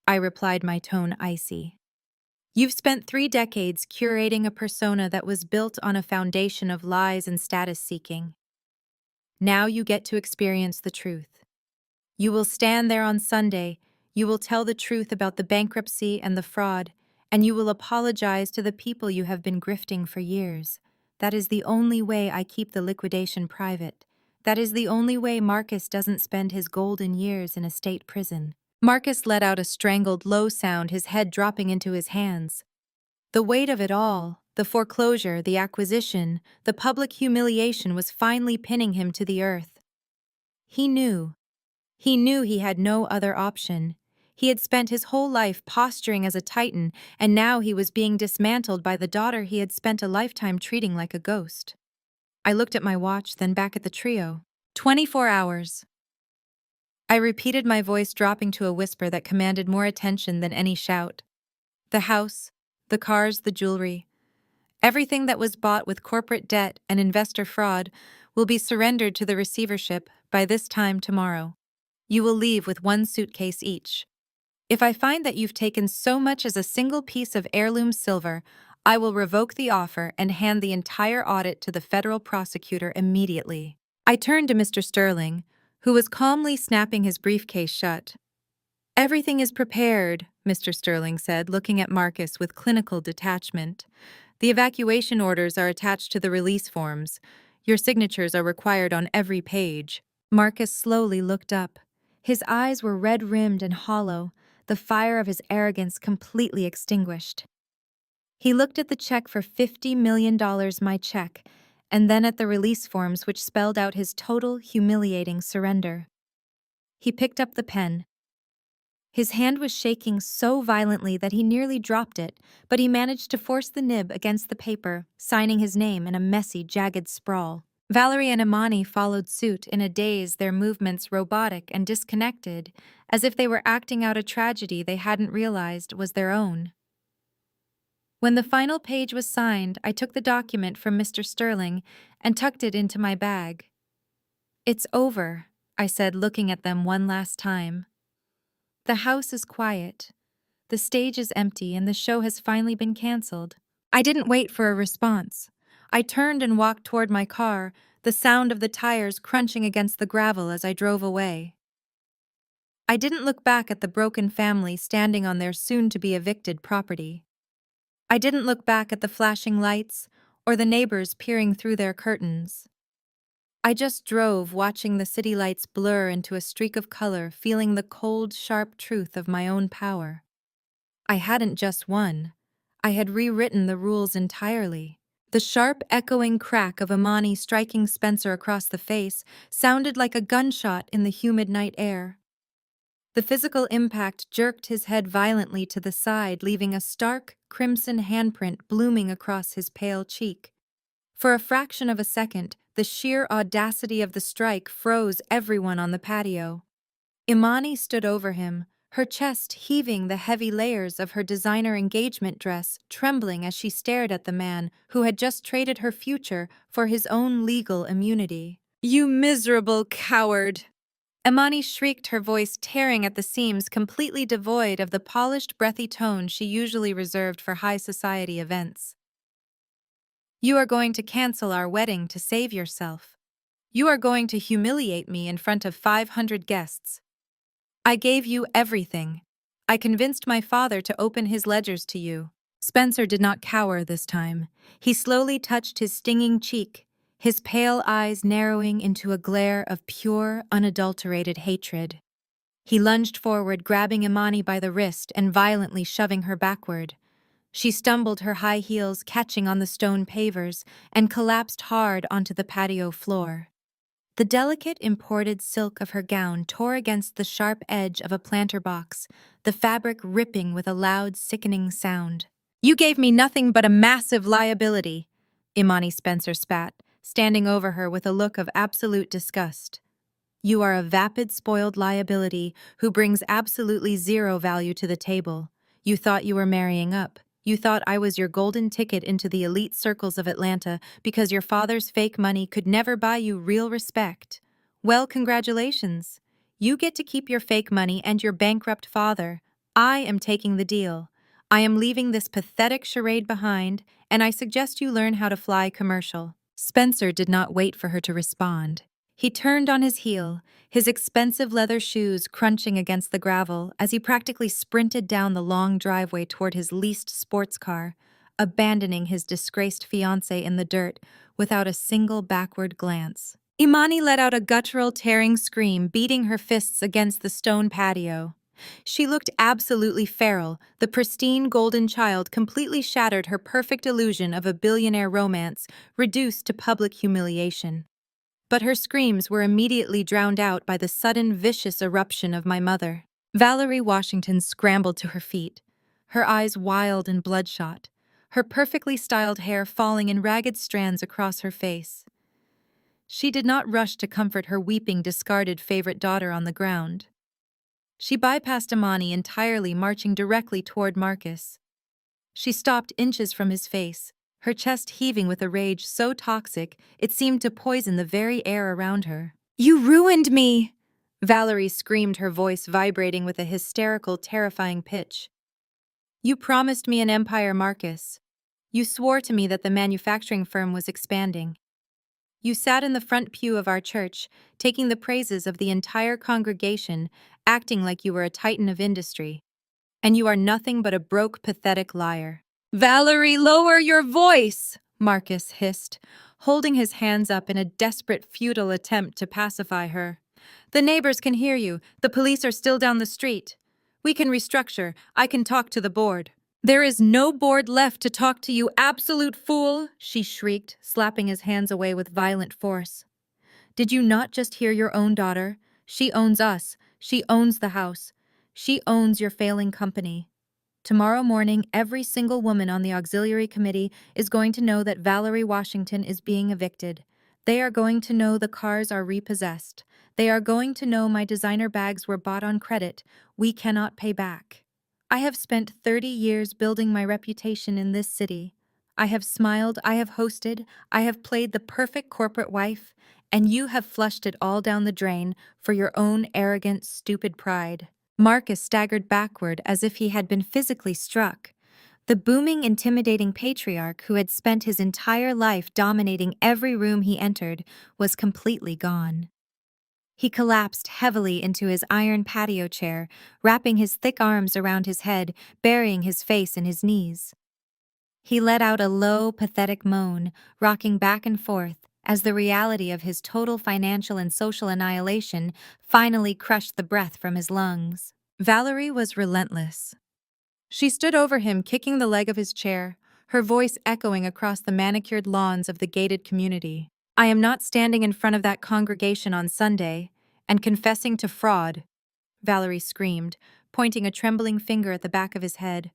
I replied, my tone icy. "You've spent 3 decades curating a persona that was built on a foundation of lies and status seeking. Now you get to experience the truth. You will stand there on Sunday, you will tell the truth about the bankruptcy and the fraud, and you will apologize to the people you have been grifting for years. That is the only way I keep the liquidation private. That is the only way Marcus doesn't spend his golden years in a state prison." Marcus let out a strangled, low sound, his head dropping into his hands. The weight of it all, the foreclosure, the acquisition, the public humiliation, was finally pinning him to the earth. He knew. He knew he had no other option. He had spent his whole life posturing as a titan, and now he was being dismantled by the daughter he had spent a lifetime treating like a ghost. I looked at my watch, then back at the trio. 24 hours. I repeated, my voice dropping to a whisper that commanded more attention than any shout. The house, the cars, the jewelry, everything that was bought with corporate debt and investor fraud will be surrendered to the receivership by this time tomorrow. You will leave with 1 suitcase each. If I find that you've taken so much as a single piece of heirloom silver, I will revoke the offer and hand the entire audit to the federal prosecutor immediately." I turned to Mr. Sterling, who was calmly snapping his briefcase shut. "Everything is prepared," Mr. Sterling said, looking at Marcus with clinical detachment. "The evacuation orders are attached to the release forms. Your signatures are required on every page." Marcus slowly looked up. His eyes were red-rimmed and hollow, the fire of his arrogance completely extinguished. He looked at the check for $50 million, my check, and then at the release forms which spelled out his total, humiliating surrender. He picked up the pen. His hand was shaking so violently that he nearly dropped it, but he managed to force the nib against the paper, signing his name in a messy, jagged sprawl. Valerie and Imani followed suit in a daze, their movements robotic and disconnected, as if they were acting out a tragedy they hadn't realized was their own. When the final page was signed, I took the document from Mr. Sterling and tucked it into my bag. "It's over," I said, looking at them one last time. "The house is quiet. The stage is empty, and the show has finally been canceled." I didn't wait for a response. I turned and walked toward my car, the sound of the tires crunching against the gravel as I drove away. I didn't look back at the broken family standing on their soon-to-be-evicted property. I didn't look back at the flashing lights or the neighbors peering through their curtains. I just drove, watching the city lights blur into a streak of color, feeling the cold, sharp truth of my own power. I hadn't just won. I had rewritten the rules entirely. The sharp, echoing crack of Imani striking Spencer across the face sounded like a gunshot in the humid night air. The physical impact jerked his head violently to the side, leaving a stark, crimson handprint blooming across his pale cheek. For a fraction of a second, the sheer audacity of the strike froze everyone on the patio. Imani stood over him, her chest heaving, the heavy layers of her designer engagement dress trembling as she stared at the man who had just traded her future for his own legal immunity. "You miserable coward!" Imani shrieked, her voice tearing at the seams, completely devoid of the polished, breathy tone she usually reserved for high society events. "You are going to cancel our wedding to save yourself. You are going to humiliate me in front of 500 guests. I gave you everything. I convinced my father to open his ledgers to you." Spencer did not cower this time. He slowly touched his stinging cheek, his pale eyes narrowing into a glare of pure, unadulterated hatred. He lunged forward, grabbing Imani by the wrist and violently shoving her backward. She stumbled, her high heels catching on the stone pavers, and collapsed hard onto the patio floor. The delicate imported silk of her gown tore against the sharp edge of a planter box, the fabric ripping with a loud, sickening sound. "You gave me nothing but a massive liability," Imani Spencer spat, standing over her with a look of absolute disgust. "You are a vapid, spoiled liability who brings absolutely zero value to the table. You thought you were marrying up. You thought I was your golden ticket into the elite circles of Atlanta because your father's fake money could never buy you real respect. Well, congratulations. You get to keep your fake money and your bankrupt father. I am taking the deal. I am leaving this pathetic charade behind, and I suggest you learn how to fly commercial." Spencer did not wait for her to respond. He turned on his heel, his expensive leather shoes crunching against the gravel as he practically sprinted down the long driveway toward his leased sports car, abandoning his disgraced fiancée in the dirt without a single backward glance. Imani let out a guttural, tearing scream, beating her fists against the stone patio. She looked absolutely feral. The pristine golden child completely shattered her perfect illusion of a billionaire romance, reduced to public humiliation. But her screams were immediately drowned out by the sudden, vicious eruption of my mother. Valerie Washington scrambled to her feet, her eyes wild and bloodshot, her perfectly styled hair falling in ragged strands across her face. She did not rush to comfort her weeping, discarded favorite daughter on the ground. She bypassed Imani entirely, marching directly toward Marcus. She stopped inches from his face, her chest heaving with a rage so toxic it seemed to poison the very air around her. "You ruined me!" Valerie screamed, her voice vibrating with a hysterical, terrifying pitch. "You promised me an empire, Marcus. You swore to me that the manufacturing firm was expanding. You sat in the front pew of our church, taking the praises of the entire congregation, acting like you were a titan of industry. And you are nothing but a broke, pathetic liar." "Valerie, lower your voice!" Marcus hissed, holding his hands up in a desperate, futile attempt to pacify her. "The neighbors can hear you. The police are still down the street. We can restructure. I can talk to the board." "There is no board left to talk to, you absolute fool!" she shrieked, slapping his hands away with violent force. "Did you not just hear your own daughter? She owns us. She owns the house. She owns your failing company. Tomorrow morning, every single woman on the auxiliary committee is going to know that Valerie Washington is being evicted. They are going to know the cars are repossessed. They are going to know my designer bags were bought on credit. We cannot pay back. I have spent 30 years building my reputation in this city. I have smiled, I have hosted, I have played the perfect corporate wife, and you have flushed it all down the drain for your own arrogant, stupid pride." Marcus staggered backward as if he had been physically struck. The booming, intimidating patriarch who had spent his entire life dominating every room he entered was completely gone. He collapsed heavily into his iron patio chair, wrapping his thick arms around his head, burying his face in his knees. He let out a low, pathetic moan, rocking back and forth as the reality of his total financial and social annihilation finally crushed the breath from his lungs. Valerie was relentless. She stood over him, kicking the leg of his chair, her voice echoing across the manicured lawns of the gated community. "I am not standing in front of that congregation on Sunday and confessing to fraud," Valerie screamed, pointing a trembling finger at the back of his head.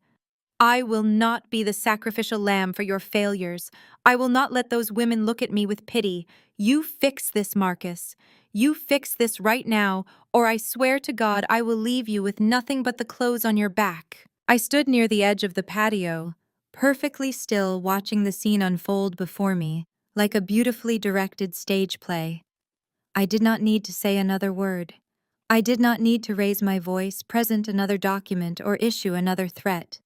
"I will not be the sacrificial lamb for your failures. I will not let those women look at me with pity. You fix this, Marcus. You fix this right now, or I swear to God I will leave you with nothing but the clothes on your back." I stood near the edge of the patio, perfectly still, watching the scene unfold before me, like a beautifully directed stage play. I did not need to say another word. I did not need to raise my voice, present another document, or issue another threat.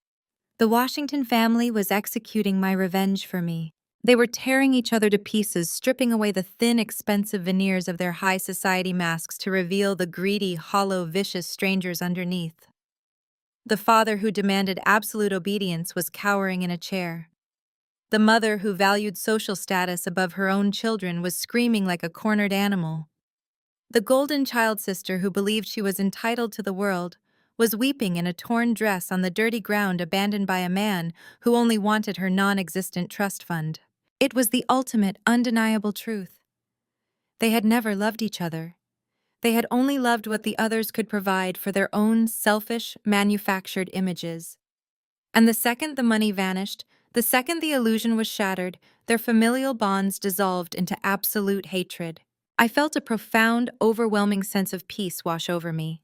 The Washington family was executing my revenge for me. They were tearing each other to pieces, stripping away the thin, expensive veneers of their high society masks to reveal the greedy, hollow, vicious strangers underneath. The father who demanded absolute obedience was cowering in a chair. The mother who valued social status above her own children was screaming like a cornered animal. The golden child sister who believed she was entitled to the world was weeping in a torn dress on the dirty ground abandoned by a man who only wanted her non-existent trust fund. It was the ultimate, undeniable truth. They had never loved each other. They had only loved what the others could provide for their own selfish, manufactured images. And the second the money vanished, the second the illusion was shattered, their familial bonds dissolved into absolute hatred. I felt a profound, overwhelming sense of peace wash over me.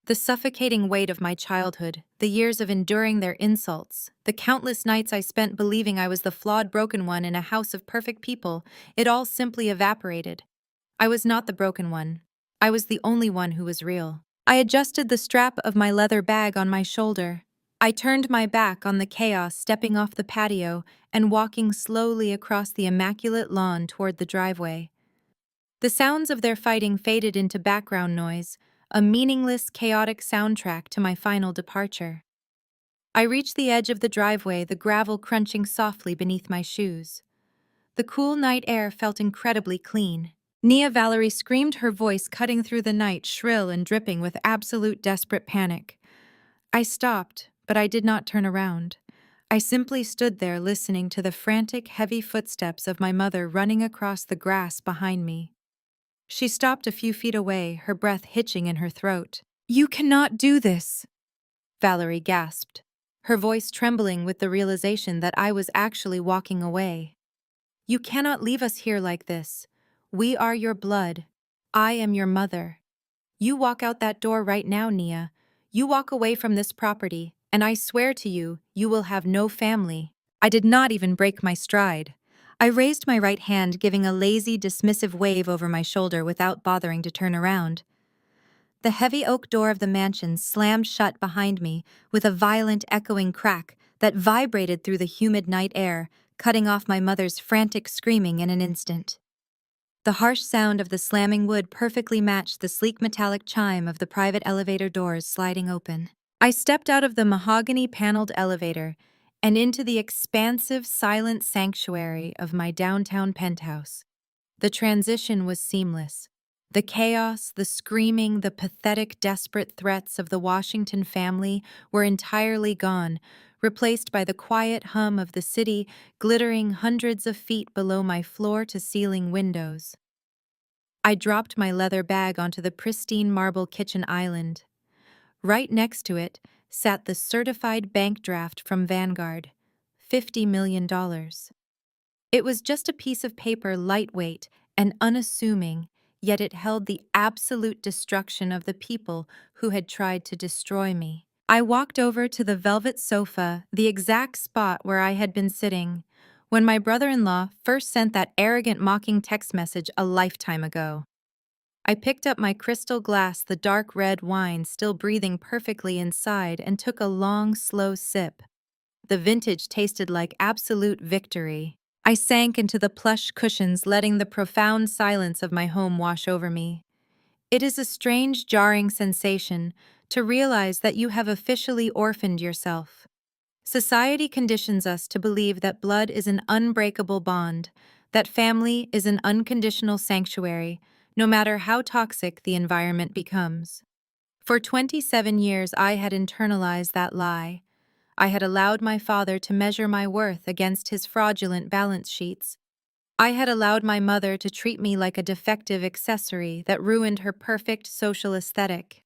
The suffocating weight of my childhood, the years of enduring their insults, the countless nights I spent believing I was the flawed broken one in a house of perfect people, it all simply evaporated. I was not the broken one. I was the only one who was real. I adjusted the strap of my leather bag on my shoulder. I turned my back on the chaos, stepping off the patio and walking slowly across the immaculate lawn toward the driveway. The sounds of their fighting faded into background noise, a meaningless, chaotic soundtrack to my final departure. I reached the edge of the driveway, the gravel crunching softly beneath my shoes. The cool night air felt incredibly clean. Nia Valerie screamed, her voice cutting through the night, shrill and dripping with absolute desperate panic. I stopped, but I did not turn around. I simply stood there listening to the frantic, heavy footsteps of my mother running across the grass behind me. She stopped a few feet away, her breath hitching in her throat. "You cannot do this," Valerie gasped, her voice trembling with the realization that I was actually walking away. "You cannot leave us here like this. We are your blood. I am your mother. You walk out that door right now, Nia. You walk away from this property, and I swear to you, you will have no family." I did not even break my stride. I raised my right hand, giving a lazy, dismissive wave over my shoulder without bothering to turn around. The heavy oak door of the mansion slammed shut behind me with a violent, echoing crack that vibrated through the humid night air, cutting off my mother's frantic screaming in an instant. The harsh sound of the slamming wood perfectly matched the sleek metallic chime of the private elevator doors sliding open. I stepped out of the mahogany-paneled elevator and into the expansive, silent sanctuary of my downtown penthouse. The transition was seamless. The chaos, the screaming, the pathetic, desperate threats of the Washington family were entirely gone, replaced by the quiet hum of the city glittering hundreds of feet below my floor-to-ceiling windows. I dropped my leather bag onto the pristine marble kitchen island. Right next to it sat the certified bank draft from Vanguard, $50 million. It was just a piece of paper, lightweight and unassuming, yet it held the absolute destruction of the people who had tried to destroy me. I walked over to the velvet sofa, the exact spot where I had been sitting when my brother-in-law first sent that arrogant, mocking text message a lifetime ago. I picked up my crystal glass, the dark red wine still breathing perfectly inside, and took a long, slow sip. The vintage tasted like absolute victory. I sank into the plush cushions, letting the profound silence of my home wash over me. It is a strange, jarring sensation to realize that you have officially orphaned yourself. Society conditions us to believe that blood is an unbreakable bond, that family is an unconditional sanctuary, no matter how toxic the environment becomes. For 27 years, I had internalized that lie. I had allowed my father to measure my worth against his fraudulent balance sheets. I had allowed my mother to treat me like a defective accessory that ruined her perfect social aesthetic.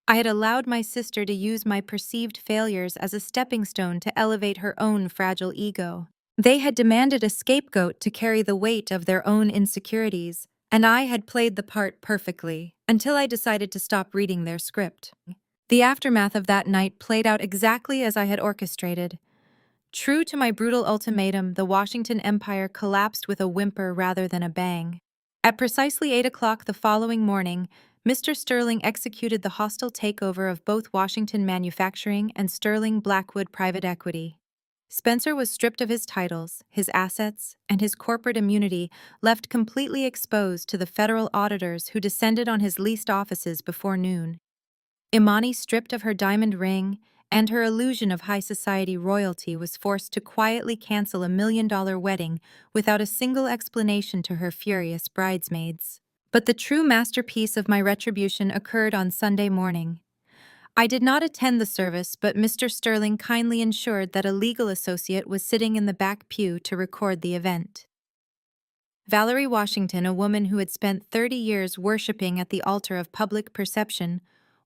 I had allowed my sister to use my perceived failures as a stepping stone to elevate her own fragile ego. They had demanded a scapegoat to carry the weight of their own insecurities, and I had played the part perfectly, until I decided to stop reading their script. The aftermath of that night played out exactly as I had orchestrated. True to my brutal ultimatum, the Washington Empire collapsed with a whimper rather than a bang. At precisely 8 o'clock the following morning, Mr. Sterling executed the hostile takeover of both Washington Manufacturing and Sterling Blackwood Private Equity. Spencer was stripped of his titles, his assets, and his corporate immunity, left completely exposed to the federal auditors who descended on his leased offices before noon. Imani, stripped of her diamond ring and her illusion of high society royalty, was forced to quietly cancel a $1 million wedding without a single explanation to her furious bridesmaids. But the true masterpiece of my retribution occurred on Sunday morning. I did not attend the service, but Mr. Sterling kindly ensured that a legal associate was sitting in the back pew to record the event. Valerie Washington, a woman who had spent 30 years worshiping at the altar of public perception,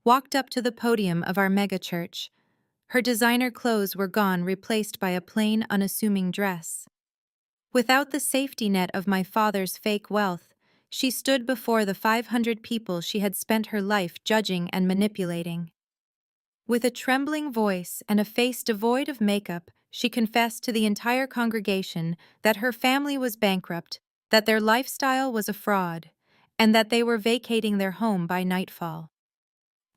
walked up to the podium of our megachurch. Her designer clothes were gone, replaced by a plain, unassuming dress. Without the safety net of my father's fake wealth, she stood before the 500 people she had spent her life judging and manipulating. With a trembling voice and a face devoid of makeup, she confessed to the entire congregation that her family was bankrupt, that their lifestyle was a fraud, and that they were vacating their home by nightfall.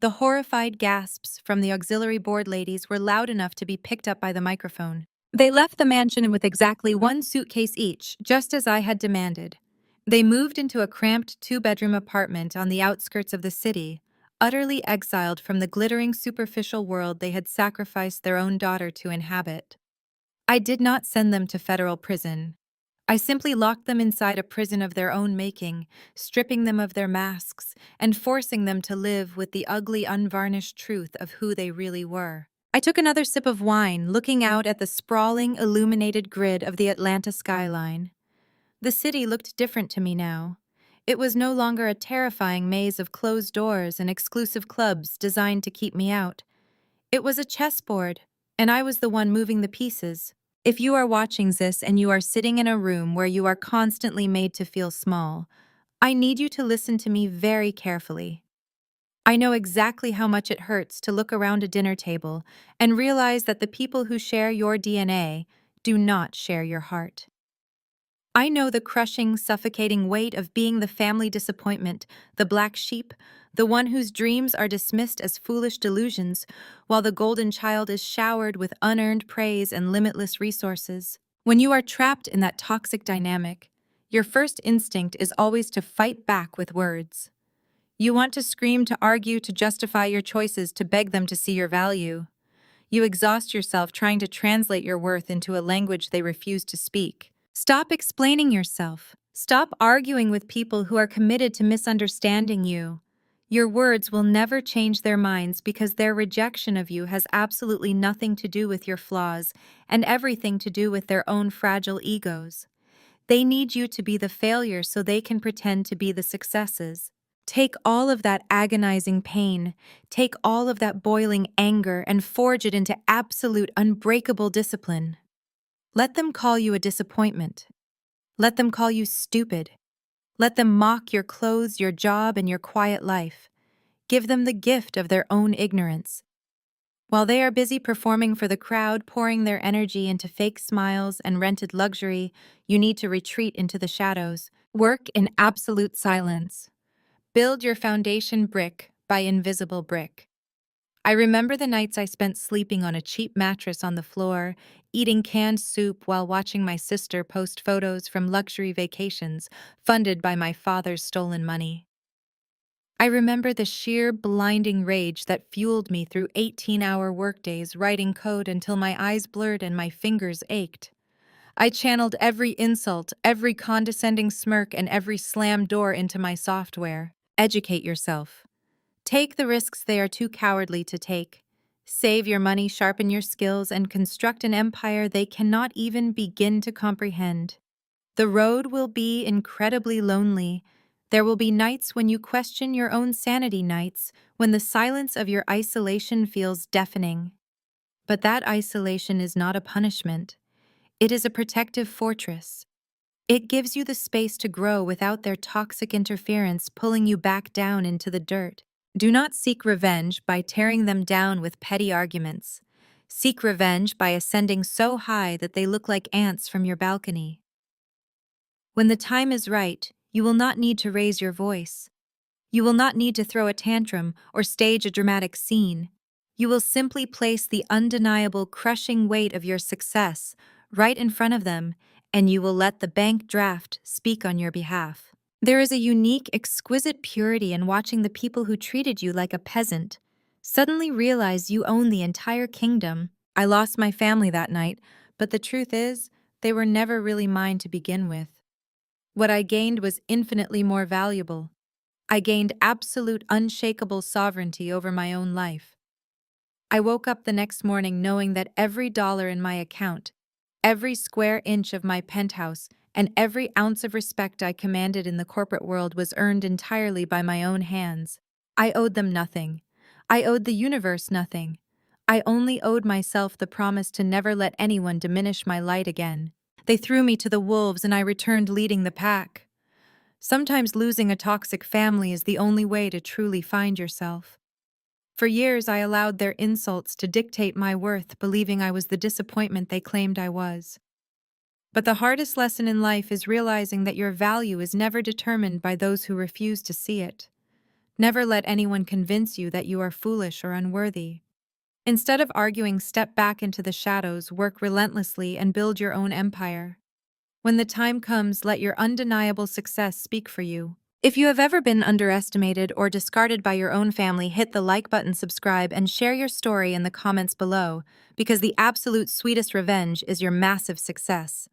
The horrified gasps from the auxiliary board ladies were loud enough to be picked up by the microphone. They left the mansion with exactly one suitcase each, just as I had demanded. They moved into a cramped two-bedroom apartment on the outskirts of the city, utterly exiled from the glittering superficial world they had sacrificed their own daughter to inhabit. I did not send them to federal prison. I simply locked them inside a prison of their own making, stripping them of their masks and forcing them to live with the ugly, unvarnished truth of who they really were. I took another sip of wine, looking out at the sprawling, illuminated grid of the Atlanta skyline. The city looked different to me now. It was no longer a terrifying maze of closed doors and exclusive clubs designed to keep me out. It was a chessboard, and I was the one moving the pieces. If you are watching this and you are sitting in a room where you are constantly made to feel small, I need you to listen to me very carefully. I know exactly how much it hurts to look around a dinner table and realize that the people who share your DNA do not share your heart. I know the crushing, suffocating weight of being the family disappointment, the black sheep, the one whose dreams are dismissed as foolish delusions, while the golden child is showered with unearned praise and limitless resources. When you are trapped in that toxic dynamic, your first instinct is always to fight back with words. You want to scream, to argue, to justify your choices, to beg them to see your value. You exhaust yourself trying to translate your worth into a language they refuse to speak. Stop explaining yourself. Stop arguing with people who are committed to misunderstanding you. Your words will never change their minds because their rejection of you has absolutely nothing to do with your flaws and everything to do with their own fragile egos. They need you to be the failure so they can pretend to be the successes. Take all of that agonizing pain, take all of that boiling anger and forge it into absolute, unbreakable discipline. Let them call you a disappointment. Let them call you stupid. Let them mock your clothes, your job, and your quiet life. Give them the gift of their own ignorance. While they are busy performing for the crowd, pouring their energy into fake smiles and rented luxury, you need to retreat into the shadows. Work in absolute silence. Build your foundation brick by invisible brick. I remember the nights I spent sleeping on a cheap mattress on the floor, eating canned soup while watching my sister post photos from luxury vacations funded by my father's stolen money. I remember the sheer, blinding rage that fueled me through 18-hour workdays writing code until my eyes blurred and my fingers ached. I channeled every insult, every condescending smirk, and every slammed door into my software. Educate yourself. Take the risks they are too cowardly to take. Save your money, sharpen your skills, and construct an empire they cannot even begin to comprehend. The road will be incredibly lonely. There will be nights when you question your own sanity, nights when the silence of your isolation feels deafening. But that isolation is not a punishment. It is a protective fortress. It gives you the space to grow without their toxic interference pulling you back down into the dirt. Do not seek revenge by tearing them down with petty arguments. Seek revenge by ascending so high that they look like ants from your balcony. When the time is right, you will not need to raise your voice. You will not need to throw a tantrum or stage a dramatic scene. You will simply place the undeniable crushing weight of your success right in front of them, and you will let the bank draft speak on your behalf. There is a unique, exquisite purity in watching the people who treated you like a peasant suddenly realize you own the entire kingdom. I lost my family that night, but the truth is, they were never really mine to begin with. What I gained was infinitely more valuable. I gained absolute, unshakable sovereignty over my own life. I woke up the next morning knowing that every dollar in my account, every square inch of my penthouse, and every ounce of respect I commanded in the corporate world was earned entirely by my own hands. I owed them nothing. I owed the universe nothing. I only owed myself the promise to never let anyone diminish my light again. They threw me to the wolves and I returned leading the pack. Sometimes losing a toxic family is the only way to truly find yourself. For years, I allowed their insults to dictate my worth, believing I was the disappointment they claimed I was. But the hardest lesson in life is realizing that your value is never determined by those who refuse to see it. Never let anyone convince you that you are foolish or unworthy. Instead of arguing, step back into the shadows, work relentlessly, and build your own empire. When the time comes, let your undeniable success speak for you. If you have ever been underestimated or discarded by your own family, hit the like button, subscribe, and share your story in the comments below, because the absolute sweetest revenge is your massive success.